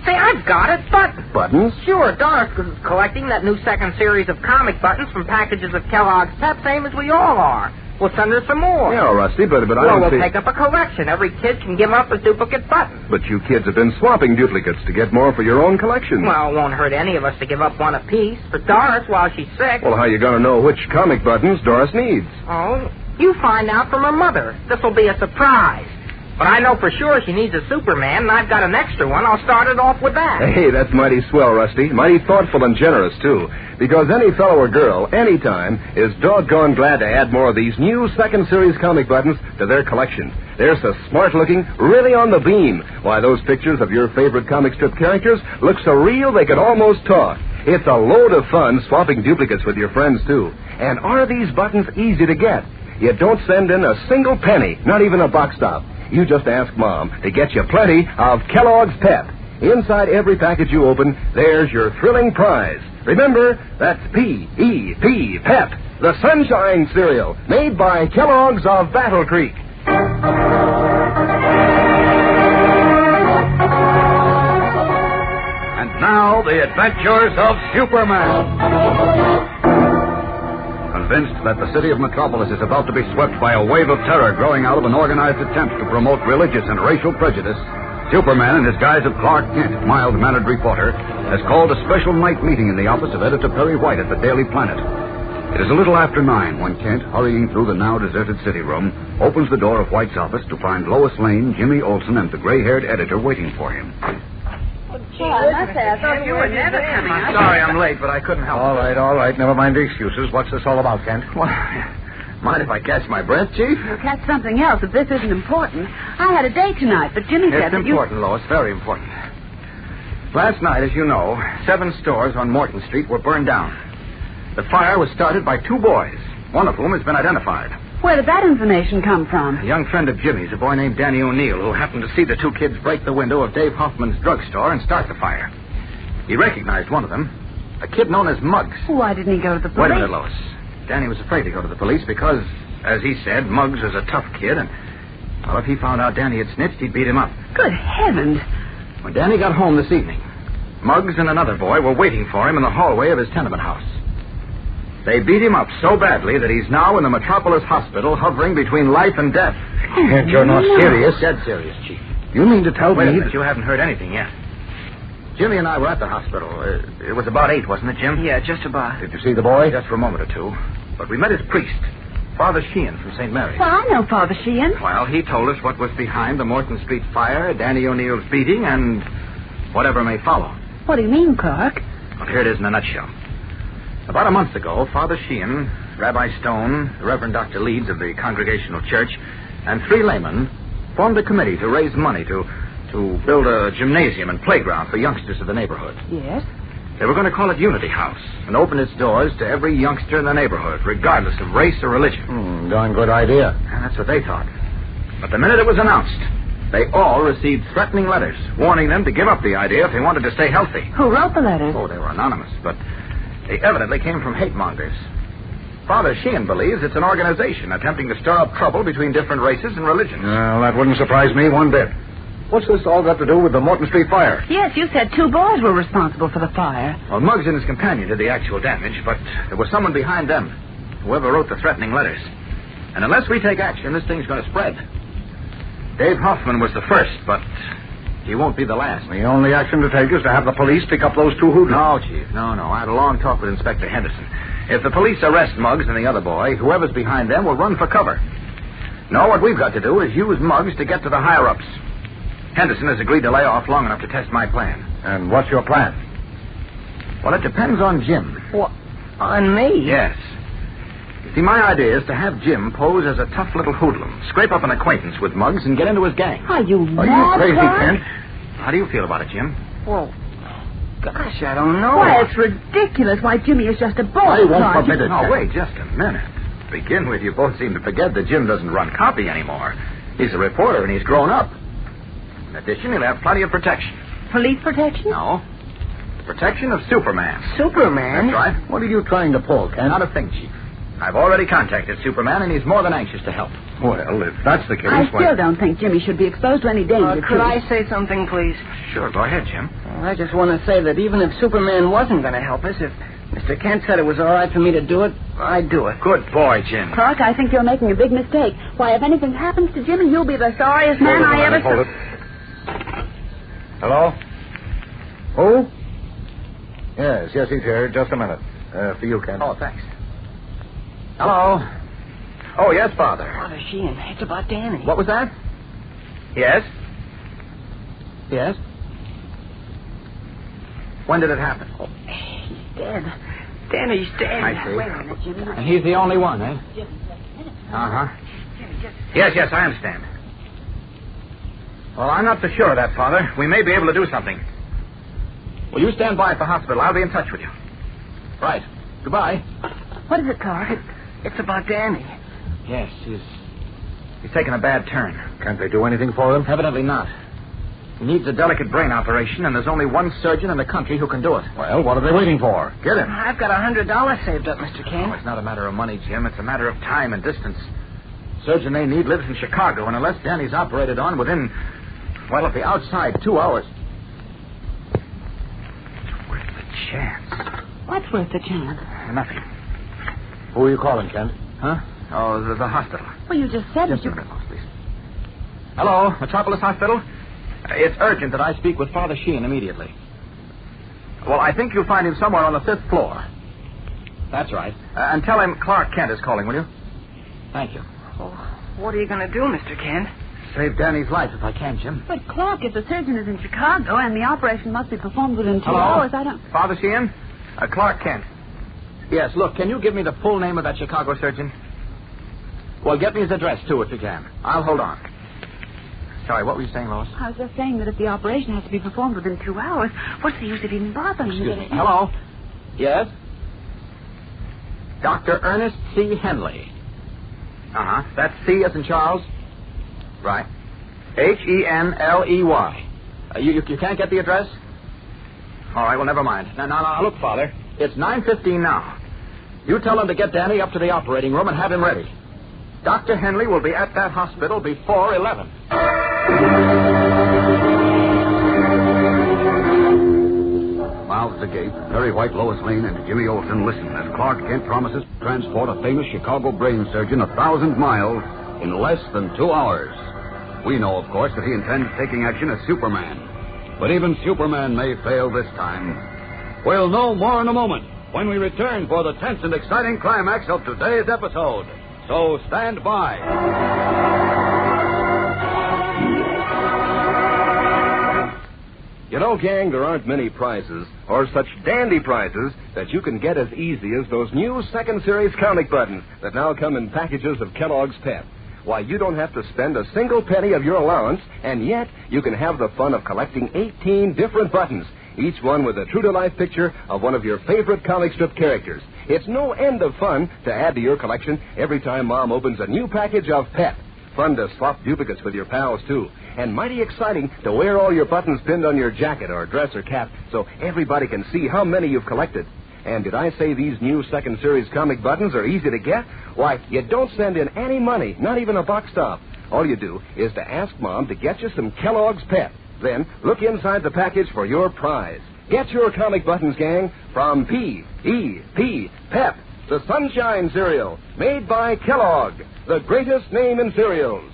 Say, I've got it. Buttons. Buttons? Sure, Doris is collecting that new second series of comic buttons from packages of Kellogg's Pep, same as we all are. We'll send her some more. Yeah, Rusty, but I don't Well, we'll see... take up a collection. Every kid can give up a duplicate button. But you kids have been swapping duplicates to get more for your own collection. Well, it won't hurt any of us to give up one apiece. For Doris, while she's sick... Well, how are you going to know which comic buttons Doris needs? Oh, you find out from her mother. This'll be a surprise. But I know for sure she needs a Superman, and I've got an extra one. I'll start it off with that. Hey, that's mighty swell, Rusty. Mighty thoughtful and generous, too. Because any fellow or girl, anytime, is doggone glad to add more of these new second series comic buttons to their collection. They're so smart-looking, really on the beam. Why, those pictures of your favorite comic strip characters look so real they could almost talk. It's a load of fun swapping duplicates with your friends, too. And are these buttons easy to get? You don't send in a single penny, not even a box stop. You just ask Mom to get you plenty of Kellogg's Pep. Inside every package you open, there's your thrilling prize. Remember, that's P-E-P, Pep, the Sunshine Cereal, made by Kellogg's of Battle Creek. And now, the adventures of Superman. Convinced that the city of Metropolis is about to be swept by a wave of terror growing out of an organized attempt to promote religious and racial prejudice, Superman, in his guise of Clark Kent, mild-mannered reporter, has called a special night meeting in the office of Editor Perry White at the Daily Planet. It is a little after 9 when Kent, hurrying through the now deserted city room, opens the door of White's office to find Lois Lane, Jimmy Olsen, and the gray-haired editor waiting for him. Well, I must ask, you were never coming. I'm sorry I'm late, but I couldn't help it. All right. Never mind the excuses. What's this all about, Kent? Well, mind if I catch my breath, Chief? Well, catch something else if this isn't important. I had a date tonight, but Jimmy said It's that important, Lois. Very important. Last night, as you know, 7 stores on Morton Street were burned down. The fire was started by 2 boys, one of whom has been identified. Where did that information come from? A young friend of Jimmy's, a boy named Danny O'Neill, who happened to see the 2 kids break the window of Dave Hoffman's drugstore and start the fire. He recognized one of them, a kid known as Muggs. Why didn't he go to the police? Wait a minute, Lois. Danny was afraid to go to the police because, as he said, Muggs was a tough kid, and, well, if he found out Danny had snitched, he'd beat him up. Good heavens. When Danny got home this evening, Muggs and another boy were waiting for him in the hallway of his tenement house. They beat him up so badly that he's now in the Metropolis Hospital hovering between life and death. And you're not serious? Dead serious, Chief. You mean to tell Wait a me minute, you haven't heard anything yet. Jimmy and I were at the hospital. It was about 8, wasn't it, Jim? Yeah, just about. Did you see the boy? Just for a moment or two. But we met his priest, Father Sheehan from St. Mary's. Well, I know Father Sheehan. Well, he told us what was behind the Morton Street fire, Danny O'Neill's beating, and whatever may follow. What do you mean, Clark? Well, here it is in a nutshell. About a month ago, Father Sheehan, Rabbi Stone, the Reverend Dr. Leeds of the Congregational Church, and 3 laymen formed a committee to raise money to build a gymnasium and playground for youngsters of the neighborhood. Yes? They were going to call it Unity House and open its doors to every youngster in the neighborhood, regardless of race or religion. Darn good idea. And that's what they thought. But the minute it was announced, they all received threatening letters warning them to give up the idea if they wanted to stay healthy. Who wrote the letters? Oh, they were anonymous, but they evidently came from hate mongers. Father Sheehan believes it's an organization attempting to stir up trouble between different races and religions. Well, that wouldn't surprise me one bit. What's this all got to do with the Morton Street fire? Yes, you said 2 boys were responsible for the fire. Well, Muggs and his companion did the actual damage, but there was someone behind them, whoever wrote the threatening letters. And unless we take action, this thing's going to spread. Dave Hoffman was the first, but he won't be the last. The only action to take is to have the police pick up those 2 hoodlums. No, Chief, no. I had a long talk with Inspector Henderson. If the police arrest Muggs and the other boy, whoever's behind them will run for cover. No, what we've got to do is use Muggs to get to the higher-ups. Henderson has agreed to lay off long enough to test my plan. And what's your plan? Well, it depends on Jim. What? On me? Yes. You see, my idea is to have Jim pose as a tough little hoodlum, scrape up an acquaintance with Muggs, and get into his gang. Are you mad, Are you crazy, Clark? Kent? How do you feel about it, Jim? Well, gosh, I don't know. Why, it's ridiculous. Why, Jimmy is just a boy. I won't Clark. permit it. No, wait just a minute. To begin with, you both seem to forget that Jim doesn't run copy anymore. He's a reporter, and he's grown up. In addition, he'll have plenty of protection. Police protection? No. The protection of Superman. Superman? That's right. What are you trying to pull, Kent? Not a thing, Chief. I've already contacted Superman, and he's more than anxious to help. Well, if that's the case, I still don't think Jimmy should be exposed to any danger. Could I say something, please? Sure, go ahead, Jim. Well, I just want to say that even if Superman wasn't going to help us, if Mr. Kent said it was all right for me to do it, I'd do it. Good boy, Jim. Clark, I think you're making a big mistake. Why, if anything happens to Jimmy, you'll be the sorriest man I ever saw. Hold it. Hello? Who? Yes, he's here. Just a minute. For you, Kent. Oh, thanks. Hello? Oh, yes, Father. Father Sheehan, it's about Danny. What was that? Yes? Yes? When did it happen? Oh, he's dead. Danny's dead. I see. Wait a minute, Jimmy. And he's the only one, eh? Uh-huh. Yes, I understand. Well, I'm not so sure of that, Father. We may be able to do something. Will you stand by at the hospital? I'll be in touch with you. Right. Goodbye. What is it, Clark? It's about Danny. Yes, he's taken a bad turn. Can't they do anything for him? Evidently not. He needs a delicate brain operation, and there's only one surgeon in the country who can do it. Well, what are they waiting for? Get him. I've got $100 saved up, Mr. Kent. Oh, it's not a matter of money, Jim. It's a matter of time and distance. Surgeon they need lives in Chicago, and unless Danny's operated on within, well, at the outside, 2 hours. It's worth the chance. What's worth the chance? Nothing. Who are you calling, Kent? Huh? Oh, the hospital. Well, you just said Just it. a minute, please. Hello, Metropolis Hospital? It's urgent that I speak with Father Sheehan immediately. Well, I think you'll find him somewhere on the 5th floor. That's right. And tell him Clark Kent is calling, will you? Thank you. Well, what are you going to do, Mr. Kent? Save Danny's life if I can, Jim. But, Clark, if the surgeon is in Chicago and the operation must be performed within 2 Hello? hours, I don't... Father Sheehan? Clark Kent. Yes, look, can you give me the full name of that Chicago surgeon? Well, get me his address, too, if you can. I'll hold on. Sorry, what were you saying, Lois? I was just saying that if the operation has to be performed within 2 hours, what's the use of even bothering? Excuse me. Hello? Yes? Dr. Ernest C. Henley. Uh-huh. That's C as in Charles? Right. Henley. You can't get the address? All right, well, never mind. Now, look, Father. It's 9:15 now. You tell him to get Danny up to the operating room and have him ready. Dr. Henley will be at that hospital before 11. Mouths agape, Perry White, Lois Lane, and Jimmy Olsen listen as Clark Kent promises to transport a famous Chicago brain surgeon 1,000 miles in less than 2 hours. We know, of course, that he intends taking action as Superman. But even Superman may fail this time. We'll know more in a moment when we return for the tense and exciting climax of today's episode. So stand by. You know, gang, there aren't many prizes, or such dandy prizes, that you can get as easy as those new second series comic buttons that now come in packages of Kellogg's Pep. Why, you don't have to spend a single penny of your allowance, and yet you can have the fun of collecting 18 different buttons, each one with a true-to-life picture of one of your favorite comic strip characters. It's no end of fun to add to your collection every time Mom opens a new package of Pep. Fun to swap duplicates with your pals, too. And mighty exciting to wear all your buttons pinned on your jacket or dress or cap so everybody can see how many you've collected. And did I say these new second series comic buttons are easy to get? Why, you don't send in any money, not even a box stop. All you do is to ask Mom to get you some Kellogg's Pep. Then look inside the package for your prize. Get your comic buttons, gang, from P.E.P. Pep, the Sunshine Cereal, made by Kellogg, the greatest name in cereals.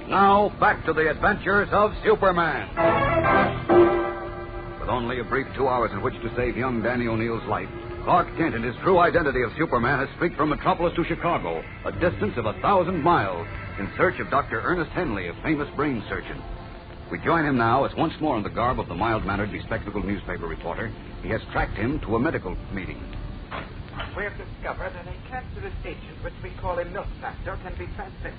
Now, back to the adventures of Superman. With only a brief 2 hours in which to save young Danny O'Neill's life, Clark Kent and his true identity of Superman has streaked from Metropolis to Chicago, a distance of 1,000 miles, in search of Dr. Ernest Henley, a famous brain surgeon. We join him now as once more in the garb of the mild-mannered, bespectacled newspaper reporter. He has tracked him to a medical meeting. We have discovered that a cancerous agent, which we call a milk factor, can be transmitted.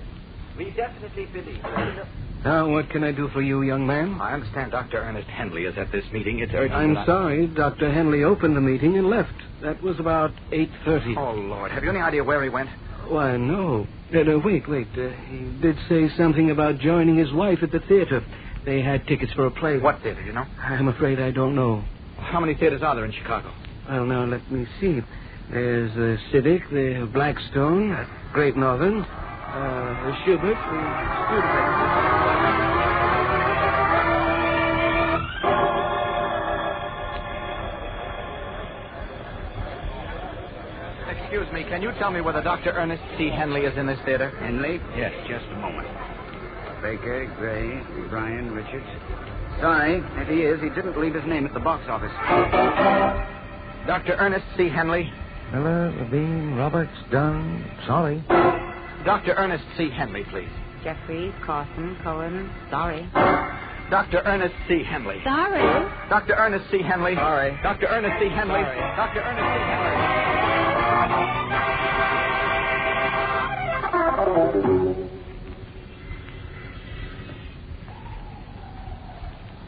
We definitely believe that... Now, what can I do for you, young man? I understand Dr. Ernest Henley is at this meeting. It's urgent. I'm sorry. Dr. Henley opened the meeting and left. That was about 8:30. Oh, Lord. Have you any idea where he went? Why, no. Wait. He did say something about joining his wife at the theater. They had tickets for a play. What theater, you know? I'm afraid I don't know. How many theaters are there in Chicago? Well, now, let me see. There's the Civic, the Blackstone, Great Northern, the Schubert, the Studebaker. Excuse me, can you tell me whether Dr. Ernest C. Henley is in this theater? Henley? Yes, just a moment. Baker, Gray, Bryan, Richards. Sorry, if he is, he didn't leave his name at the box office. Dr. Ernest C. Henley? Miller, Levine, Roberts, Dunn. Sorry. Dr. Ernest C. Henley, please. Jeffries, Carson, Cohen. Sorry. Dr. Ernest C. Henley. Sorry. Dr. Ernest C. Henley. Sorry. Dr. Ernest C. Henley. Sorry. Dr. Ernest C. Henley.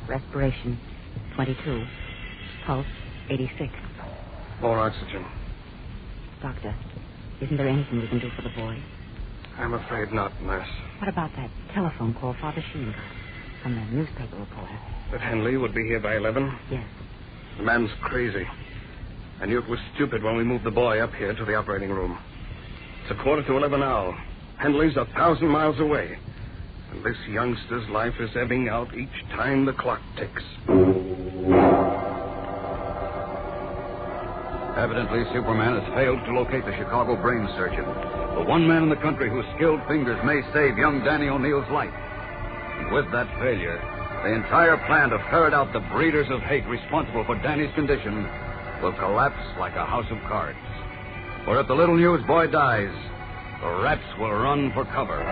Respiration, 22. Pulse, 86. More oxygen. Doctor, isn't there anything we can do for the boy? I'm afraid not, nurse. What about that telephone call Father Sheen got from the newspaper reporter? That Henley would be here by 11? Yes. The man's crazy. I knew it was stupid when we moved the boy up here to the operating room. It's 11:15 now. Henley's 1,000 miles away. And this youngster's life is ebbing out each time the clock ticks. Evidently, Superman has failed to locate the Chicago brain surgeon, the one man in the country whose skilled fingers may save young Danny O'Neill's life. And with that failure, the entire plan to ferret out the breeders of hate responsible for Danny's condition will collapse like a house of cards. For if the little newsboy dies, the rats will run for cover.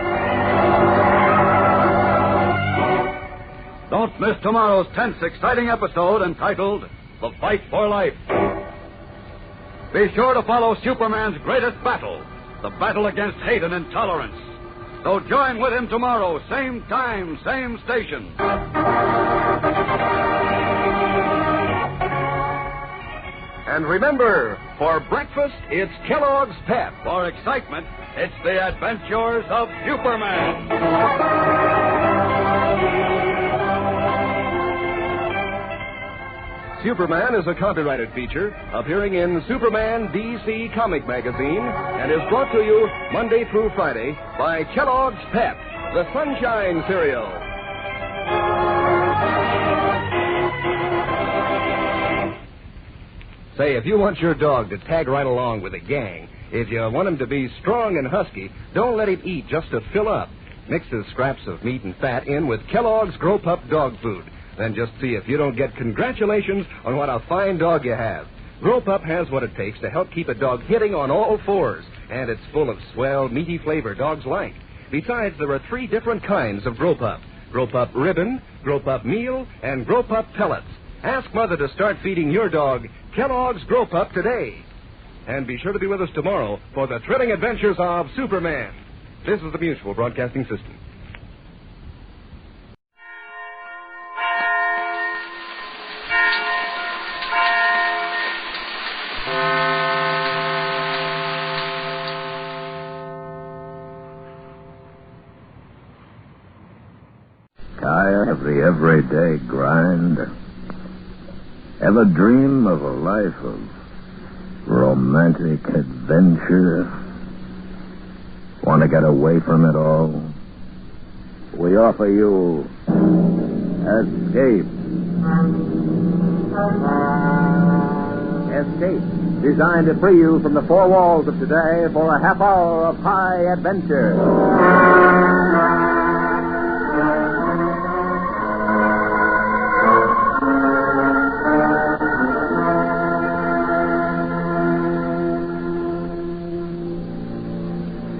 Don't miss tomorrow's tense, exciting episode entitled The Fight for Life. Be sure to follow Superman's greatest battle, the battle against hate and intolerance. So join with him tomorrow, same time, same station. And remember, for breakfast, it's Kellogg's Pep. For excitement, it's the adventures of Superman. Superman is a copyrighted feature appearing in Superman DC Comic Magazine and is brought to you Monday through Friday by Kellogg's Pep, the Sunshine Cereal. Say, if you want your dog to tag right along with the gang, if you want him to be strong and husky, don't let him eat just to fill up. Mix his scraps of meat and fat in with Kellogg's Grow Pup dog food. Then just see if you don't get congratulations on what a fine dog you have. Grow Pup has what it takes to help keep a dog hitting on all fours, and it's full of swell, meaty flavor dogs like. Besides, there are 3 different kinds of Grow Pup. Grow Pup Ribbon, Grow Pup Meal, and Grow Pup Pellets. Ask Mother to start feeding your dog Kellogg's Grow Pup today. And be sure to be with us tomorrow for the thrilling adventures of Superman. This is the Mutual Broadcasting System. Tired of the everyday grind? Ever dream of a life of romantic adventure? Want to get away from it all? We offer you Escape. Escape, designed to free you from the 4 walls of today for a half hour of high adventure.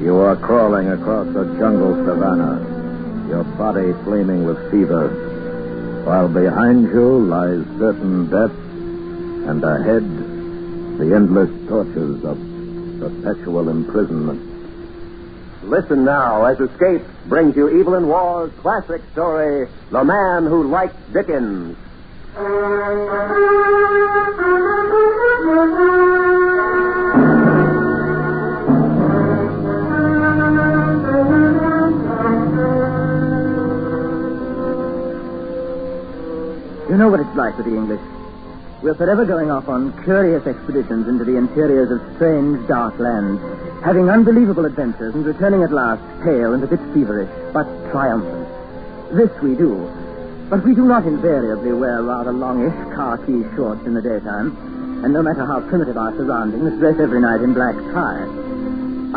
You are crawling across a jungle savanna, your body flaming with fever, while behind you lies certain death, and ahead the endless tortures of perpetual imprisonment. Listen now as Escape brings you Evelyn Waugh's classic story, The Man Who Liked Dickens. You know what it's like with the English. We're forever going off on curious expeditions into the interiors of strange, dark lands, having unbelievable adventures and returning at last pale and a bit feverish, but triumphant. This we do. But we do not invariably wear rather longish khaki shorts in the daytime, and no matter how primitive our surroundings, dress every night in black ties.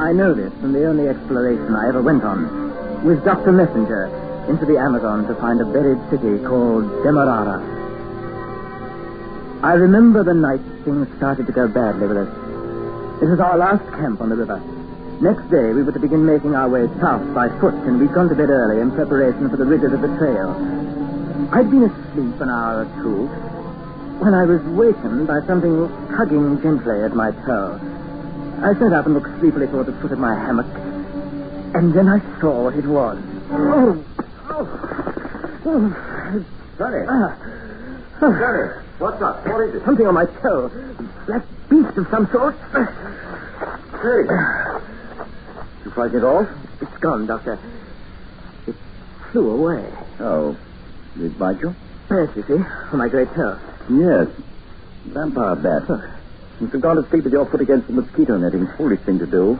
I know this from the only exploration I ever went on, with Dr. Messenger, into the Amazon to find a buried city called Demerara. I remember the night things started to go badly with us. It was our last camp on the river. Next day, we were to begin making our way south by foot, and we'd gone to bed early in preparation for the rigors of the trail. I'd been asleep an hour or 2 when I was wakened by something tugging gently at my toe. I sat up and looked sleepily toward the foot of my hammock, and then I saw what it was. Sonny. Sonny, what's up? What is it? Something on my toe. Black beast of some sort. Hey. Did you fight it off? It's gone, Doctor. It flew away. Oh. Did it bite you? Yes, you see, on my great toe. Yes. Vampire bat. Must have gone to sleep with your foot against the mosquito netting. Foolish thing to do.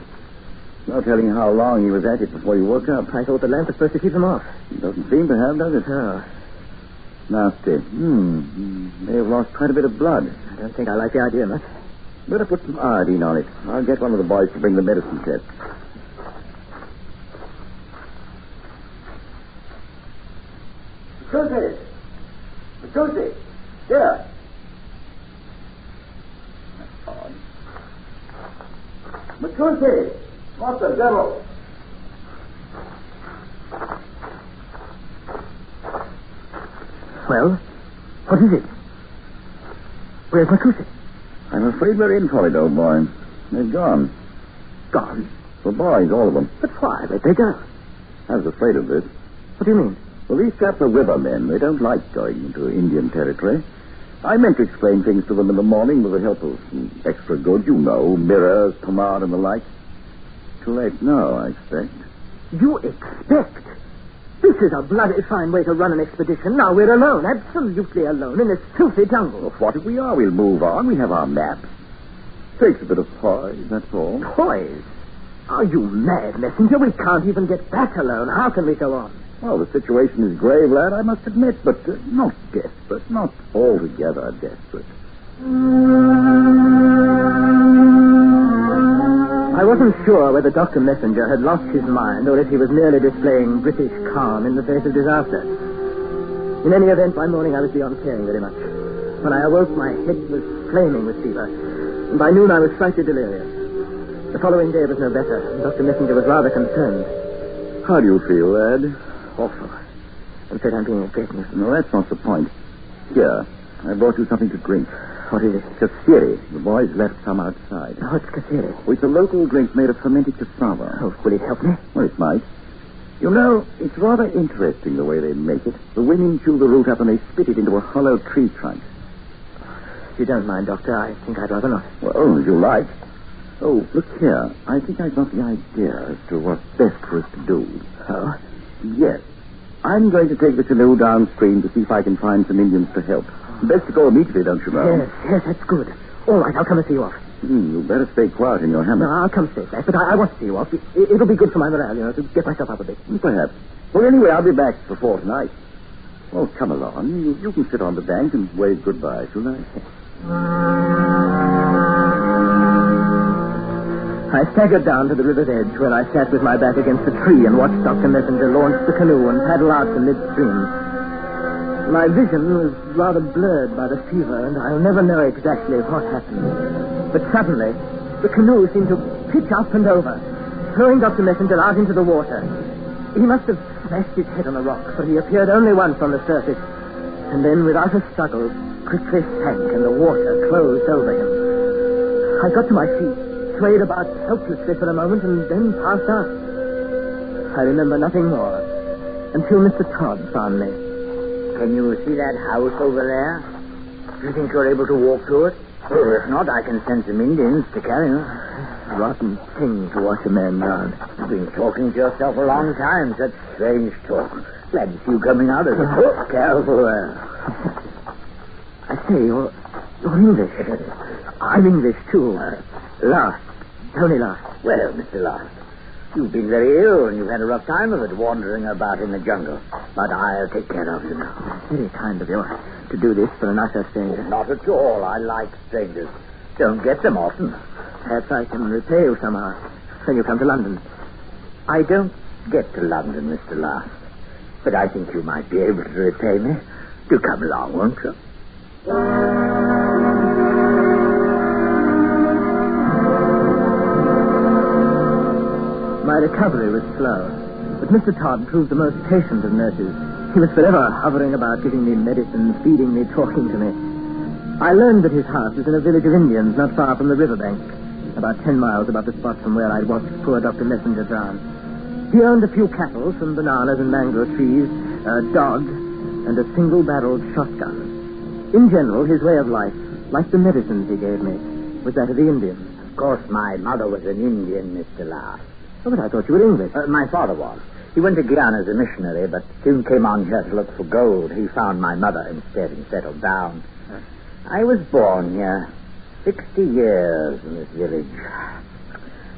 No telling how long he was at it before you woke up. I thought the lamp was supposed to keep him off. It doesn't seem to have, does it? No. Nasty. May have lost quite a bit of blood. I don't think I like the idea much. Better put some iodine on it. I'll get one of the boys to bring the medicine test. Machuzi! Machuzi! Here! That's odd. Machuzi! What the devil? Well, what is it? Where's Machuzi? I'm afraid we're in for it, old boy. They've gone. Gone? The boys, all of them. But why? Where'd they go? I was afraid of this. What do you mean? Well, these chaps are river men. They don't like going into Indian territory. I meant to explain things to them in the morning with the help of some extra goods, you know, mirrors, pomade, and the like. Too late now, I expect. You expect? This is a bloody fine way to run an expedition. Now we're alone, absolutely alone, in this filthy jungle. Well, what if we are? We'll move on. We have our maps. Takes a bit of poise, that's all. Poise? Are you mad, messenger? We can't even get back alone. How can we go on? Well, the situation is grave, lad, I must admit, but not desperate. Not altogether desperate. I wasn't sure whether Dr. Messenger had lost his mind or if he was merely displaying British calm in the face of disaster. In any event, by morning I was beyond caring very much. When I awoke, my head was flaming with fever, and by noon I was slightly delirious. The following day was no better, and Dr. Messenger was rather concerned. How do you feel, lad? Awful. I'm afraid I'm being a great nuisance. No, that's not the point. Here, I brought you something to drink. What is it? Kassiri. The boys left some outside. Oh, it's Kassiri. It's a local drink made of fermented cassava. Oh, will it help me? Well, it might. You know, it's rather interesting the way they make it. The women chew the root up and they spit it into a hollow tree trunk. If you don't mind, Doctor, I think I'd rather not. Well, as you like. Oh, look here. I think I've got the idea as to what's best for us to do. Oh? Yes. I'm going to take the canoe downstream to see if I can find some Indians to help. Best to go immediately, don't you know? Yes, that's good. All right, I'll come and see you off. You better stay quiet in your hammock. No, I'll come stay safe, but I want to see you off. It'll be good for my morale, to get myself up a bit. Perhaps. Well, anyway, I'll be back before tonight. Oh, come along. You can sit on the bank and wave goodbye, shall I? I staggered down to the river's edge, where I sat with my back against a tree and watched Dr. Messenger launch the canoe and paddle out to midstream. My vision was rather blurred by the fever, and I'll never know exactly what happened. But suddenly, the canoe seemed to pitch up and over, throwing Dr. Messenger out into the water. He must have smashed his head on a rock, for he appeared only once on the surface, and then, without a struggle, quickly sank, and the water closed over him. I got to my feet, swayed about helplessly for a moment, and then passed out. I remember nothing more until Mr. Todd found me. Can you see that house over there? Do you think you're able to walk to it? Well, if not, I can send some Indians to carry you. Rotten thing to wash a man down. You've been talking to yourself a long time. Such strange talk. Glad to see you coming out of it. Oh, careful there. I say, you're English. I'm English, too. Last. Tony Last. Well, Mr. Last, you've been very ill and you've had a rough time of it wandering about in the jungle. But I'll take care of you now. Very kind of you to do this for an utter stranger. Oh, not at all. I like strangers. Don't get them often. Perhaps I can repay you somehow when you come to London. I don't get to London, Mr. Last. But I think you might be able to repay me. Do come along, won't you? My recovery was slow, but Mr. Todd proved the most patient of nurses. He was forever hovering about, giving me medicine, feeding me, talking to me. I learned that his house was in a village of Indians not far from the riverbank, about 10 miles above the spot from where I'd watched poor Dr. Messenger drown. He owned a few cattle, some bananas and mango trees, a dog, and a single-barreled shotgun. In general, his way of life, like the medicines he gave me, was that of the Indians. Of course, my mother was an Indian, Mr. Last. Oh, but I thought you were English. My father was. He went to Guyana as a missionary, but soon came on here to look for gold. He found my mother instead and settled down. I was born here. 60 years in this village.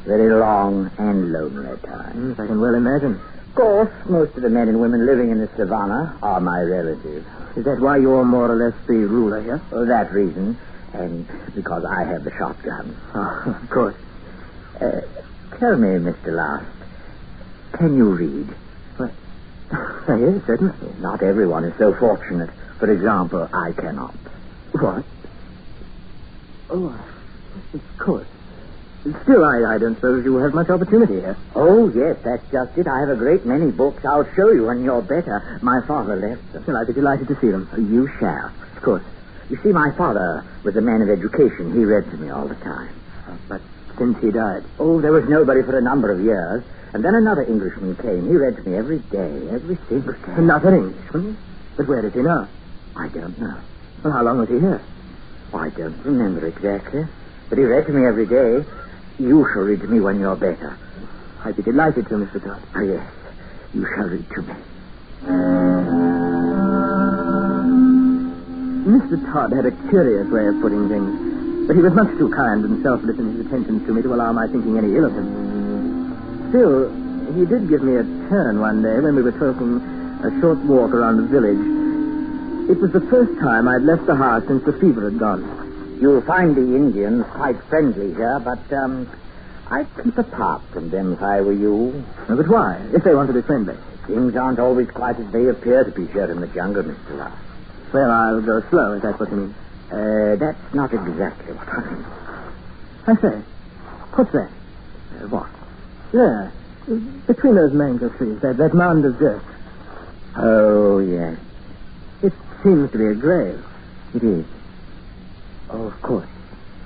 Very long and lonely time. I can well imagine. Of course, most of the men and women living in the savannah are my relatives. Is that why you're more or less the ruler here? For that reason, and because I have the shotgun. Oh, of course. Tell me, Mr. Last, can you read? What? Yes, certainly. Not everyone is so fortunate. For example, I cannot. What? Oh, of course. Still, I don't suppose you have much opportunity here. Oh, yes, that's just it. I have a great many books. I'll show you when you're better. My father left them. Well, I'd be delighted to see them. You shall. Of course. You see, my father was a man of education. He read to me all the time. But since he died? Oh, there was nobody for a number of years. And then another Englishman came. He read to me every day, every single day. Another Englishman? But where is he now? I don't know. Well, how long was he here? I don't remember exactly. But he read to me every day. You shall read to me when you're better. I'd be delighted to, Mr. Todd. Oh, yes. You shall read to me. Mr. Todd had a curious way of putting things, but he was much too kind and selfless in his attentions to me to allow my thinking any ill of him. Still, he did give me a turn one day when we were taking a short walk around the village. It was the first time I'd left the house since the fever had gone. You'll find the Indians quite friendly here, but, I'd keep apart from them if I were you. But why, if they want to be friendly? Things aren't always quite as they appear to be here in the jungle, Mr. Ross. Well, I'll go slow, if that's what you mean. That's not exactly what I mean. I say, what's that? What? Yeah, between those mango trees, that mound of dirt. Oh, yes. It seems to be a grave. It is. Oh, of course.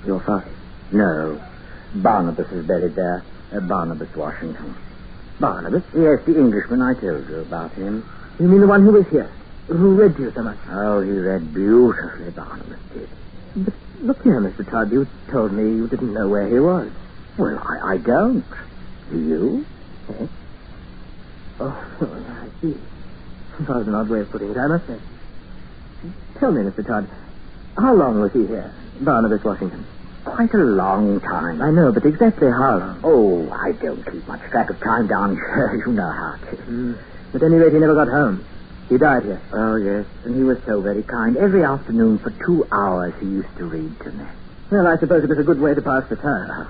Your father? No. Barnabas is buried there. Barnabas Washington. Barnabas? Yes, the Englishman I told you about him. You mean the one who was here? Who read to you so much? Oh, he read beautifully, Barnabas did. But look here, Mr. Todd, you told me you didn't know where he was. Well, I don't. Do you? Yes. Oh, I see. That was an odd way of putting it, I must say. Tell me, Mr. Todd, how long was he here, Barnabas Washington? Quite a long time. I know, but exactly how long? Oh, I don't keep much track of time down here. You know how it is. At any rate, he never got home. He died here. Oh, yes. And he was so very kind. Every afternoon for 2 hours he used to read to me. Well, I suppose it was a good way to pass the time.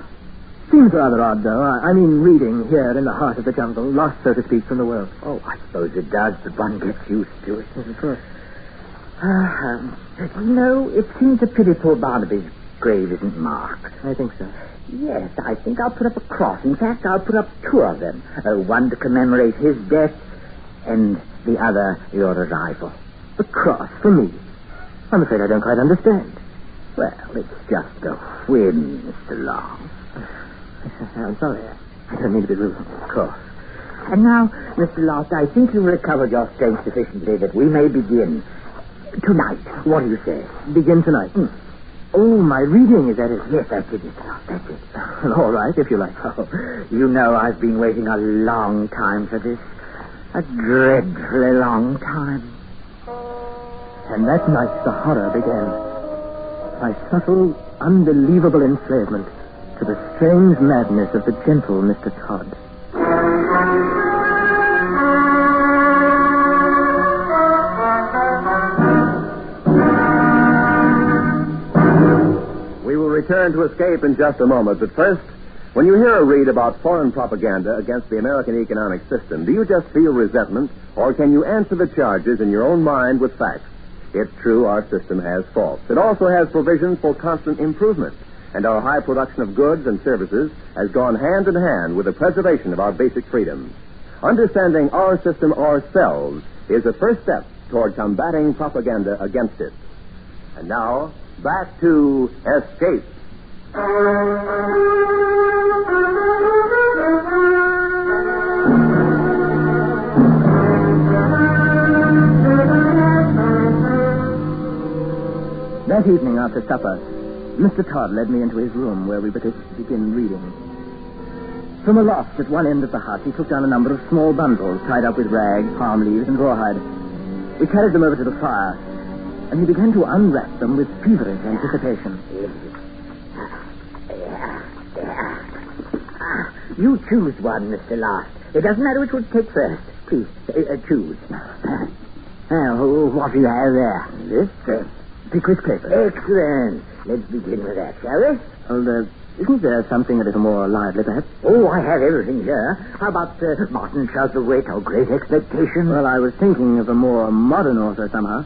Seems rather odd, though. I mean, reading here in the heart of the jungle, lost, so to speak, from the world. Oh, I suppose it does, but one gets used to it. Yes, of course. No, it seems a pity poor Barnaby's grave isn't marked. I think so. Yes, I think I'll put up a cross. In fact, I'll put up 2 of them. One to commemorate his death, and the other your arrival. A cross for me? I'm afraid I don't quite understand. Well, it's just a whim, Mr. Long. I'm sorry. I don't mean to be rude. Of course. And now, Mr. Lost, I think you've recovered your strength sufficiently that we may begin tonight. What do you say? Begin tonight? Oh, my reading, is that it? Yes, that's it, Mr. Lost, that's it. All right, if you like. Oh, you know I've been waiting a long time for this. A dreadfully long time. And that night the horror began. My subtle, unbelievable enslavement to the strange madness of the gentle Mr. Todd. We will return to Escape in just a moment, but first, when you hear or read about foreign propaganda against the American economic system, do you just feel resentment, or can you answer the charges in your own mind with facts? It's true, our system has faults. It also has provisions for constant improvement, and our high production of goods and services has gone hand in hand with the preservation of our basic freedoms. Understanding our system ourselves is the first step toward combating propaganda against it. And now, back to Escape. That evening after supper, Mr. Todd led me into his room where we were to begin reading. From a loft at one end of the house, he took down a number of small bundles tied up with rags, palm leaves, and rawhide. We carried them over to the fire, and he began to unwrap them with feverish anticipation. You choose one, Mr. Last. It doesn't matter which one to take first. Please, choose. What do you have there? This? Pickwick paper. Excellent. Let's begin with that, shall we? Well, isn't there something a little more lively, perhaps? Oh, I have everything here. How about Martin Chuzzlewit or Great Expectations? Well, I was thinking of a more modern author somehow.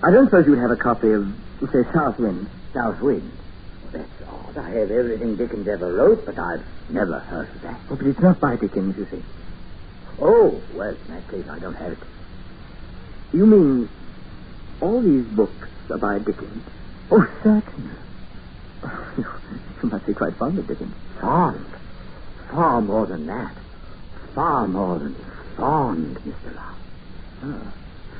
I don't suppose you'd have a copy of, say, South Wind. South Wind? That's odd. I have everything Dickens ever wrote, but I've never heard of that. Oh, but it's not by Dickens, you see. Oh, well, in that case, I don't have it. You mean all these books are by Dickens? Oh, certainly. You must be quite fond of Dickens. Fond? Far more than that. Far more than fond, Mr. Locke. Oh.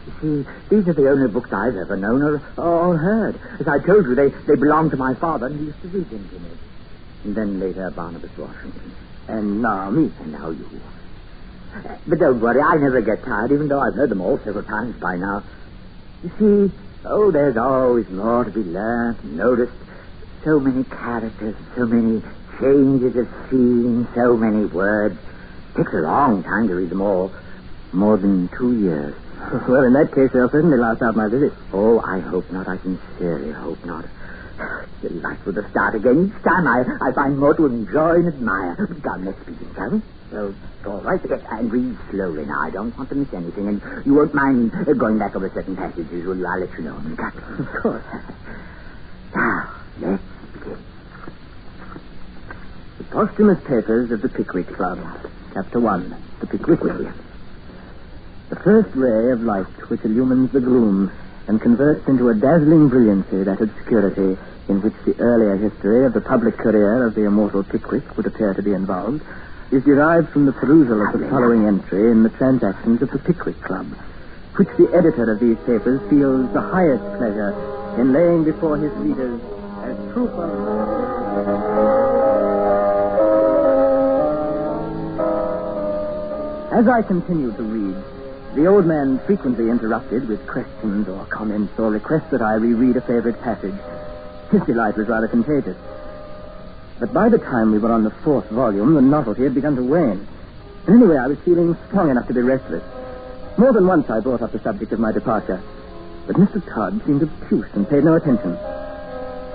You see, these are the only books I've ever known or heard. As I told you, they belong to my father, and he used to read them to me. And then later, Barnabas Washington. And now me. And now you. But don't worry, I never get tired, even though I've heard them all several times by now. You see, there's always more to be learned and noticed. So many characters, so many changes of scene, so many words. It takes a long time to read them all. More than 2 years. Well, in that case, they'll certainly last out my visit. Oh, I hope not. I sincerely hope not. It's delightful to start again. Each time I find more to enjoy and admire. Come, let's begin, shall we? So, all right. Yes, and read slowly now. I don't want to miss anything. And you won't mind going back over certain passages, will you? I'll let you know. Of course. Now, let's begin. The Posthumous Papers of the Pickwick Club. Chapter 1. The Pickwickians. The first ray of light which illumines the gloom and converts into a dazzling brilliancy that obscurity in which the earlier history of the public career of the immortal Pickwick would appear to be involved is derived from the perusal of the following entry in the Transactions of the Pickwick Club, which the editor of these papers feels the highest pleasure in laying before his readers as proof of... As I continued to read, the old man frequently interrupted with questions or comments or requests that I reread a favorite passage. His delight was rather contagious. But by the time we were on the 4th volume, the novelty had begun to wane. And anyway, I was feeling strong enough to be restless. More than once I brought up the subject of my departure. But Mr. Todd seemed obtuse and paid no attention.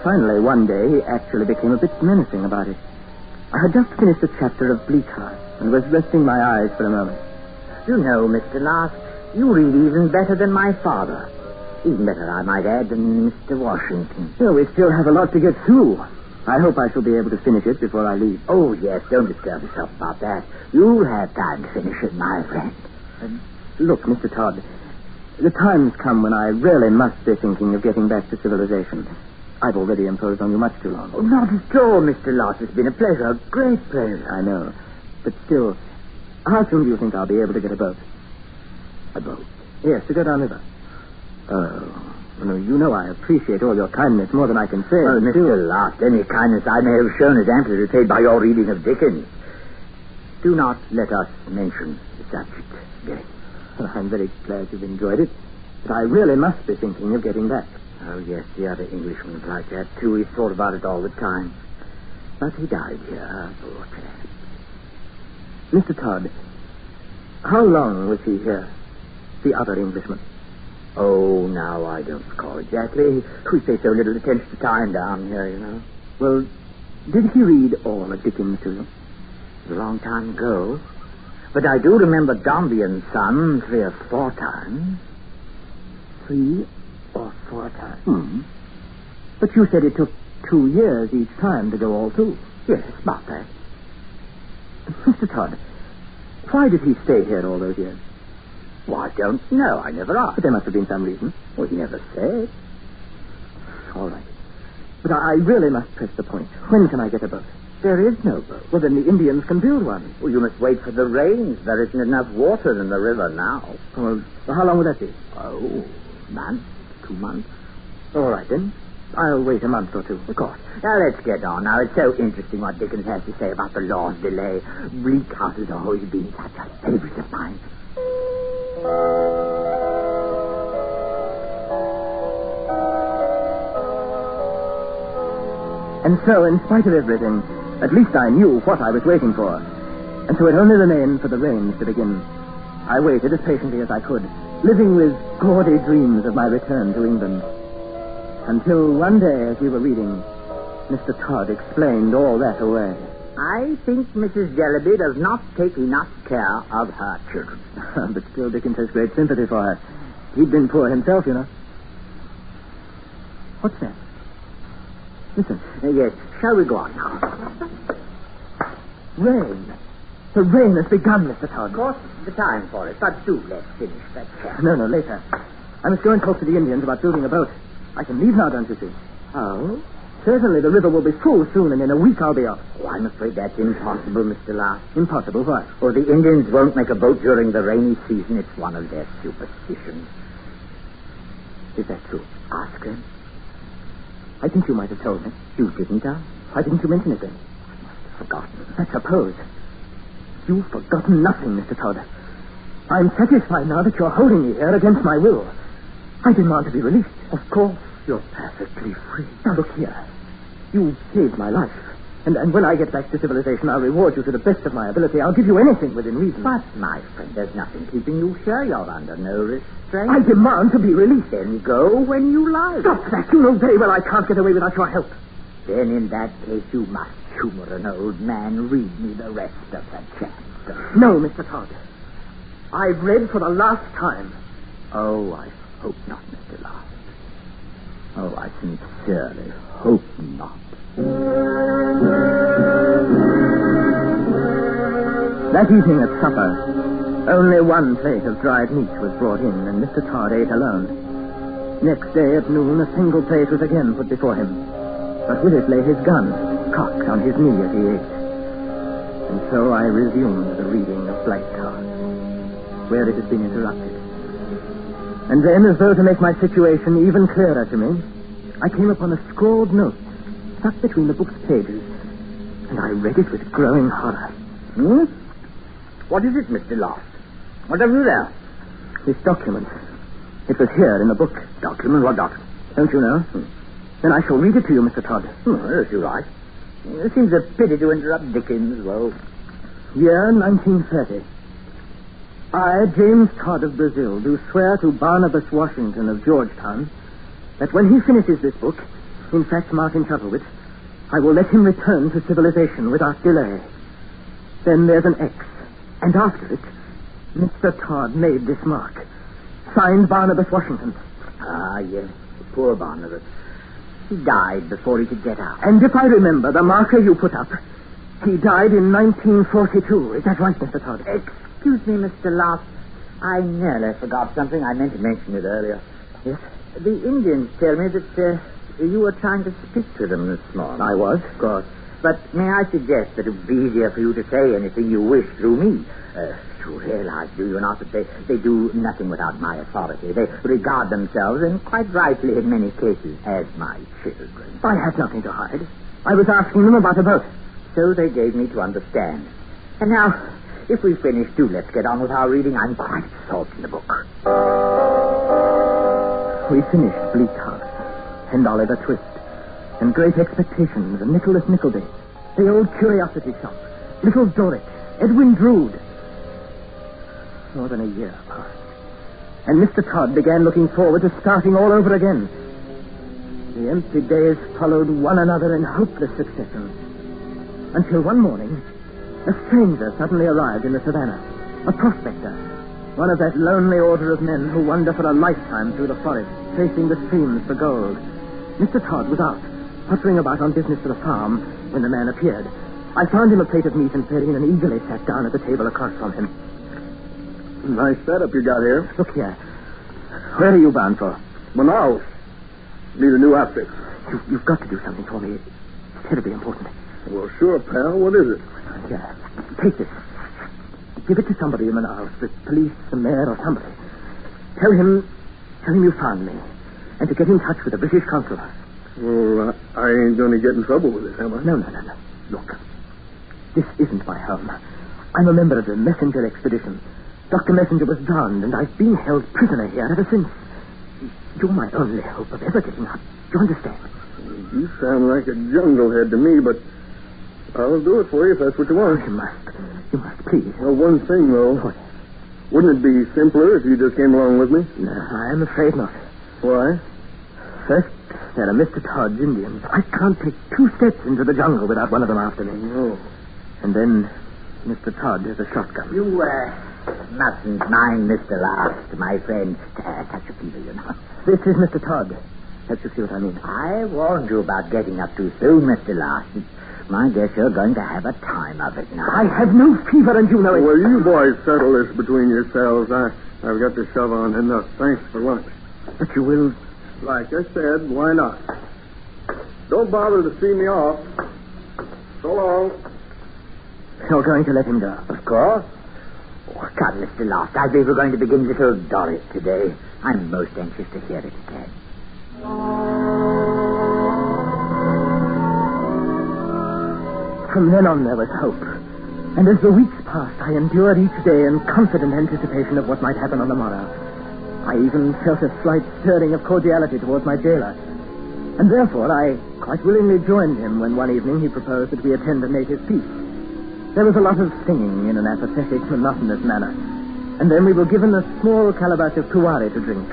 Finally, one day, he actually became a bit menacing about it. I had just finished a chapter of Bleak Heart and was resting my eyes for a moment. You know, Mr. Last, you read even better than my father. Even better, I might add, than Mr. Washington. Well, we still have a lot to get through. I hope I shall be able to finish it before I leave. Oh, yes, don't disturb yourself about that. You'll have time to finish it, my friend. Look, Mr. Todd, the time's come when I really must be thinking of getting back to civilization. I've already imposed on you much too long. Oh, not at all, Mr. Loss. It's been a pleasure, a great pleasure. I know. But still, how soon do you think I'll be able to get a boat? A boat? Yes, to go downriver. Oh, no, you know I appreciate all your kindness more than I can say. Oh, Mr. Loss, any kindness I may have shown is amply repaid by your reading of Dickens. Do not let us mention the subject again. Well, I'm very glad you've enjoyed it, but I really must be thinking of getting back. Oh, yes, the other Englishman's like that, too. He thought about it all the time. But he died here, poor chap. Mr. Todd, how long was he here, the other Englishman? Oh, now, I don't recall exactly. We pay so little attention to time down here, you know. Well, did he read all of Dickens to you? It was a long time ago. But I do remember Dombey and Son 3 or 4 times. 3 or 4 times? But you said it took 2 years each time to go all through. Yes, about that. Mr. Todd, why did he stay here all those years? Well, I don't know. I never asked. But there must have been some reason. Well, he never said. All right. But I really must press the point. When can I get a boat? There is no boat. Well, then the Indians can build one. Well, you must wait for the rains. There isn't enough water in the river now. Well, how long will that be? Oh, a month, 2 months. All right, then. I'll wait a month or two. Of course. Now, let's get on. Now, it's so interesting what Dickens has to say about the law's delay. Bleak Heart has always been such a favorite of mine. And so, in spite of everything, at least I knew what I was waiting for. And so it only remained for the rains to begin. I waited as patiently as I could, living with gaudy dreams of my return to England. Until one day, as we were reading, Mr. Todd explained all that away. I think Mrs. Jellyby does not take enough care of her children. But still, Dickens has great sympathy for her. He'd been poor himself, you know. What's that? Listen. Yes, shall we go on now? Rain. The rain has begun, Mr. Todd. Of course, it's the time for it. But do let's finish that chat. No, later. I must go and talk to the Indians about building a boat. I can leave now, don't you see? Oh? Certainly, the river will be full soon, and in a week I'll be off. Oh, I'm afraid that's impossible, Mr. Last. Impossible? Why? Oh, the Indians won't make a boat during the rainy season. It's one of their superstitions. Is that true? Ask them. I think you might have told me. You didn't, Why didn't you mention it then? I've forgotten. I suppose. You've forgotten nothing, Mr. Todd. I'm satisfied now that you're holding me here against my will. I demand to be released. Of course, you're perfectly free. Now, look here. You saved my life. And when I get back to civilization, I'll reward you to the best of my ability. I'll give you anything within reason. But, my friend, there's nothing keeping you here. You're under no restraint. I demand to be released. Then go when you like. Stop that. You know very well I can't get away without your help. Then in that case, you must humor an old man. Read me the rest of the chapter. No, Mr. Todd. I've read for the last time. Oh, I hope not, Mr. Last. Oh, I sincerely hope not. That evening at supper, only one plate of dried meat was brought in, and Mr. Todd ate alone. Next day at noon, a single plate was again put before him. But with it lay his gun, cocked on his knee as he ate. And so I resumed the reading of Black Card, where it had been interrupted. And then, as though to make my situation even clearer to me, I came upon a scrawled note stuck between the book's pages, and I read it with growing horror. What is it, Mr. Loft? What have you there? This document. It was here in the book. Document? What document? Don't you know? Then I shall read it to you, Mr. Todd. Yes, you're right. It seems a pity to interrupt Dickens. Well, year 1930. I, James Todd of Brazil, do swear to Barnabas Washington of Georgetown that when he finishes this book, in fact, Martin Chuzzlewit, I will let him return to civilization without delay. Then there's an X, and after it, Mr. Todd made this mark. Signed Barnabas Washington. Ah, yes, poor Barnabas. He died before he could get out. And if I remember the marker you put up, he died in 1942. Is that right, Mr. Todd? Excuse me, Mr. Last. I nearly forgot something. I meant to mention it earlier. Yes? The Indians tell me that you were trying to speak to them this morning. I was, of course. But may I suggest that it would be easier for you to say anything you wish through me? You realize, do you not, that they do nothing without my authority. They regard themselves, and quite rightly in many cases, as my children. I have nothing to hide. I was asking them about a boat. So they gave me to understand. And now, if we've finished, do let's get on with our reading. I'm quite absorbed in the book. We finished Bleak House, and Oliver Twist, and Great Expectations, and Nicholas Nickleby, the Old Curiosity Shop, Little Dorrit, Edwin Drood. More than a year passed, and Mr. Todd began looking forward to starting all over again. The empty days followed one another in hopeless succession, until one morning, a stranger suddenly arrived in the savannah, a prospector, one of that lonely order of men who wander for a lifetime through the forest, tracing the streams for gold. Mr. Todd was out, puttering about on business for the farm, when the man appeared. I found him a plate of meat and fed in and eagerly sat down at the table across from him. Nice setup you got here. Look here. Where are you bound for? Manaus. Need a new outfit. You've got to do something for me. It's terribly important. Well, sure, pal. What is it? Here. Take this. Give it to somebody in Manaus, the police, the mayor, or somebody. Tell him you found me, and to get in touch with the British consul. Well, I ain't going to get in trouble with it, am I? No. Look, this isn't my home. I'm a member of the Messenger expedition. Dr. Messenger was drowned, and I've been held prisoner here ever since. You're my only hope of ever getting out. Do you understand? You sound like a junglehead to me, but I'll do it for you if that's what you want. You must, please. Well, one thing, though. What? Wouldn't it be simpler if you just came along with me? No, I'm afraid not. Why? First, there are Mr. Todd's Indians. I can't take 2 steps into the jungle without one of them after me. Oh. And then Mr. Todd has a shotgun. You, mustn't mind Mr. Last, my friend. Touch a fever, you know. This is Mr. Todd. Don't you see what I mean? I warned you about getting up too soon, Mr. Last. I guess you're going to have a time of it now. I have no fever, and you know it. Well, you boys settle this between yourselves. I've got to shove on enough. Thanks for lunch. But you will... Like I said, why not? Don't bother to see me off. So long. You're going to let him go? Of course. Oh, come, Mr. Loft. I believe we're going to begin Little Doris today. I'm most anxious to hear it again. From then on, there was hope. And as the weeks passed, I endured each day in confident anticipation of what might happen on the morrow. I even felt a slight stirring of cordiality towards my jailer. And therefore, I quite willingly joined him when one evening he proposed that we attend a native feast. There was a lot of singing in an apathetic, monotonous manner. And then we were given a small calabash of puwari to drink.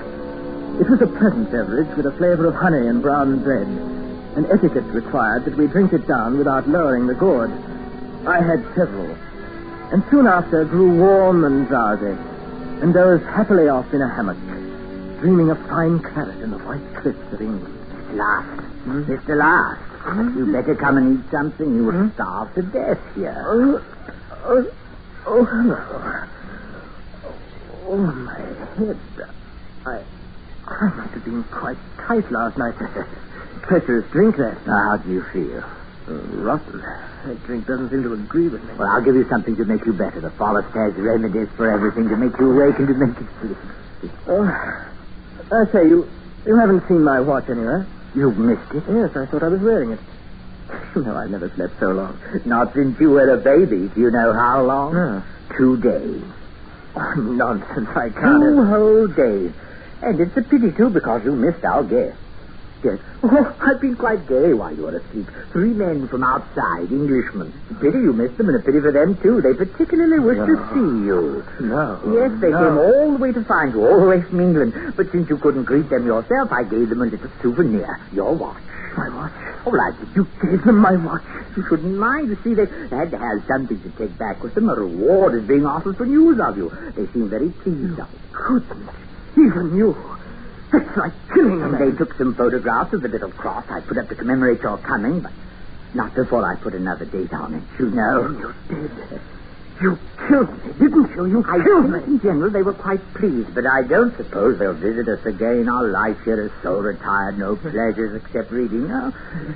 It was a pleasant beverage with a flavor of honey and brown bread. And etiquette required that we drink it down without lowering the gourd. I had several. And soon after grew warm and drowsy. And dozed happily off in a hammock, dreaming of fine claret and the white cliffs of England. Mr. Loft. Mr. Loft. You better come and eat something. You will starve to death here. No. Oh, my head. I must have been quite tight last night. Treacherous drink, that. How do you feel? Rotten. That drink doesn't seem to agree with me. Well, I'll give you something to make you better. The forest has remedies for everything to make you awake and to make you sleep. Oh, I say, you haven't seen my watch anywhere? You've missed it? Yes, I thought I was wearing it. No, I've never slept so long. Not since you were a baby. Do you know how long? No. 2 days. Oh, nonsense, I can't. 2 whole days. And it's a pity, too, because you missed our guest. Yes. Oh, I've been quite gay while you were asleep. 3 men from outside, Englishmen. Pity you missed them, and a pity for them, too. They particularly wished to see you. No. Yes, they came all the way to find you, all the way from England. But since you couldn't greet them yourself, I gave them a little souvenir. Your watch. My watch? Oh, like you gave them my watch. You shouldn't mind. You see, they had to have something to take back with them. A reward is being offered for news of you. They seem very pleased of it. Goodness. Even you. It's like killing a man. They took some photographs of the little cross I put up to commemorate your coming, but not before I put another date on it, you know. You did. You killed me, didn't you? You killed me. In general, they were quite pleased, but I don't suppose they'll visit us again. Our life here is so retired, no pleasures except reading. No,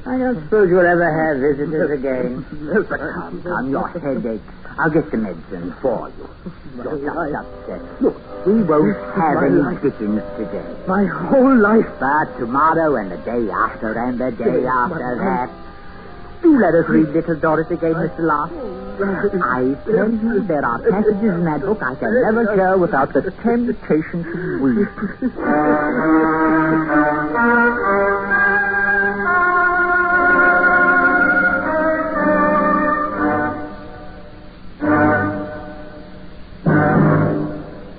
I don't suppose you'll ever have visitors again. But come, your headache. I'll get the medicine for you. You're just upset. Look, we won't have any Dickens today. My whole life. But tomorrow and the day after and the day after that. Do let us read Little Doris again, Mr. Loft. I tell you, there are passages in that book I can never share without the temptation to weep.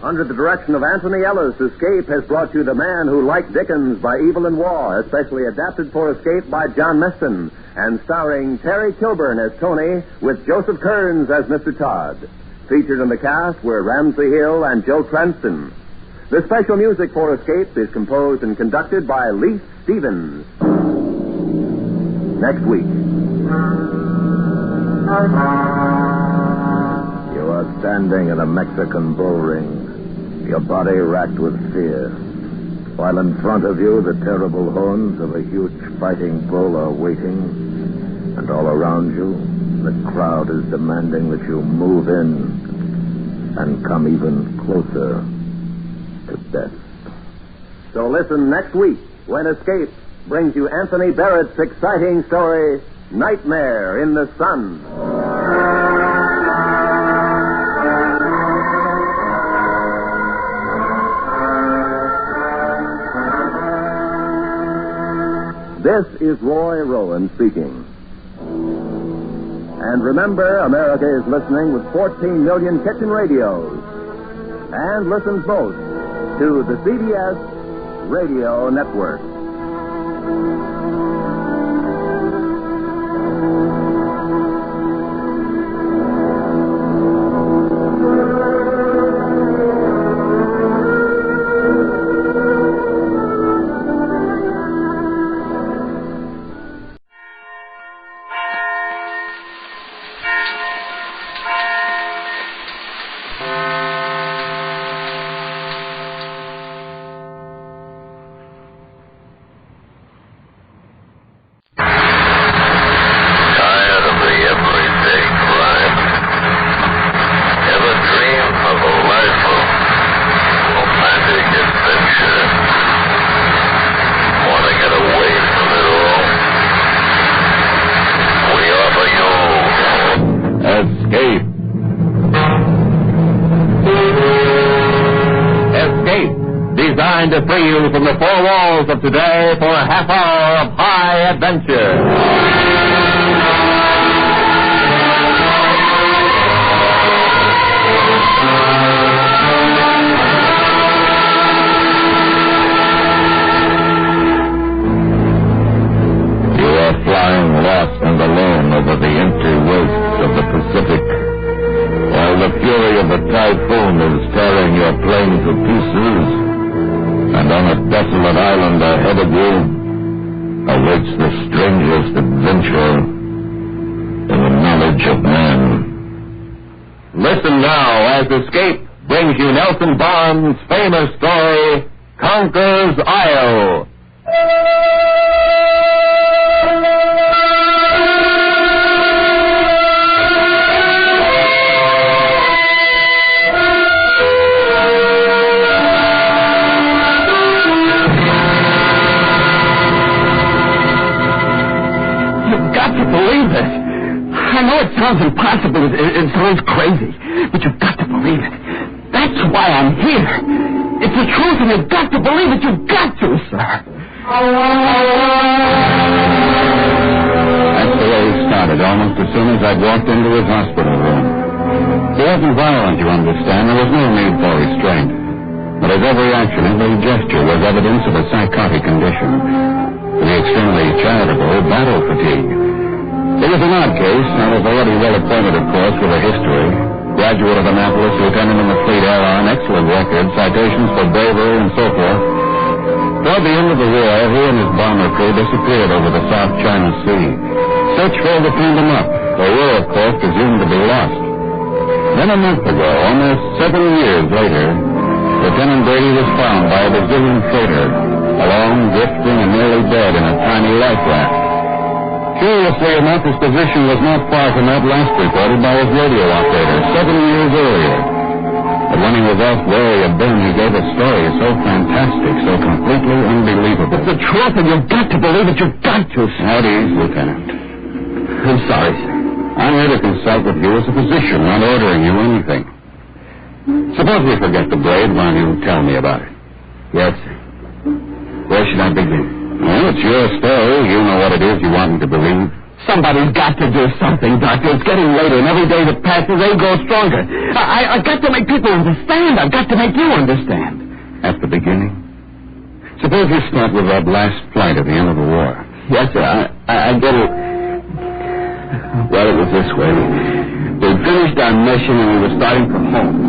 Under the direction of Anthony Ellis, Escape has brought you The Man Who Liked Dickens by Evil and War, especially adapted for Escape by John Meston, and starring Terry Kilburn as Tony with Joseph Kearns as Mr. Todd. Featured in the cast were Ramsey Hill and Joe Cranston. The special music for Escape is composed and conducted by Leith Stevens. Next week. You are standing in a Mexican bull ring, your body racked with fear, while in front of you the terrible horns of a huge fighting bull are waiting, and all around you the crowd is demanding that you move in and come even closer to death. So listen next week when Escape brings you Anthony Barrett's exciting story, Nightmare in the Sun. This is Roy Rowan speaking. And remember, America is listening with 14 million kitchen radios and listens most to the CBS Radio Network. to free you from the four walls of today for a half hour of high adventure. Flying lost and alone over the empty wastes of the Pacific, while the fury of the typhoon is tearing your plane to pieces, and on a desolate island ahead of you awaits the strangest adventure in the knowledge of man. Listen now as Escape brings you Nelson Bond's famous story, Conqueror's Isle. Believe it. I know it sounds impossible. It sounds crazy. But you've got to believe it. That's why I'm here. It's the truth, and you've got to believe it. You've got to, sir. That's the way he started, almost as soon as I'd walked into his hospital room. He wasn't violent, you understand. There was no need for restraint. But his every action, every gesture was evidence of a psychotic condition. The extremely charitable battle fatigue. It was an odd case. I was already well acquainted, of course, with the history. Graduate of Annapolis, lieutenant in the Fleet Air Arm, excellent record, citations for bravery and so forth. Toward the end of the war, he and his bomber crew disappeared over the South China Sea. Search failed to find them up. They were, of course, presumed to be lost. Then a month ago, almost 7 years later, Lieutenant Brady was found by a Brazilian freighter, alone, drifting and nearly dead in a tiny life raft. Curiously enough, his position was not far from that last reported by his radio operator 7 years earlier. But when he was asked where he had been, he gave a story so fantastic, so completely unbelievable. It's the truth, and you've got to believe it. You've got to. At ease, Lieutenant. I'm sorry, sir. I'm here to consult with you as a physician, not ordering you anything. Suppose we forget the blade while you tell me about it. Yes, sir. Where should I begin? Well, it's your story. You know what it is you want me to believe. Somebody's got to do something, Doctor. It's getting later, and every day that passes, they grow stronger. I've got to make people understand. I've got to make you understand. At the beginning? Suppose you start with that last flight at the end of the war. Yes, sir. I get it. Well, it was this way. We'd finished our mission, and we were starting for home.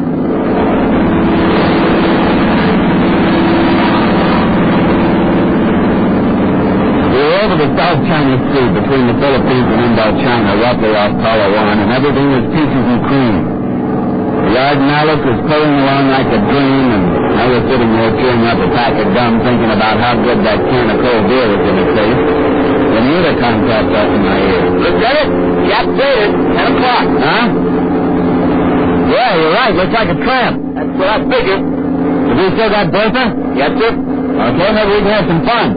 Over the South China Sea, between the Philippines and Indochina, roughly off Palawan, and everything was peaches and cream. The yard in Alice was pulling along like a dream, and I was sitting there chewing up a pack of gum, thinking about how good that can of cold beer was going to taste. When the intercom popped up in my ear. Lieutenant, captivated, 10 o'clock. Huh? Yeah, you're right. Looks like a tramp. That's what I figured. Have you still got Bertha? Yes, sir. Okay, maybe we can have some fun.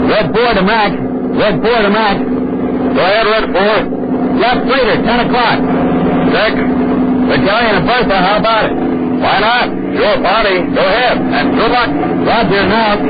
Red 4 to Mac. Red 4 to Mac. Go ahead, Red 4. Left later, 10 o'clock. Check. McKelly and Bertha, how about it? Why not? Sure, party. Go ahead. And good luck. Roger, now.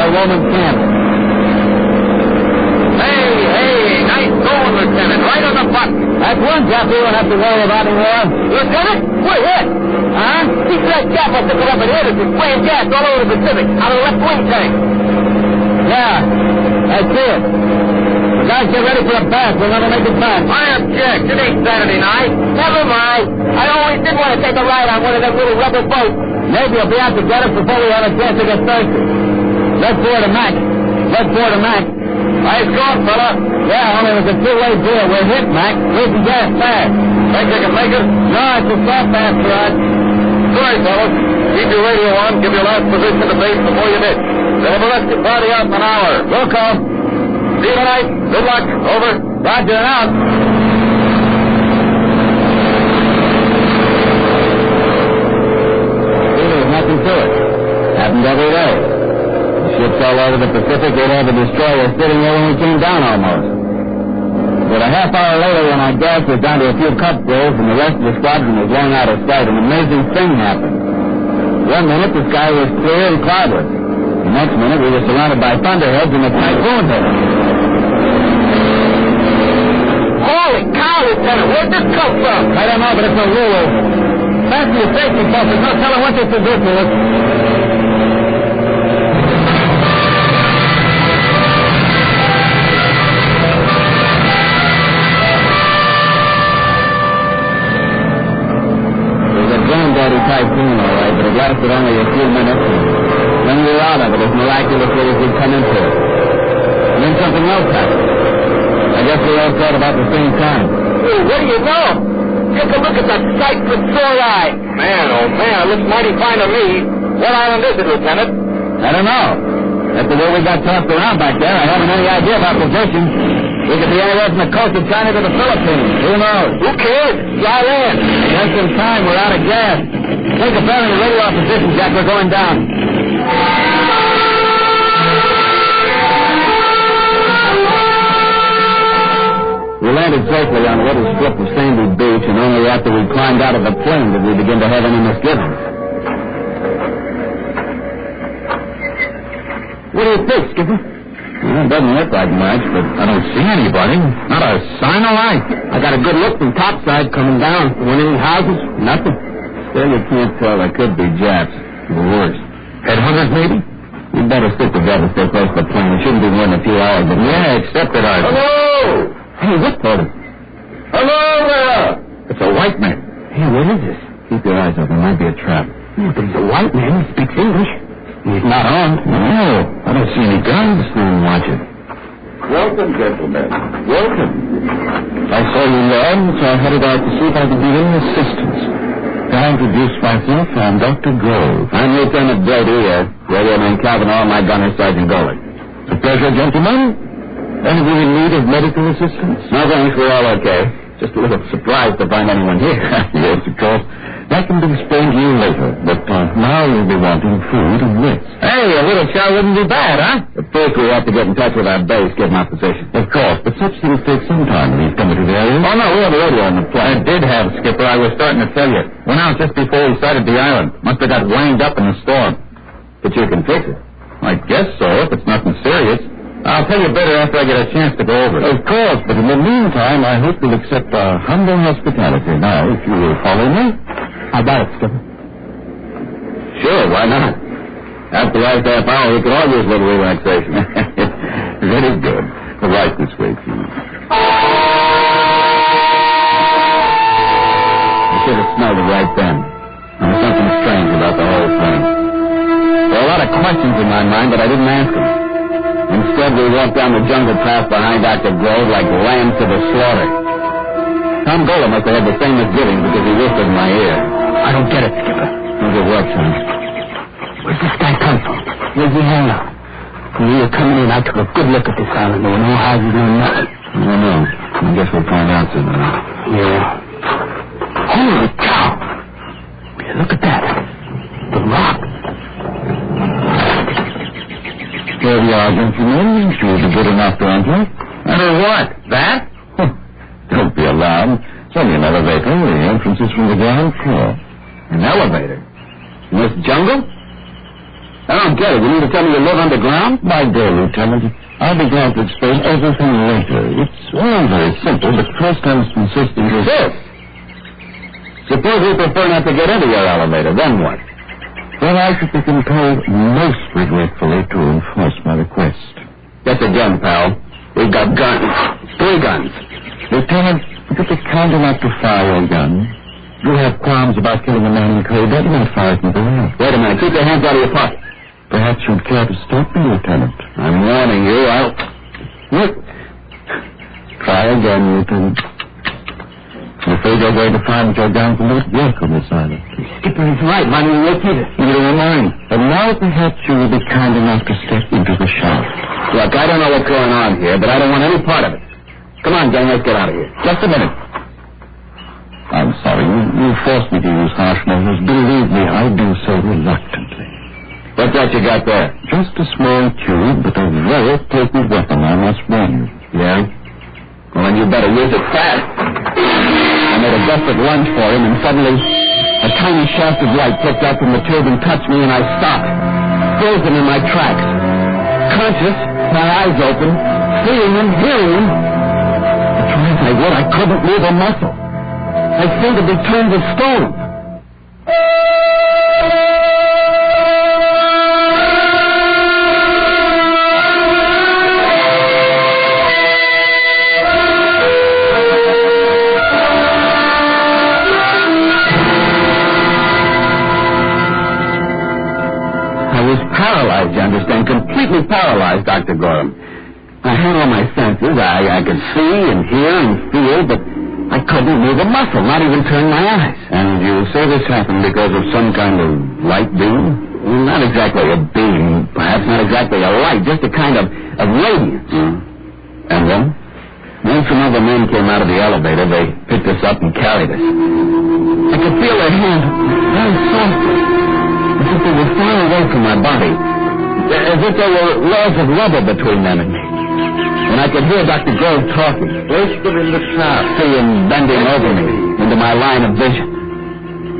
Roman camp. Hey, nice going, Lieutenant. Right on the button. That's one job we won't have to worry about anymore. Lieutenant, we're hit. Huh? He said Cap must have come up and hit us. He's spraying gas all over the Pacific out of the left wing tank. Yeah, I see it. Guys, get ready for a bath. We'll never make it back. I object. It ain't Saturday night. Never mind. I always did want to take a ride on one of them little rubber boats. Maybe you'll be out to get us before we have a chance to get thirsty. Red 4 to Mac. Red 4 to Mac. Nice going, fella. Yeah, only it was a two-way deal. We're hit, Mac. We can gas fast. Think they can make it? No, it's a soft asteroid. Sorry, fellas. Keep your radio on. Give your last position to base before you ditch. They'll have arrested party out in an hour. We'll call. See you tonight. Good luck. Over. Roger and out. There was nothing to it. Happened every day. The ships all over the Pacific, they'd have a destroyer sitting there when we came down almost. But a half hour later, when our gas was down to a few cupfuls and the rest of the squadron was long out of sight, an amazing thing happened. One minute, the sky was clear and cloudless. The next minute, we were surrounded by thunderheads and a typhoon hit us. Holy cow, Lieutenant! Where'd this come from? I don't know, but it's a rule. Fasten your safety belts. There's no telling what this will do to us. Granddaddy typhoon, all right, but it lasted only a few minutes. Then we were out of it as miraculously as we'd come into it. And then something else happened. I guess we all thought about the same time. What do you know? Take a look at that sight with sore eye. Man, oh man, it looks mighty fine to me. What island is it, Lieutenant? I don't know. After the way we got tossed around back there, I haven't any idea about position. We could be anywhere from the coast of China to the Philippines. Who knows? Who cares? Dry land. Just in time. We're out of gas. Take a bearing and radio our position, Jack. We're going down. We landed safely on a little strip of sandy beach, and only after we climbed out of the plane did we begin to have any misgivings. What do you think, Skipper? Well, it doesn't look like much, but I don't see anybody. Not a sign of life. I got a good look from topside coming down. There weren't any houses, nothing. Still, you can't tell. There could be Japs. Or worse. Headhunters, maybe? We'd better stick together, stay close to the plane. It shouldn't be more than a few hours, but yeah, except that I... Hello! Hey, what told him? Hello there! It's a white man. Hey, what is this? Keep your eyes open. It might be a trap. Yeah, but he's a white man. He speaks English. He's not armed. No, I don't see any guns. Watch it. Welcome, gentlemen. Welcome. I saw you learn, so I headed out to see if I could be of any assistance. I introduce myself. I'm Dr. Grove. I'm Lieutenant Brady, Radioman Calvin, all my gunner, Sergeant Golick. It's a pleasure, gentlemen. Any of you in need of medical assistance? No, thanks. We're all okay. Just a little surprised to find anyone here. Yes, of course. That can be explained to you later, but now you'll be wanting food and rest. Hey, a little chow wouldn't be bad, huh? Of course, we have to get in touch with our base, give them our position. Of course, but such things take some time when you've come to the area. Oh, no, we have a radio on the plane. I did have, Skipper. I was starting to tell you. Went out just before we sighted the island. Must have got wind up in the storm. But you can fix it. I guess so, if it's nothing serious. I'll tell you better after I get a chance to go over it. Of course, but in the meantime, I hope you'll accept our humble hospitality. Now, if you will follow me. How about it, Skipper? Sure, why not? After the last half hour, we could all use a little relaxation. Very good. Right this way, please. I should have smelled it right then. There was something strange about the whole thing. There were a lot of questions in my mind, but I didn't ask them. Instead, we walked down the jungle path behind Dr. Grove like lambs to the slaughter. Tom Gola must have had the same misgivings because he whispered in my ear. I don't get it, Skipper. How's it work, son? Where's this guy come from? Where's he hang out? When we were coming in, I took a good look at this island. There were no houses, no nothing. I don't know. I guess we'll find out soon. Yeah. Holy cow! Yeah, look at that. The rock. There we are, gentlemen. Should be good enough to enter. Enter what? That? Don't be alarmed. It's only an elevator. The entrance is from the ground floor. An elevator? In this jungle? I don't get it. You mean to tell me you live underground? My dear Lieutenant, I'll be glad to explain everything later. It's all very simple, but first I must insist on this. Yes. Suppose we prefer not to get into your elevator. Then what? Well, I should be compelled most regretfully to enforce my request. Get the gun, pal. We've got guns. 3 guns. Lieutenant, would you be kind enough to fire your gun? You have qualms about killing a man in cold blood. Don't fire it in the air. Wait a minute. Keep your hands out of your pocket. Perhaps you'd care to stop me, Lieutenant. I'm warning you. Look. Try again, Lieutenant. I'm afraid you're going to find that you're down for not welcome, Miss Island. Skipper is right. Why don't you repeat it? You don't mind. And now perhaps you will be kind enough to step into the shaft. Look, I don't know what's going on here, but I don't want any part of it. Come on, gang, let's get out of here. Just a minute. I'm sorry. You forced me to use harsh measures. Believe me, I do so reluctantly. What's that you got there? Just a small tube, but a very potent weapon, I must warn you. Yeah? Well, then you better use it fast. I made a desperate lunge for him, and suddenly a tiny shaft of light picked up from the tube and touched me, and I stopped, frozen in my tracks. Conscious, my eyes open, seeing him, hearing him. But try as I would, I couldn't move a muscle. I seemed to be turned to stone. Paralyzed, you understand? Completely paralyzed, Dr. Gorham. I had all my senses. I could see and hear and feel, but I couldn't move a muscle, not even turn my eyes. And you say this happened because of some kind of light beam? Well, not exactly a beam, perhaps not exactly a light, just a kind of radiance. And then? When some other men came out of the elevator, they picked us up and carried us. I could feel their hands very softly, as if they were far away from my body, as if there were layers of rubber between them and me. And I could hear Dr. Grove talking. Place them in the shaft. See him bending over me into my line of vision.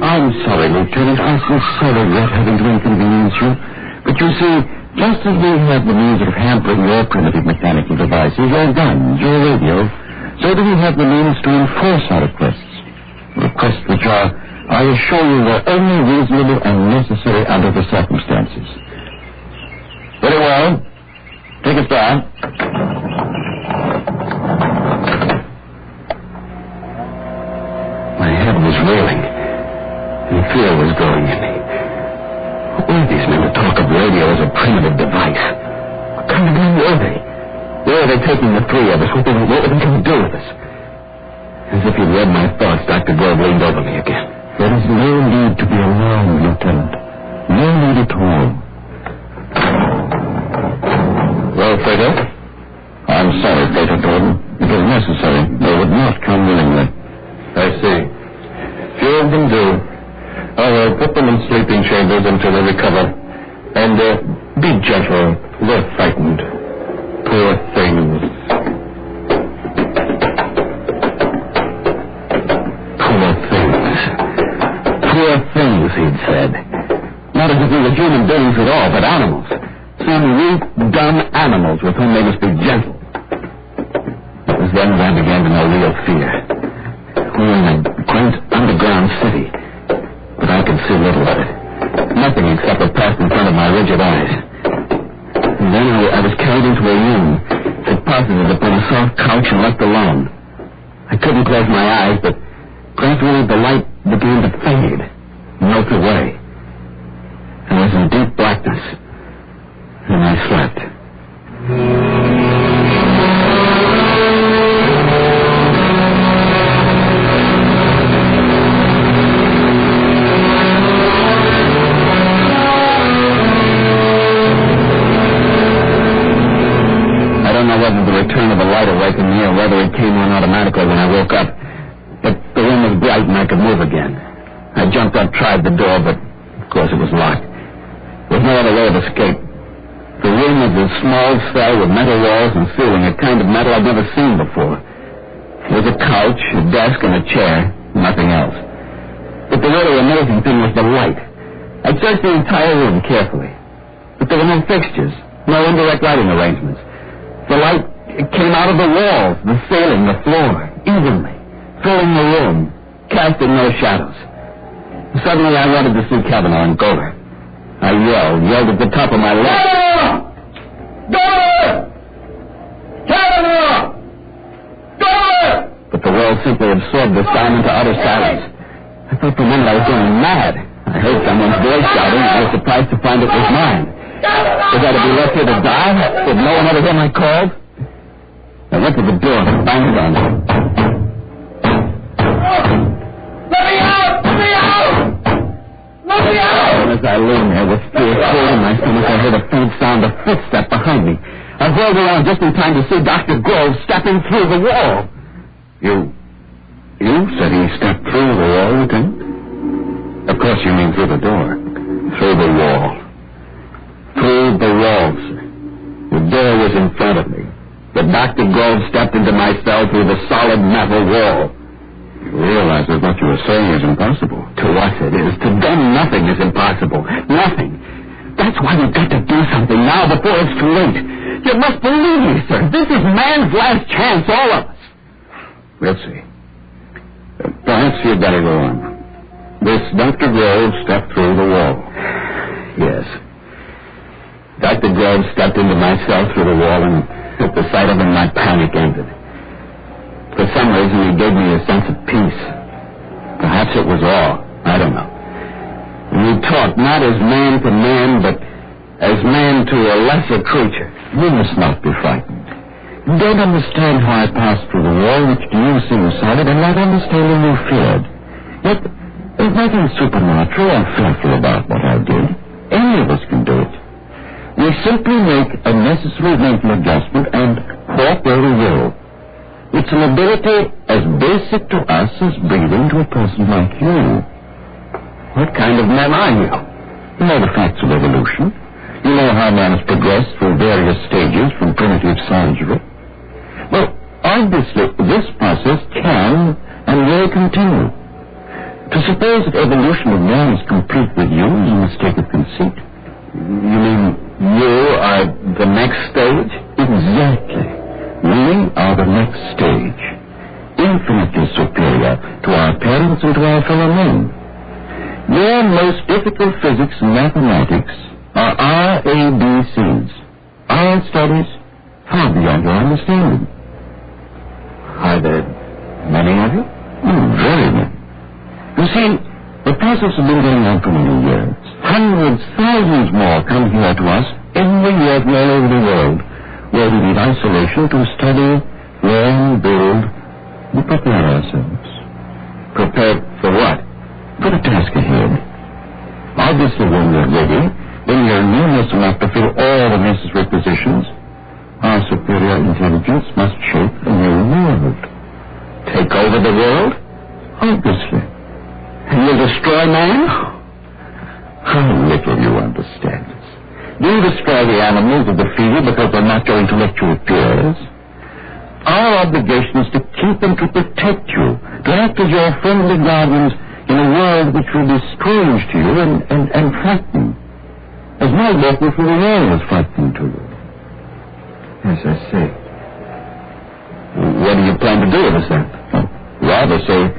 I'm sorry, Lieutenant. I sincerely regret having to inconvenience you. But you see, just as we have the means of hampering your primitive mechanical devices, your guns, your radio, so do we have the means to enforce our requests. Requests which are, I assure you, were only reasonable and necessary under the circumstances. Very well. Take us down. My head was reeling, and fear was growing in me. What were these men to talk of radio as a primitive device? What kind of men were they? Where are they taking the three of us? What were they going to do with us? As if he'd read my thoughts, Dr. Grove leaned over me again. There is no need to be alarmed, Lieutenant. No need at all. Well, Frater? I'm sorry, Frater Gordon. It was necessary. They would not come willingly. I see. Few of them do. I will put them in sleeping chambers until they recover. And be gentle. They're frightened. Poor things. Poor things. Poor things, he'd said. Not as if we were human beings at all, but animals. Some weak, dumb animals with whom they must be gentle. It was then that I began to know real fear. We were in a great underground city, but I could see little of it. Nothing except what passed in front of my rigid eyes. And then I was carried into a room, deposited upon a soft couch and left alone. I couldn't close my eyes, but gradually the light began to fade, melt away. I was in deep blackness, and I slept. Whether the return of the light awakened me or whether it came on automatically when I woke up. But the room was bright and I could move again. I jumped up, tried the door, but of course it was locked. There was no other way of escape. The room was a small cell with metal walls and ceiling, a kind of metal I'd never seen before. There was a couch, a desk, and a chair, nothing else. But the really amazing thing was the light. I searched the entire room carefully, but there were no fixtures, no indirect lighting arrangements. The light came out of the walls, the ceiling, the floor, evenly, filling the room, casting no shadows. Suddenly I wanted to see Kavanaugh and Gover. I yelled at the top of my lungs. Gover! Kavanaugh! Gover! But the world simply absorbed the sound into utter silence. I thought for a minute I was going mad. I heard someone's voice shouting, and I was surprised to find it was mine. Was I to be left here to die? Did no one ever hear my calls? I went to the door and banged on it. Let me out! Let me out! Let me out! And as I lay there with fear cold in my stomach, I heard a faint sound of footstep behind me. I whirled around just in time to see Dr. Grove stepping through the wall. You said he stepped through the wall, Lieutenant? Of course you mean through the door. Through the wall. Through the wall, sir. The door was in front of me. But Dr. Grove stepped into my cell through the solid metal wall. You realize that what you were saying is impossible. To us it is. To them nothing is impossible. Nothing. That's why we've got to do something now before it's too late. You must believe me, sir. This is man's last chance, all of us. We'll see. Perhaps you'd better go on. This Dr. Grove stepped through the wall. Yes. Dr. Grove stepped into my cell through the wall, and at the sight of him, my panic ended. For some reason, he gave me a sense of peace. Perhaps it was awe. I don't know. And we talked not as man to man, but as man to a lesser creature. You must not be frightened. You don't understand how I passed through the wall, which to you seems solid, and not understanding you feared. Yet, there's nothing supernatural or fearful about what I did. Any of us can do it. We simply make a necessary mental adjustment and walk where we will. It's an ability as basic to us as breathing to a person like you. What kind of man are you? You know the facts of evolution. You know how man has progressed through various stages from primitive savagery. Well, obviously, this process can and will continue. To suppose that evolution of man is complete with you is a mistake of conceit. You mean you are the next stage? Exactly. We are the next stage. Infinitely superior to our parents and to our fellow men. Your most difficult physics and mathematics are our ABCs. Our studies far beyond your understanding. Are there many of you? Very many. You see, the process has been going on for many years. Hundreds, thousands more come here to us every year from all over the world, where we need isolation to study, learn, build, and prepare ourselves. Prepared for what? For the task ahead. Obviously, when we're ready, when we're numerous enough to fill all the necessary positions, our superior intelligence must shape a new world. Take over the world? Obviously. And you'll destroy man? How little you understand this. You destroy the animals that defeat you because they're not your intellectual peers. Our obligation is to keep them, to protect you, to act as your friendly guardians in a world which will be strange to you and frightening. As my work with the world is frightening to you. Yes, I see. What do you plan to do with us then? Rather say,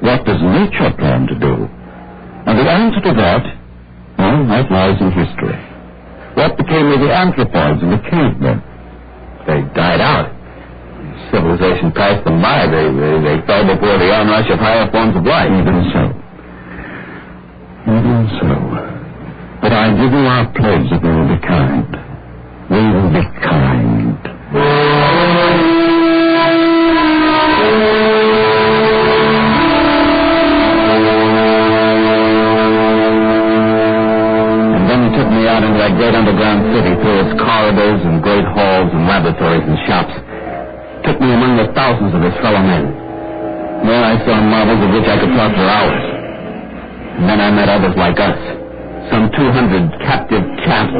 what does nature plan to do? And the answer to that, well, that lies in history. What became of the anthropoids and the cavemen? They died out. Civilization passed them by. They fell before the onrush of higher forms of life. Even so. Even so. But I give you our pledge that we will be kind. We will be kind. And then he took me out into that great underground city through its corridors and great halls and laboratories and shops. Took me among the thousands of his fellow men. There I saw marvels of which I could talk for hours. And then I met others like us. Some 200 captive chaps.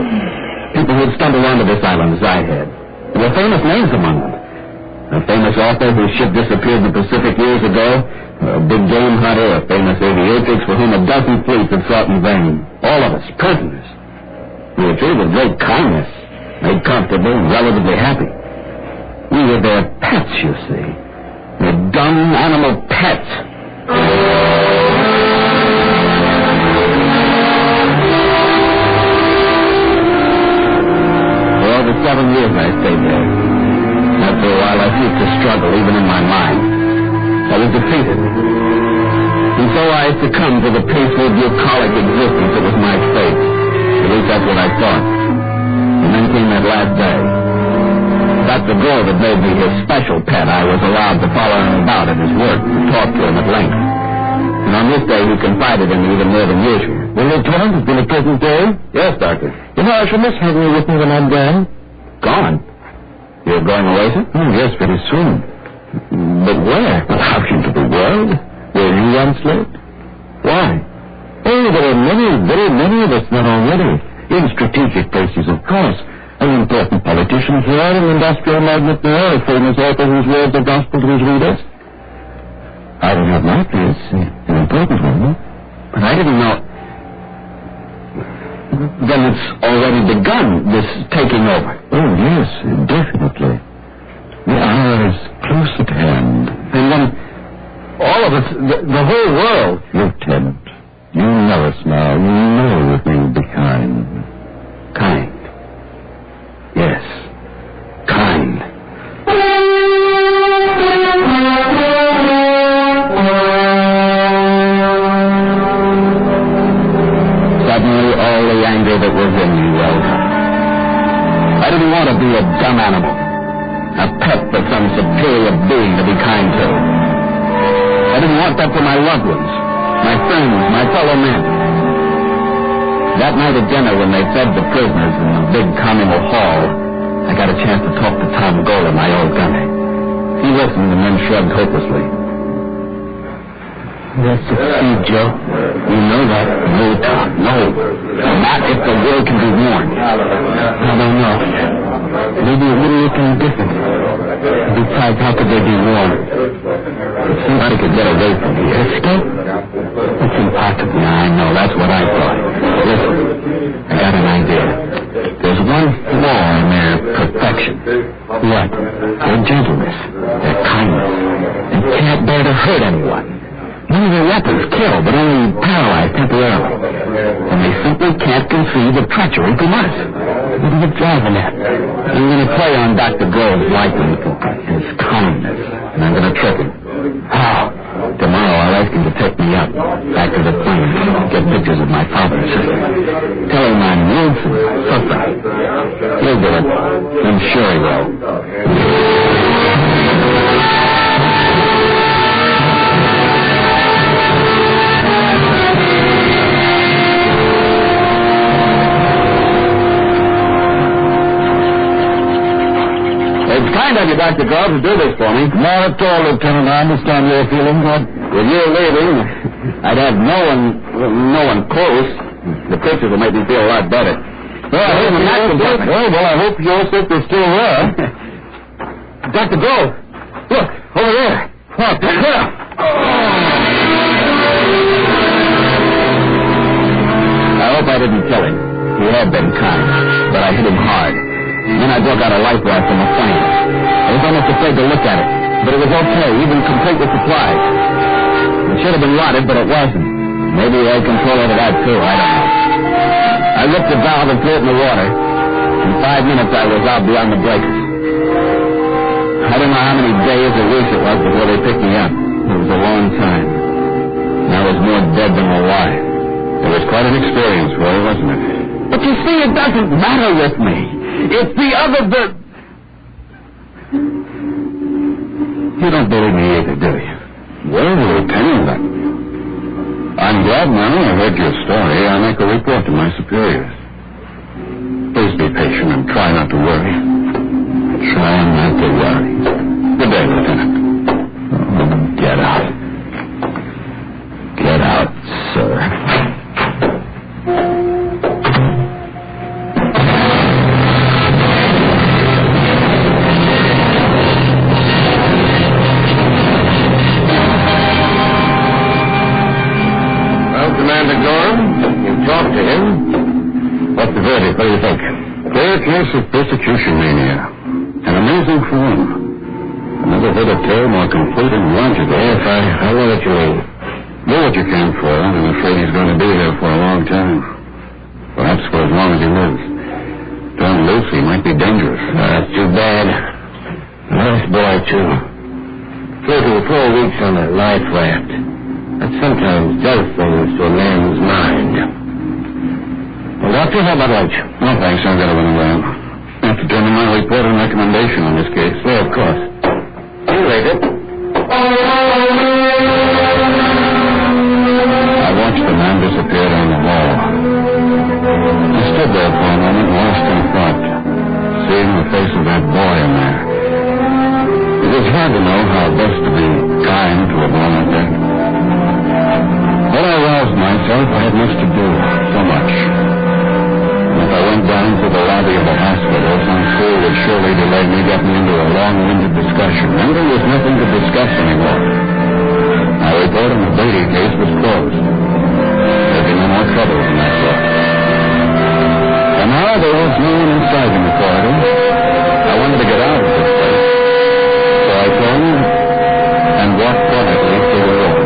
People who had stumbled onto this island as I had. There were famous names among them. A famous author whose ship disappeared in the Pacific years ago. A big game hunter, a famous aviatrix for whom a dozen fleets had fought in vain. All of us, prisoners. We were treated with great kindness, made comfortable and relatively happy. We were their pets, you see. Their dumb animal pets. For over 7 years I stayed there. After a while I ceased to struggle, even in my mind. I was defeated. And so I succumbed to the peaceful, bucolic existence that was my fate. At least that's what I thought. And then came that last day. That Dr. Grove had made me his special pet, I was allowed to follow him about at his work and talk to him at length. And on this day, he confided in me even more than usual. Well, Lieutenant, it's been a pleasant day? Yes, Doctor. You know, I shall miss having you with me when I'm gone. Gone? You're going away, sir? Oh, yes, very soon. But where? Out into the world? Where you once lived? Why? Oh, there are many, very many of us not already. In strategic places, of course. An important politician here, an industrial magnate there, a famous author whose words are gospel to his readers. I don't have my place, an important one, but I didn't know. Then it's already begun, this taking over. Oh, yes, definitely. The hour is close at hand. And then all of us, the whole world. Lieutenant, you know us now. You know that we will be kind. Kind. Yes. Kind. Suddenly, all the anger that was in me welled up. I didn't want to be a dumb animal, a pet for some superior being to be kind to. I didn't want that for my loved ones, my friends, my fellow men. That night at dinner, when they fed the prisoners in the big communal hall, I got a chance to talk to Tom Gola, my old gunner. He listened and then shrugged hopelessly. We'll succeed, Joe. You know that. No, Tom, no. Not if the world can be warned. I don't know. Maybe it wouldn't look any different. Besides, how could they be warned? If somebody could get away from here. Escape? It's impossible. I know. That's what I thought. Listen, I got an idea. There's one flaw in their perfection. What? Their gentleness. Their kindness. They can't bear to hurt anyone. None of their weapons kill, but only paralyze temporarily. And they simply can't conceive of treachery from us. What are you driving at? I'm going to play on Dr. Grove's liking for his kindness, and I'm going to trick him. How? Tomorrow I'll ask him to take me up, back to the plane, get pictures of my father and sister. Tell him I'm lonesome, suffering. He'll do it. I'm sure he will. It's kind of you, Dr. Grove, to do this for me. Not at all, Lieutenant. I understand your feelings. With you leaving, I'd have no one close. The pictures will make me feel a lot better. Well, I hope your sister's still there. Dr. Grove, look, over there. What? There. I hope I didn't kill him. He had been kind, but I hit him hard. Then I broke out a life raft from the plane. I was almost afraid to look at it, but it was okay, even complete with supplies. It should have been rotted, but it wasn't. Maybe they had control over that, too. I don't know. I ripped the valve and threw it in the water. In 5 minutes, I was out beyond the breakers. I don't know how many days or weeks it was before they picked me up. It was a long time. And I was more dead than alive. It was quite an experience for you, wasn't it? But you see, it doesn't matter with me. It's the other bit. You don't believe me either, do you? Well, Lieutenant, I'm glad now I heard your story. I'll make a report to my superiors. Please be patient and try not to worry. Try not to worry. Good day, Lieutenant. Oh, get out. Get out, sir. To him. What's the verdict? What do you think? Clear case of persecution mania. An amazing form. I never heard a tale more complete and logical. Yes, I know what you mean. Do what you can for him. I'm afraid he's going to be there for a long time. Perhaps for as long as he lives. Turned loose, he might be dangerous. That's too bad. Nice boy, too. 3 to 4 weeks on a life raft. That sometimes does things to a man's mind. Well, Doctor, how about lunch? No, thanks. I've got to run around. enough to turn in my report and recommendation on this case. So, of course. You read it. I watched the man disappear down the hall. I stood there for a moment, lost in thought, seeing the face of that boy in there. It was hard to know how best to be kind to a boy like that. But I roused myself. I had much to do, so much. And if I went down to the lobby of the hospital, some fool would surely delay me getting into a long-winded discussion. And there was nothing to discuss anymore. My report on the Brady case was closed. There'd be no more trouble than I thought. And now there was no one inside in the corridor. I wanted to get out of this place. So I turned and walked quietly to the door.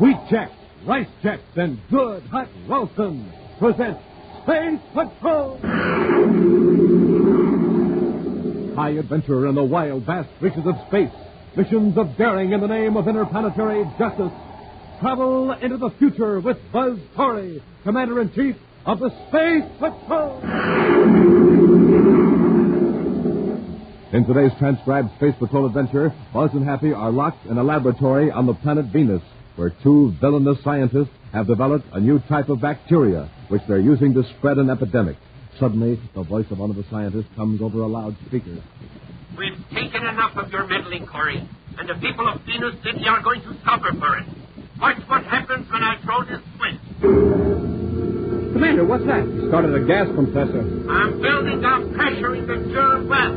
Wheat Chex, Rice Chex, and Good Hot Ralston present Space Patrol! High adventure in the wild, vast reaches of space. Missions of daring in the name of interplanetary justice. Travel into the future with Buzz Corey, Commander-in-Chief of the Space Patrol! In today's transcribed Space Patrol adventure, Buzz and Happy are locked in a laboratory on the planet Venus, where two villainous scientists have developed a new type of bacteria, which they're using to spread an epidemic. Suddenly, the voice of one of the scientists comes over a loudspeaker. We've taken enough of your meddling, Corey, and the people of Venus City are going to suffer for it. Watch what happens when I throw this switch. Commander, what's that? Started a gas compressor. I'm building up pressure in the germ well.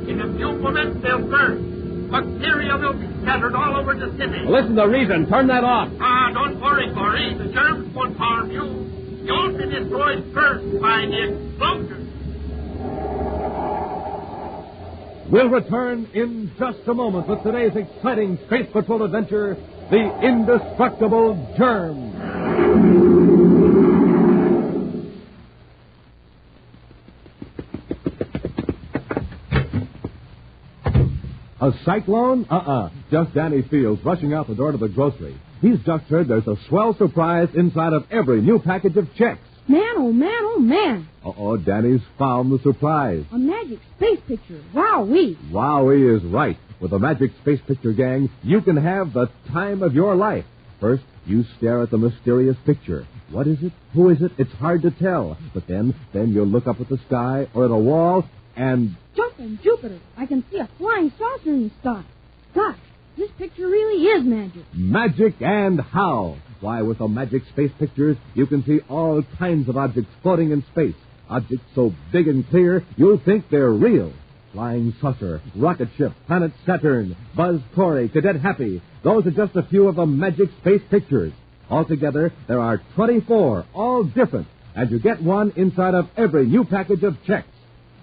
In a few moments, they'll burst. Bacteria will be scattered all over the city. Well, listen to reason. Turn that off. Don't worry, Corey. The germs won't harm you. You'll be destroyed first by the explosion. We'll return in just a moment with today's exciting Space Patrol adventure, The Indestructible Germ. A cyclone? Just Danny Fields rushing out the door to the grocery. He's just heard there's a swell surprise inside of every new package of checks. Man, oh man, oh man. Danny's found the surprise. A magic space picture. Wowee. Wowee is right. With the Magic Space Picture Gang, you can have the time of your life. First, you stare at the mysterious picture. What is it? Who is it? It's hard to tell. But then you'll look up at the sky or at a wall and... Jumping Jupiter. I can see a flying saucer in the sky. Gosh, this picture really is magic. Magic and how? Why, with the Magic Space Pictures, you can see all kinds of objects floating in space. Objects so big and clear, you'll think they're real. Flying saucer, rocket ship, planet Saturn, Buzz Corey, Cadet Happy. Those are just a few of the Magic Space Pictures. Altogether, there are 24, all different, and you get one inside of every new package of checks.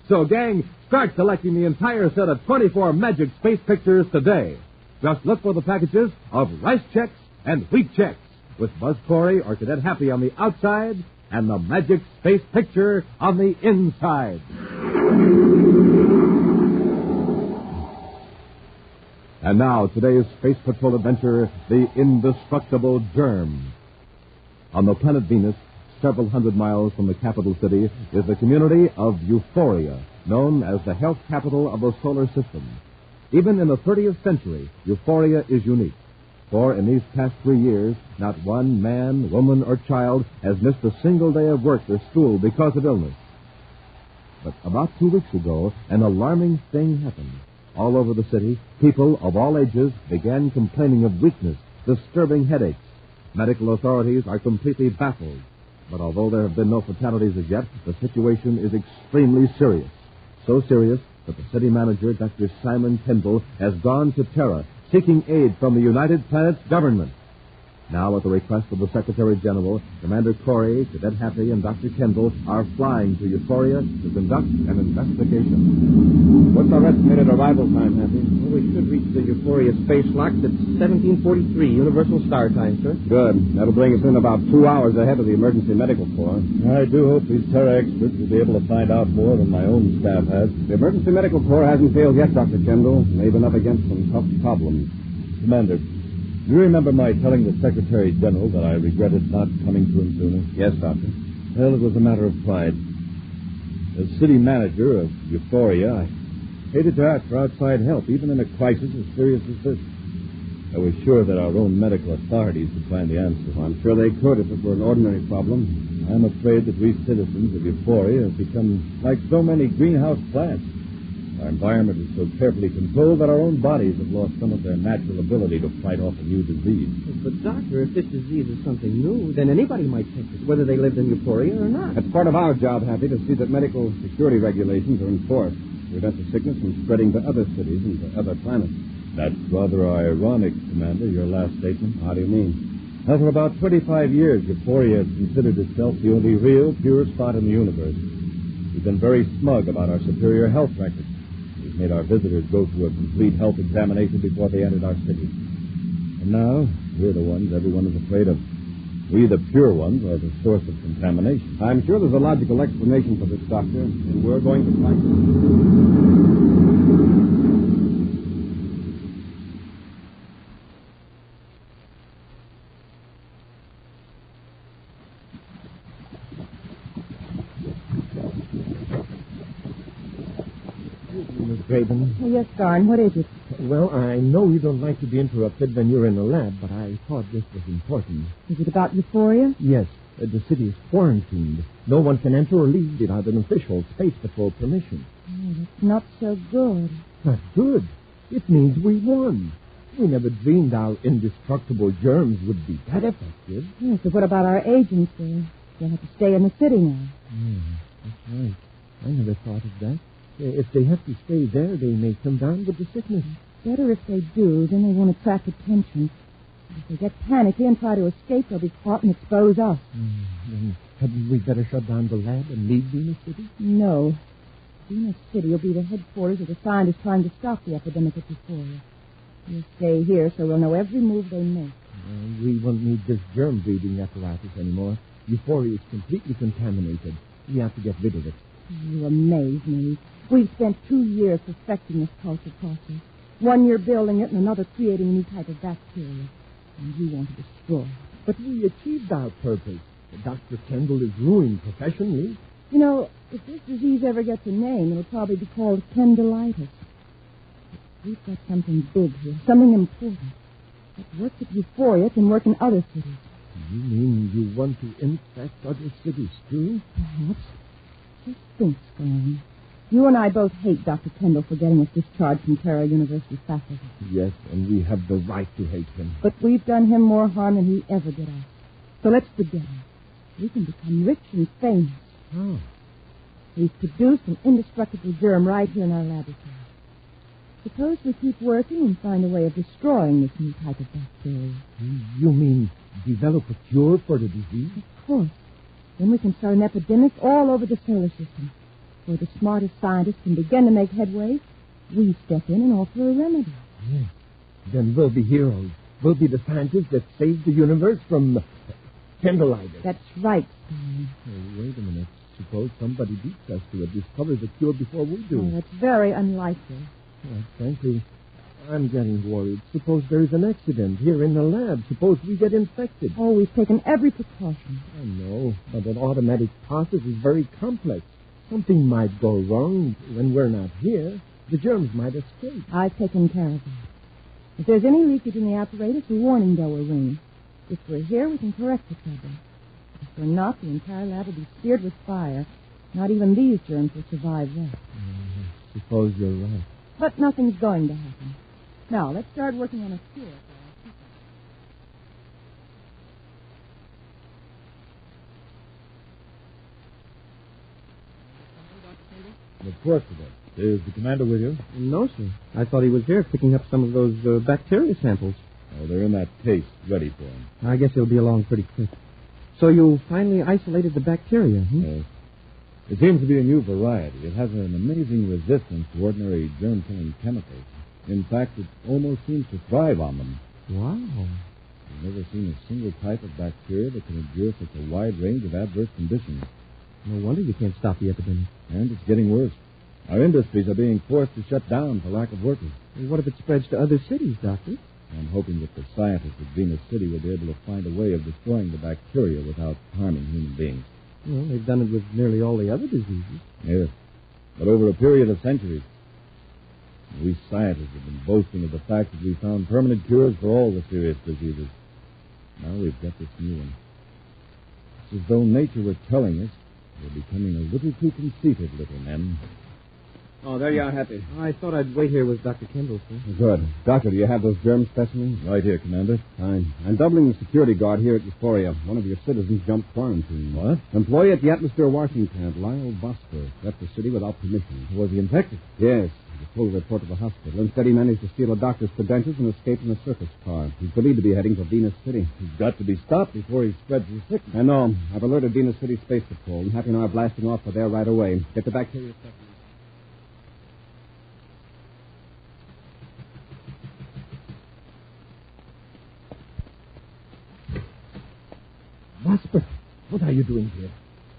So, gang, start collecting the entire set of 24 Magic Space Pictures today. Just look for the packages of Rice Checks and Wheat Checks, with Buzz Corey or Cadet Happy on the outside and the Magic Space Picture on the inside. And now, today's Space Patrol adventure, The Indestructible Germ. On the planet Venus, several hundred miles from the capital city, is the community of Euphoria, known as the health capital of the solar system. Even in the 30th century, Euphoria is unique. For in these past 3 years, not one man, woman, or child has missed a single day of work or school because of illness. But about 2 weeks ago, an alarming thing happened. All over the city, people of all ages began complaining of weakness, disturbing headaches. Medical authorities are completely baffled. But although there have been no fatalities as yet, the situation is extremely serious. So serious that the city manager, Dr. Simon Kendall, has gone to Terra, seeking aid from the United Planets government. Now, at the request of the Secretary General, Commander Corey, Cadet Happy, and Dr. Kendall are flying to Euphoria to conduct an investigation. What's our estimated arrival time, Happy? Well, we should reach the Euphoria space locks at 1743 Universal Star Time, sir. Good. That'll bring us in about 2 hours ahead of the Emergency Medical Corps. I do hope these Terra experts will be able to find out more than my own staff has. The Emergency Medical Corps hasn't failed yet, Dr. Kendall. They've been up against some tough problems. Commander, you remember my telling the Secretary General that I regretted not coming to him sooner? Yes, Doctor. Well, it was a matter of pride. As city manager of Euphoria, I hated to ask for outside help, even in a crisis as serious as this. I was sure that our own medical authorities would find the answer. Well, I'm sure they could if it were an ordinary problem. I'm afraid that we citizens of Euphoria have become like so many greenhouse plants. Our environment is so carefully controlled that our own bodies have lost some of their natural ability to fight off a new disease. But, Doctor, if this disease is something new, then anybody might take it, whether they lived in Euphoria or not. That's part of our job, Happy, to see that medical security regulations are enforced to prevent the sickness from spreading to other cities and to other planets. That's rather ironic, Commander, your last statement. How do you mean? Well, for about 25 years, Euphoria has considered itself the only real, pure spot in the universe. We've been very smug about our superior health record. Made our visitors go through a complete health examination before they entered our city. And now, we're the ones everyone is afraid of. We, the pure ones, are the source of contamination. I'm sure there's a logical explanation for this, Doctor, and we're going to find it. Graven. Oh, yes, Garn, what is it? Well, I know you don't like to be interrupted when you're in the lab, but I thought this was important. Is it about Euphoria? Yes. The city is quarantined. No one can enter or leave without an official space patrol permission. Oh, that's not so good. Not good. It means we won. We never dreamed our indestructible germs would be that effective. Yes, but what about our agents there? They'll have to stay in the city now. That's right. I never thought of that. If they have to stay there, they may come down with the sickness. Better if they do, then they won't attract attention. If they get panicky and try to escape, they'll be caught and expose us. Then hadn't we better shut down the lab and leave Venus City? No. Venus City will be the headquarters of the scientists trying to stop the epidemic at Euphoria. We'll stay here so we'll know every move they make. We won't need this germ-breeding apparatus anymore. Euphoria is completely contaminated. We have to get rid of it. You amaze me. We've spent 2 years perfecting this culture process. 1 year building it and another creating a new type of bacteria. And you want to destroy it. But we achieved our purpose. Dr. Kendall is ruined professionally. You know, if this disease ever gets a name, it'll probably be called Kendallitis. We've got something big here, something important. What works at Euphoria can work in other cities. You mean you want to infect other cities, too? Perhaps. Just think, Stan. You and I both hate Dr. Kendall for getting us discharged from Terra University faculty. Yes, and we have the right to hate him. But we've done him more harm than he ever did us. So let's forget him. We can become rich and famous. How? We've produced an indestructible germ right here in our laboratory. Suppose we keep working and find a way of destroying this new type of bacteria. You mean develop a cure for the disease? Of course. Then we can start an epidemic all over the solar system. Where the smartest scientists can begin to make headway, we step in and offer a remedy. Yes. Then we'll be heroes. We'll be the scientists that saved the universe from Kendallitis. That's right, Stan. Oh, wait a minute. Suppose somebody beats us to it, discovers a cure before we do. Oh, that's very unlikely. Frankly, I'm getting worried. Suppose there's an accident here in the lab. Suppose we get infected. Oh, we've taken every precaution. I know, but an automatic process is very complex. Something might go wrong when we're not here. The germs might escape. I've taken care of that. If there's any leakage in the apparatus, the warning bell will ring. If we're here, we can correct the trouble. If we're not, the entire lab will be seared with fire. Not even these germs will survive that. Suppose you're right. But nothing's going to happen. Now, let's start working on a cure. Of course it is. Is the commander with you? No, sir. I thought he was here picking up some of those bacteria samples. Oh, they're in that case, ready for him. I guess he'll be along pretty quick. So you finally isolated the bacteria, Yes. It seems to be a new variety. It has an amazing resistance to ordinary germ-killing chemicals. In fact, it almost seems to thrive on them. Wow. I've never seen a single type of bacteria that can endure such a wide range of adverse conditions. No wonder you can't stop the epidemic. And it's getting worse. Our industries are being forced to shut down for lack of workers. And what if it spreads to other cities, Doctor? I'm hoping that the scientists at Venus City will be able to find a way of destroying the bacteria without harming human beings. Well, they've done it with nearly all the other diseases. Yes, but over a period of centuries. We scientists have been boasting of the fact that we found permanent cures for all the serious diseases. Now we've got this new one. It's as though nature were telling us we're becoming a little too conceited, little men. Oh, there you are, Happy. I thought I'd wait here with Dr. Kendall, sir. Good. Doctor, do you have those germ specimens? Right here, Commander. Fine. I'm doubling the security guard here at Euphoria. One of your citizens jumped quarantine. What? Employee at the atmosphere washing plant, Lyle Vosper, left the city without permission. Was he infected? Yes. He full report to the hospital. Instead, he managed to steal a doctor's credentials and escape in a circus car. He's believed to be heading for Venus City. He's got to be stopped before he spreads the sickness. I know. I've alerted Venus City Space Patrol, and Happy and I are blasting off for there right away. Get the bacteria specimens. Vosper, what are you doing here?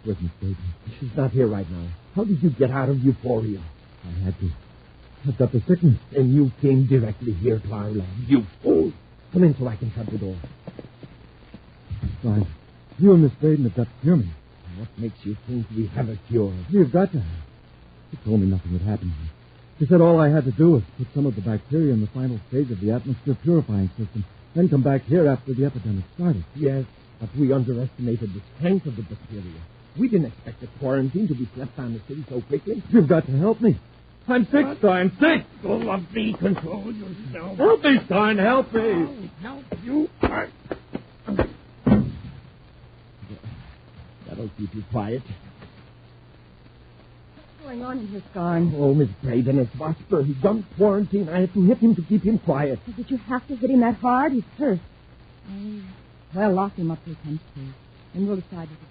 Where's Miss Baden? She's not here right now. How did you get out of Euphoria? I had to. I've got the sickness. And you came directly here to our lab. You fool. Come in so I can shut the door. Fine. You and Miss Baden have got to cure me. What makes you think we have a cure? You've got to have. She told me nothing would happen. She said all I had to do was put some of the bacteria in the final stage of the atmosphere purifying system, then come back here after the epidemic started. Yes, but we underestimated the strength of the bacteria. We didn't expect the quarantine to be slapped on the city so quickly. You've got to help me. I'm sick, Stein, sick! Oh, lovely, control yourself. Help me, Stein, help me! Help you. That'll keep you quiet. What's going on in here, Scarn? Oh, Miss Braden, it's Vosper. He's on quarantine. I had to hit him to keep him quiet. Oh, did you have to hit him that hard? He's hurt. Oh, well, lock him up till he comes to. And we'll decide what to do.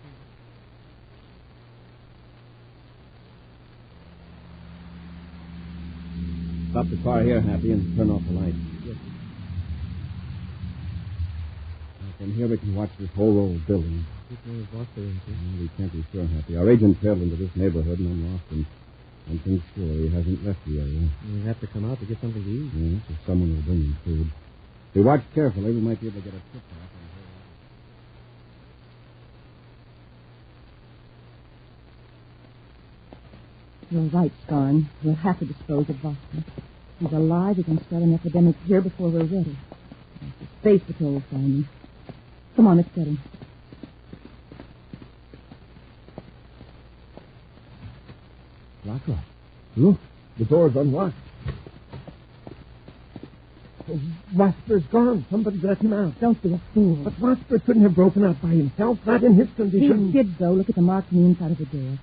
Stop the car here, Happy, and turn off the light. Yes. From here we can watch this whole old building. We can't be sure, Happy. Our agent trailed into this neighborhood and then lost him. One thing's sure, he hasn't left the area. We'll have to come out to get something to eat. Yes, if someone will bring him food. If we watch carefully, we might be able to get a tip off. You're right, Scarn. We'll have to dispose of Vosper. He's alive. We can start an epidemic here before we're ready. The Space Patrol will find him. Come on, let's get him. Lockrock. Look, the door's unlocked. Oh, Vosper's gone. Somebody's let him out. Don't be a fool. But Vosper couldn't have broken out by himself, not in his condition. He did, though. Look at the marks on the inside of the door.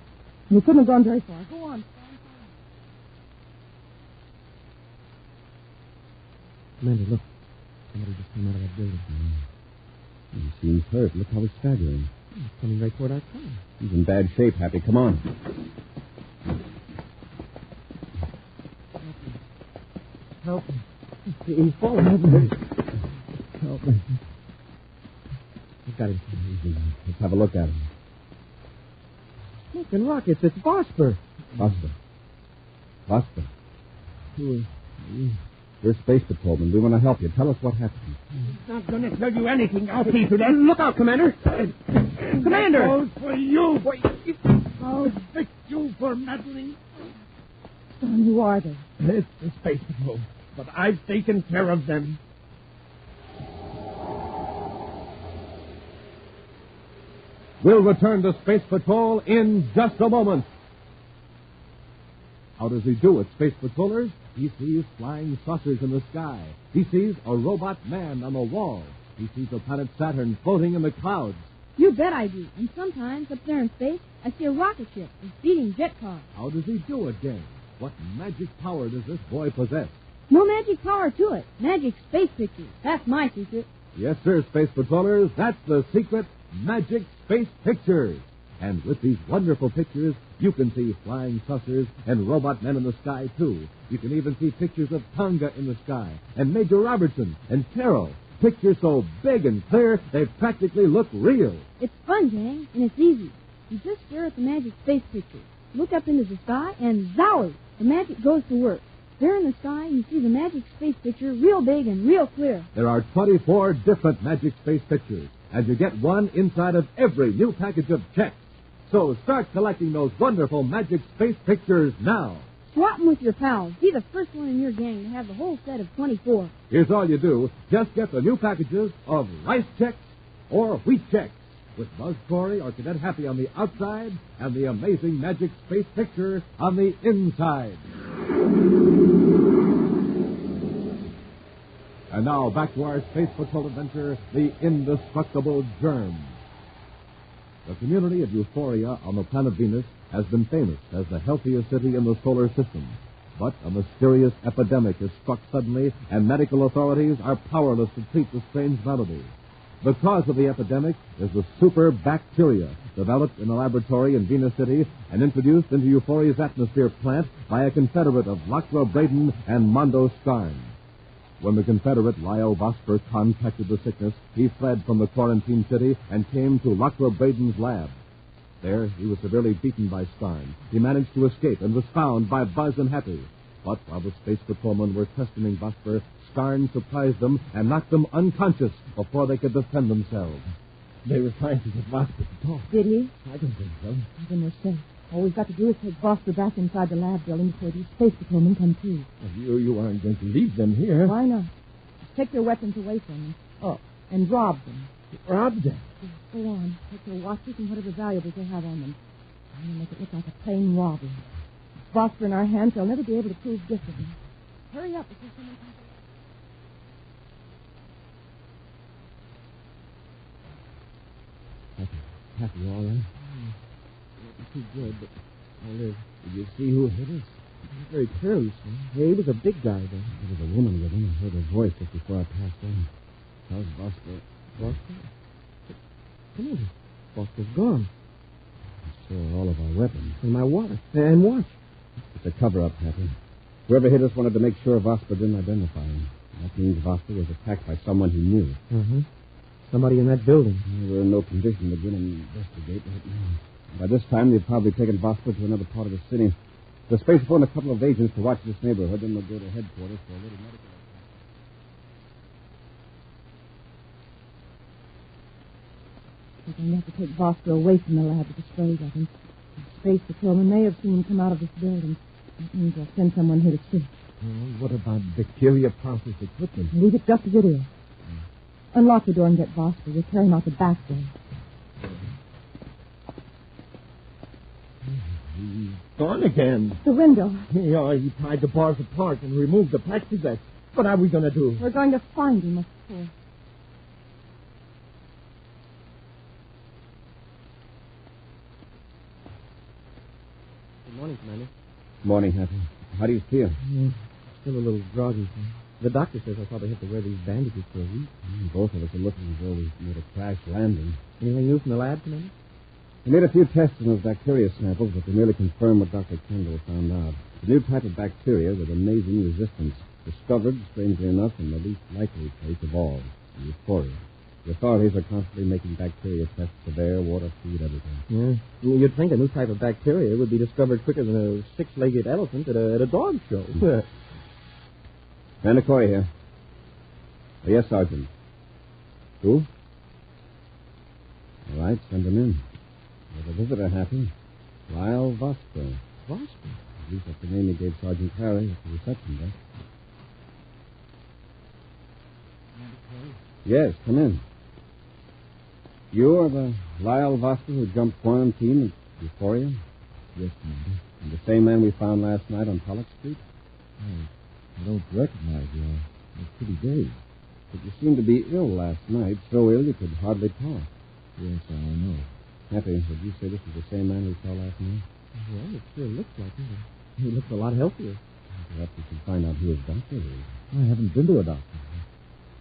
And he couldn't have gone very far. Go on. Commander, look. Somebody just came out of that building. He seems hurt. Look how he's staggering. He's coming right toward our car. He's in bad shape, Happy. Come on. Help me. He's fallen over. Help me. I've got him. Easy. Let's have a look at him. Look, and rockets. It's Vosper. Vosper. Vosper. Who are you? We're space patrolmen. We want to help you. Tell us what happened. He's not going to tell you anything. I'll see to that. Look out, Commander. Commander! That goes for you. I'll fix you for meddling. Son, who are they? It's the space patrol, but I've taken care of them. We'll return to Space Patrol in just a moment. How does he do it, Space Patrollers? He sees flying saucers in the sky. He sees a robot man on the wall. He sees the planet Saturn floating in the clouds. You bet I do. And sometimes, up there in space, I see a rocket ship and speeding jet cars. How does he do it, gang? What magic power does this boy possess? No magic power to it. Magic space pictures. That's my secret. Yes, sir, Space Patrollers. That's the secret. Magic space pictures. And with these wonderful pictures, you can see flying saucers and robot men in the sky, too. You can even see pictures of Tonga in the sky, and Major Robertson, and Carol. Pictures so big and clear, they practically look real. It's fun, gang, and it's easy. You just stare at the magic space pictures, look up into the sky, and zowie, the magic goes to work. There in the sky, you see the magic space picture real big and real clear. There are 24 different magic space pictures, and you get one inside of every new package of checks. So start collecting those wonderful magic space pictures now. Swap them with your pals. Be the first one in your gang to have the whole set of 24. Here's all you do. Just get the new packages of rice checks or wheat checks with Buzz Corey or Cadet Happy on the outside and the amazing magic space picture on the inside. And now back to our Space Patrol adventure, the Indestructible Germ. The community of Euphoria on the planet Venus has been famous as the healthiest city in the solar system. But a mysterious epidemic has struck suddenly, and medical authorities are powerless to treat the strange malady. The cause of the epidemic is the super bacteria developed in a laboratory in Venus City and introduced into Euphoria's atmosphere plant by a confederate of Lachlan Braden and Mondo Starn. When the Confederate Lyle Vosper contracted the sickness, he fled from the quarantine city and came to Lachlan Braden's lab. There, he was severely beaten by Starn. He managed to escape and was found by Buzz and Happy. But while the space patrolmen were questioning Vosper, Starn surprised them and knocked them unconscious before they could defend themselves. They were trying to get Vosper to talk. Did he? I don't think so. Then we're safe. All we've got to do is take Vosper back inside the lab building before these space patrolmen come through. You aren't going to leave them here. Why not? Take their weapons away from them. Oh, and rob them. Rob them? Go on. Take their watches and whatever valuables they have on them. I'm going to make it look like a plain robbery. With Vosper in our hands, they'll never be able to prove differently. Hurry up before someone comes along. Happy, all right? Not too good, but I'll live. Did you see who hit us? Very close. Yeah, he was a big guy, though. There was a woman with him. I heard her voice just before I passed on. How's Vosper? Vosper? Come on. Vosper's gone. I saw all of our weapons. And my watch. And watch. It's a cover-up, Happy. Whoever hit us wanted to make sure Vosper didn't identify him. That means Vosper was attacked by someone he knew. Mm-hmm. Somebody in that building. We're in no condition to begin an investigate right now. By this time, they've probably taken Vosper to another part of the city. The space phone a couple of agents to watch this neighborhood, then they'll go to headquarters for a little medical. We're going to have to take Vosper away from the lab to dispose of him. The space patrolman may have seen him come out of this building. That means they'll send someone here to see. What about bacteria process equipment? Leave it just as it is. Unlock the door and get Vosper. We'll carry him out the back door. He's gone again. The window. Yeah, he pried the bars apart and removed the plexiglass. What are we going to do? We're going to find him, of course. Good morning, Commander. Morning, Happy. How do you feel? Still a little groggy. The doctor says I'll probably have to wear these bandages for a week. Both of us are looking as though we made a crash landing. Anything new from the lab, Commander? We made a few tests on those bacteria samples, but they merely confirmed what Dr. Kendall found out. The new type of bacteria with amazing resistance, discovered, strangely enough, in the least likely place of all, Euphoria. The authorities are constantly making bacteria tests of air, water, food, everything. Yeah. Well, you'd think a new type of bacteria would be discovered quicker than a six-legged elephant at a dog show. Commander Corey here. Oh, yes, Sergeant. Who? All right, send him in. There's a visitor, Happy. Lyle Vosper. Vosper? At least that's the name he gave Sergeant Harry at the reception desk. Yes, come in. You are the Lyle Vosper who jumped quarantine at Euphoria? Yes, Commander. And the same man we found last night on Pollock Street? I don't recognize you. I'm pretty dazed. But you seemed to be ill last night, so ill you could hardly talk. Yes, I know. Happy, would you say this is the same man we saw last night? Well, it sure looks like it. He looks a lot healthier. Perhaps we can find out who his doctor is. I haven't been to a doctor.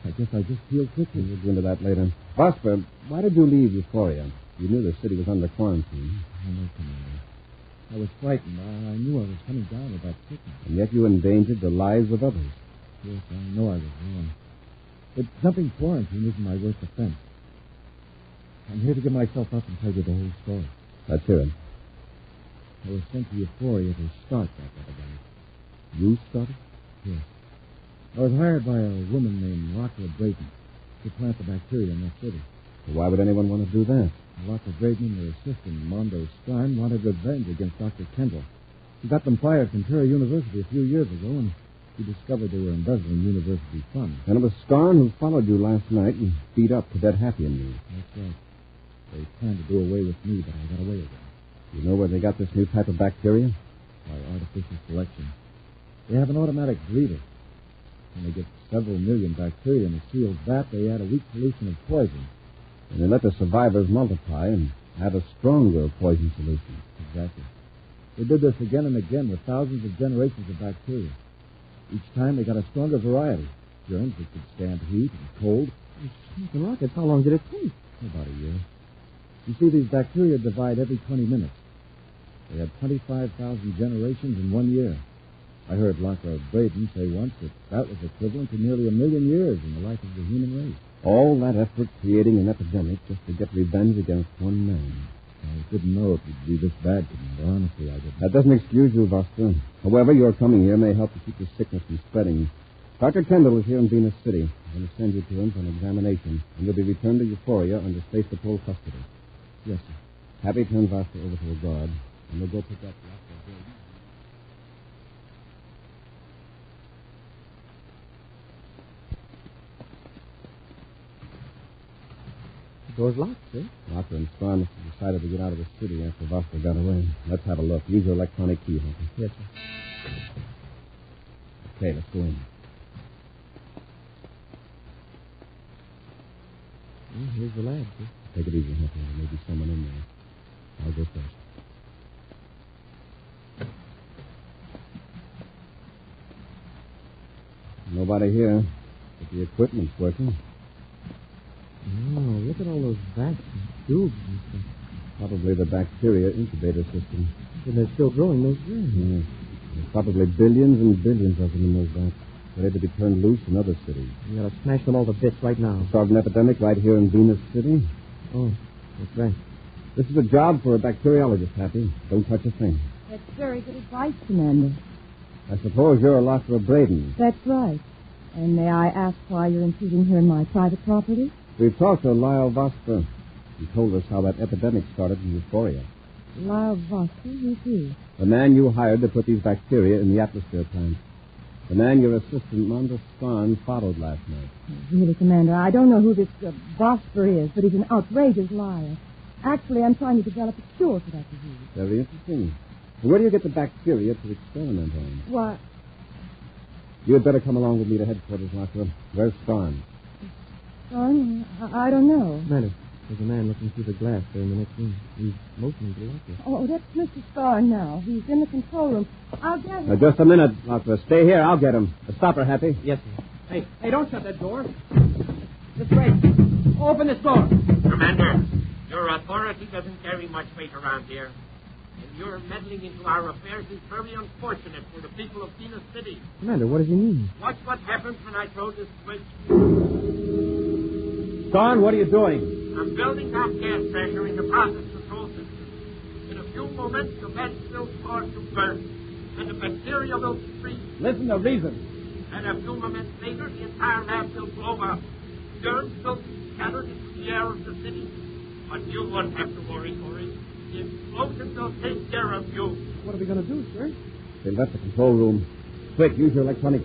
I guess I just feel quickly. We'll go into that later. Vosper, why did you leave Euphoria? You knew the city was under quarantine. I know, Commander. I was frightened. I knew I was coming down with that sickness. And yet you endangered the lives of others. Yes, I know I was wrong. But jumping quarantine isn't my worst offense. I'm here to give myself up and tell you the whole story. Let's hear it. I was sent to Euphoria to start that epidemic. You started? Yes. I was hired by a woman named Lockwood Braden to plant the bacteria in that city. Well, why would anyone want to do that? Lockwood Braden and her assistant, Mondo Stein, wanted revenge against Dr. Kendall. He got them fired from Terra University a few years ago, and he discovered they were embezzling university funds. And it was Starn who followed you last night and beat up Cadet Happy and you. That's right. They planned to do away with me, but I got away again. You know where they got this new type of bacteria? By artificial selection. They have an automatic breeder. When they get several million bacteria in a sealed vat, they add a weak solution of poison. And they let the survivors multiply and add a stronger poison solution. Exactly. They did this again and again with thousands of generations of bacteria. Each time they got a stronger variety. Germs that could stand heat and cold. The rockets, how long did it take? About a year. You see, these bacteria divide every 20 minutes. They had 25,000 generations in 1 year. I heard Lockwood Braden say once that was equivalent to nearly 1 million years in the life of the human race. All that effort creating an epidemic just to get revenge against one man. I didn't know it would be this bad, Commander. Honestly, I didn't. That doesn't excuse you, Vosper. However, your coming here may help to keep the sickness from spreading. Dr. Kendall is here in Venus City. I'm going to send you to him for an examination, and you'll be returned to Euphoria under Space Patrol custody. Yes, sir. Happy turned Vosper over to a guard, and we'll go pick up Lockwood Braden. The door's locked, sir. Locker and Starn decided to get out of the city after Vosper got away. Let's have a look. Use your electronic key, Hunter. Yes, sir. Okay, let's go in. Well, here's the lab, sir. Take it easy, Hunter. There may be someone in there. I'll go first. Nobody here, but the equipment's working. Oh, look at all those vats and tubes and stuff. Probably the bacteria incubator system. And they're still growing those germs. Yes. There's probably billions and billions of them in those vats, ready to be turned loose in other cities. You gotta smash them all to bits right now. Start an epidemic right here in Venus City. Oh, that's right. This is a job for a bacteriologist, Happy. Don't touch a thing. That's very good advice, Commander. I suppose you're a Lockwood Braden. That's right. And may I ask why you're intruding here in my private property? We've talked to Lyle Vosper. He told us how that epidemic started in Euphoria. Lyle Vosper, who's he? The man you hired to put these bacteria in the atmosphere plant. The man your assistant, Mondo Stein, followed last night. Really, Commander, I don't know who this Vosper is, but he's an outrageous liar. Actually, I'm trying to develop a cure for that disease. Very interesting. Where do you get the bacteria to experiment on? What? You'd better come along with me to headquarters, Lockwood. Where's Stein? Son, I don't know. Commander, there's a man looking through the glass there in the next room. He's motioning to the locker. Oh, that's Mr. Starr now. He's in the control room. I'll get him. Now, just a minute, Lockwood. Stay here. I'll get him. Stop her, Happy. Yes, sir. Hey, don't shut that door. This way. Open this door. Commander, your authority doesn't carry much weight around here. And your meddling into our affairs is very unfortunate for the people of Venus City. Commander, what does he mean? Watch what happens when I throw this switch. Starn, what are you doing? I'm building down gas pressure in the process control system. In a few moments, the vents will start to burn, and the bacteria will be free. Listen to reason. And a few moments later, the entire lab will blow up. Germs will be scattered into the air of the city. But you won't have to worry, Corey. The explosion will take care of you. What are we going to do, sir? They've left the control room. Quick, use your electronic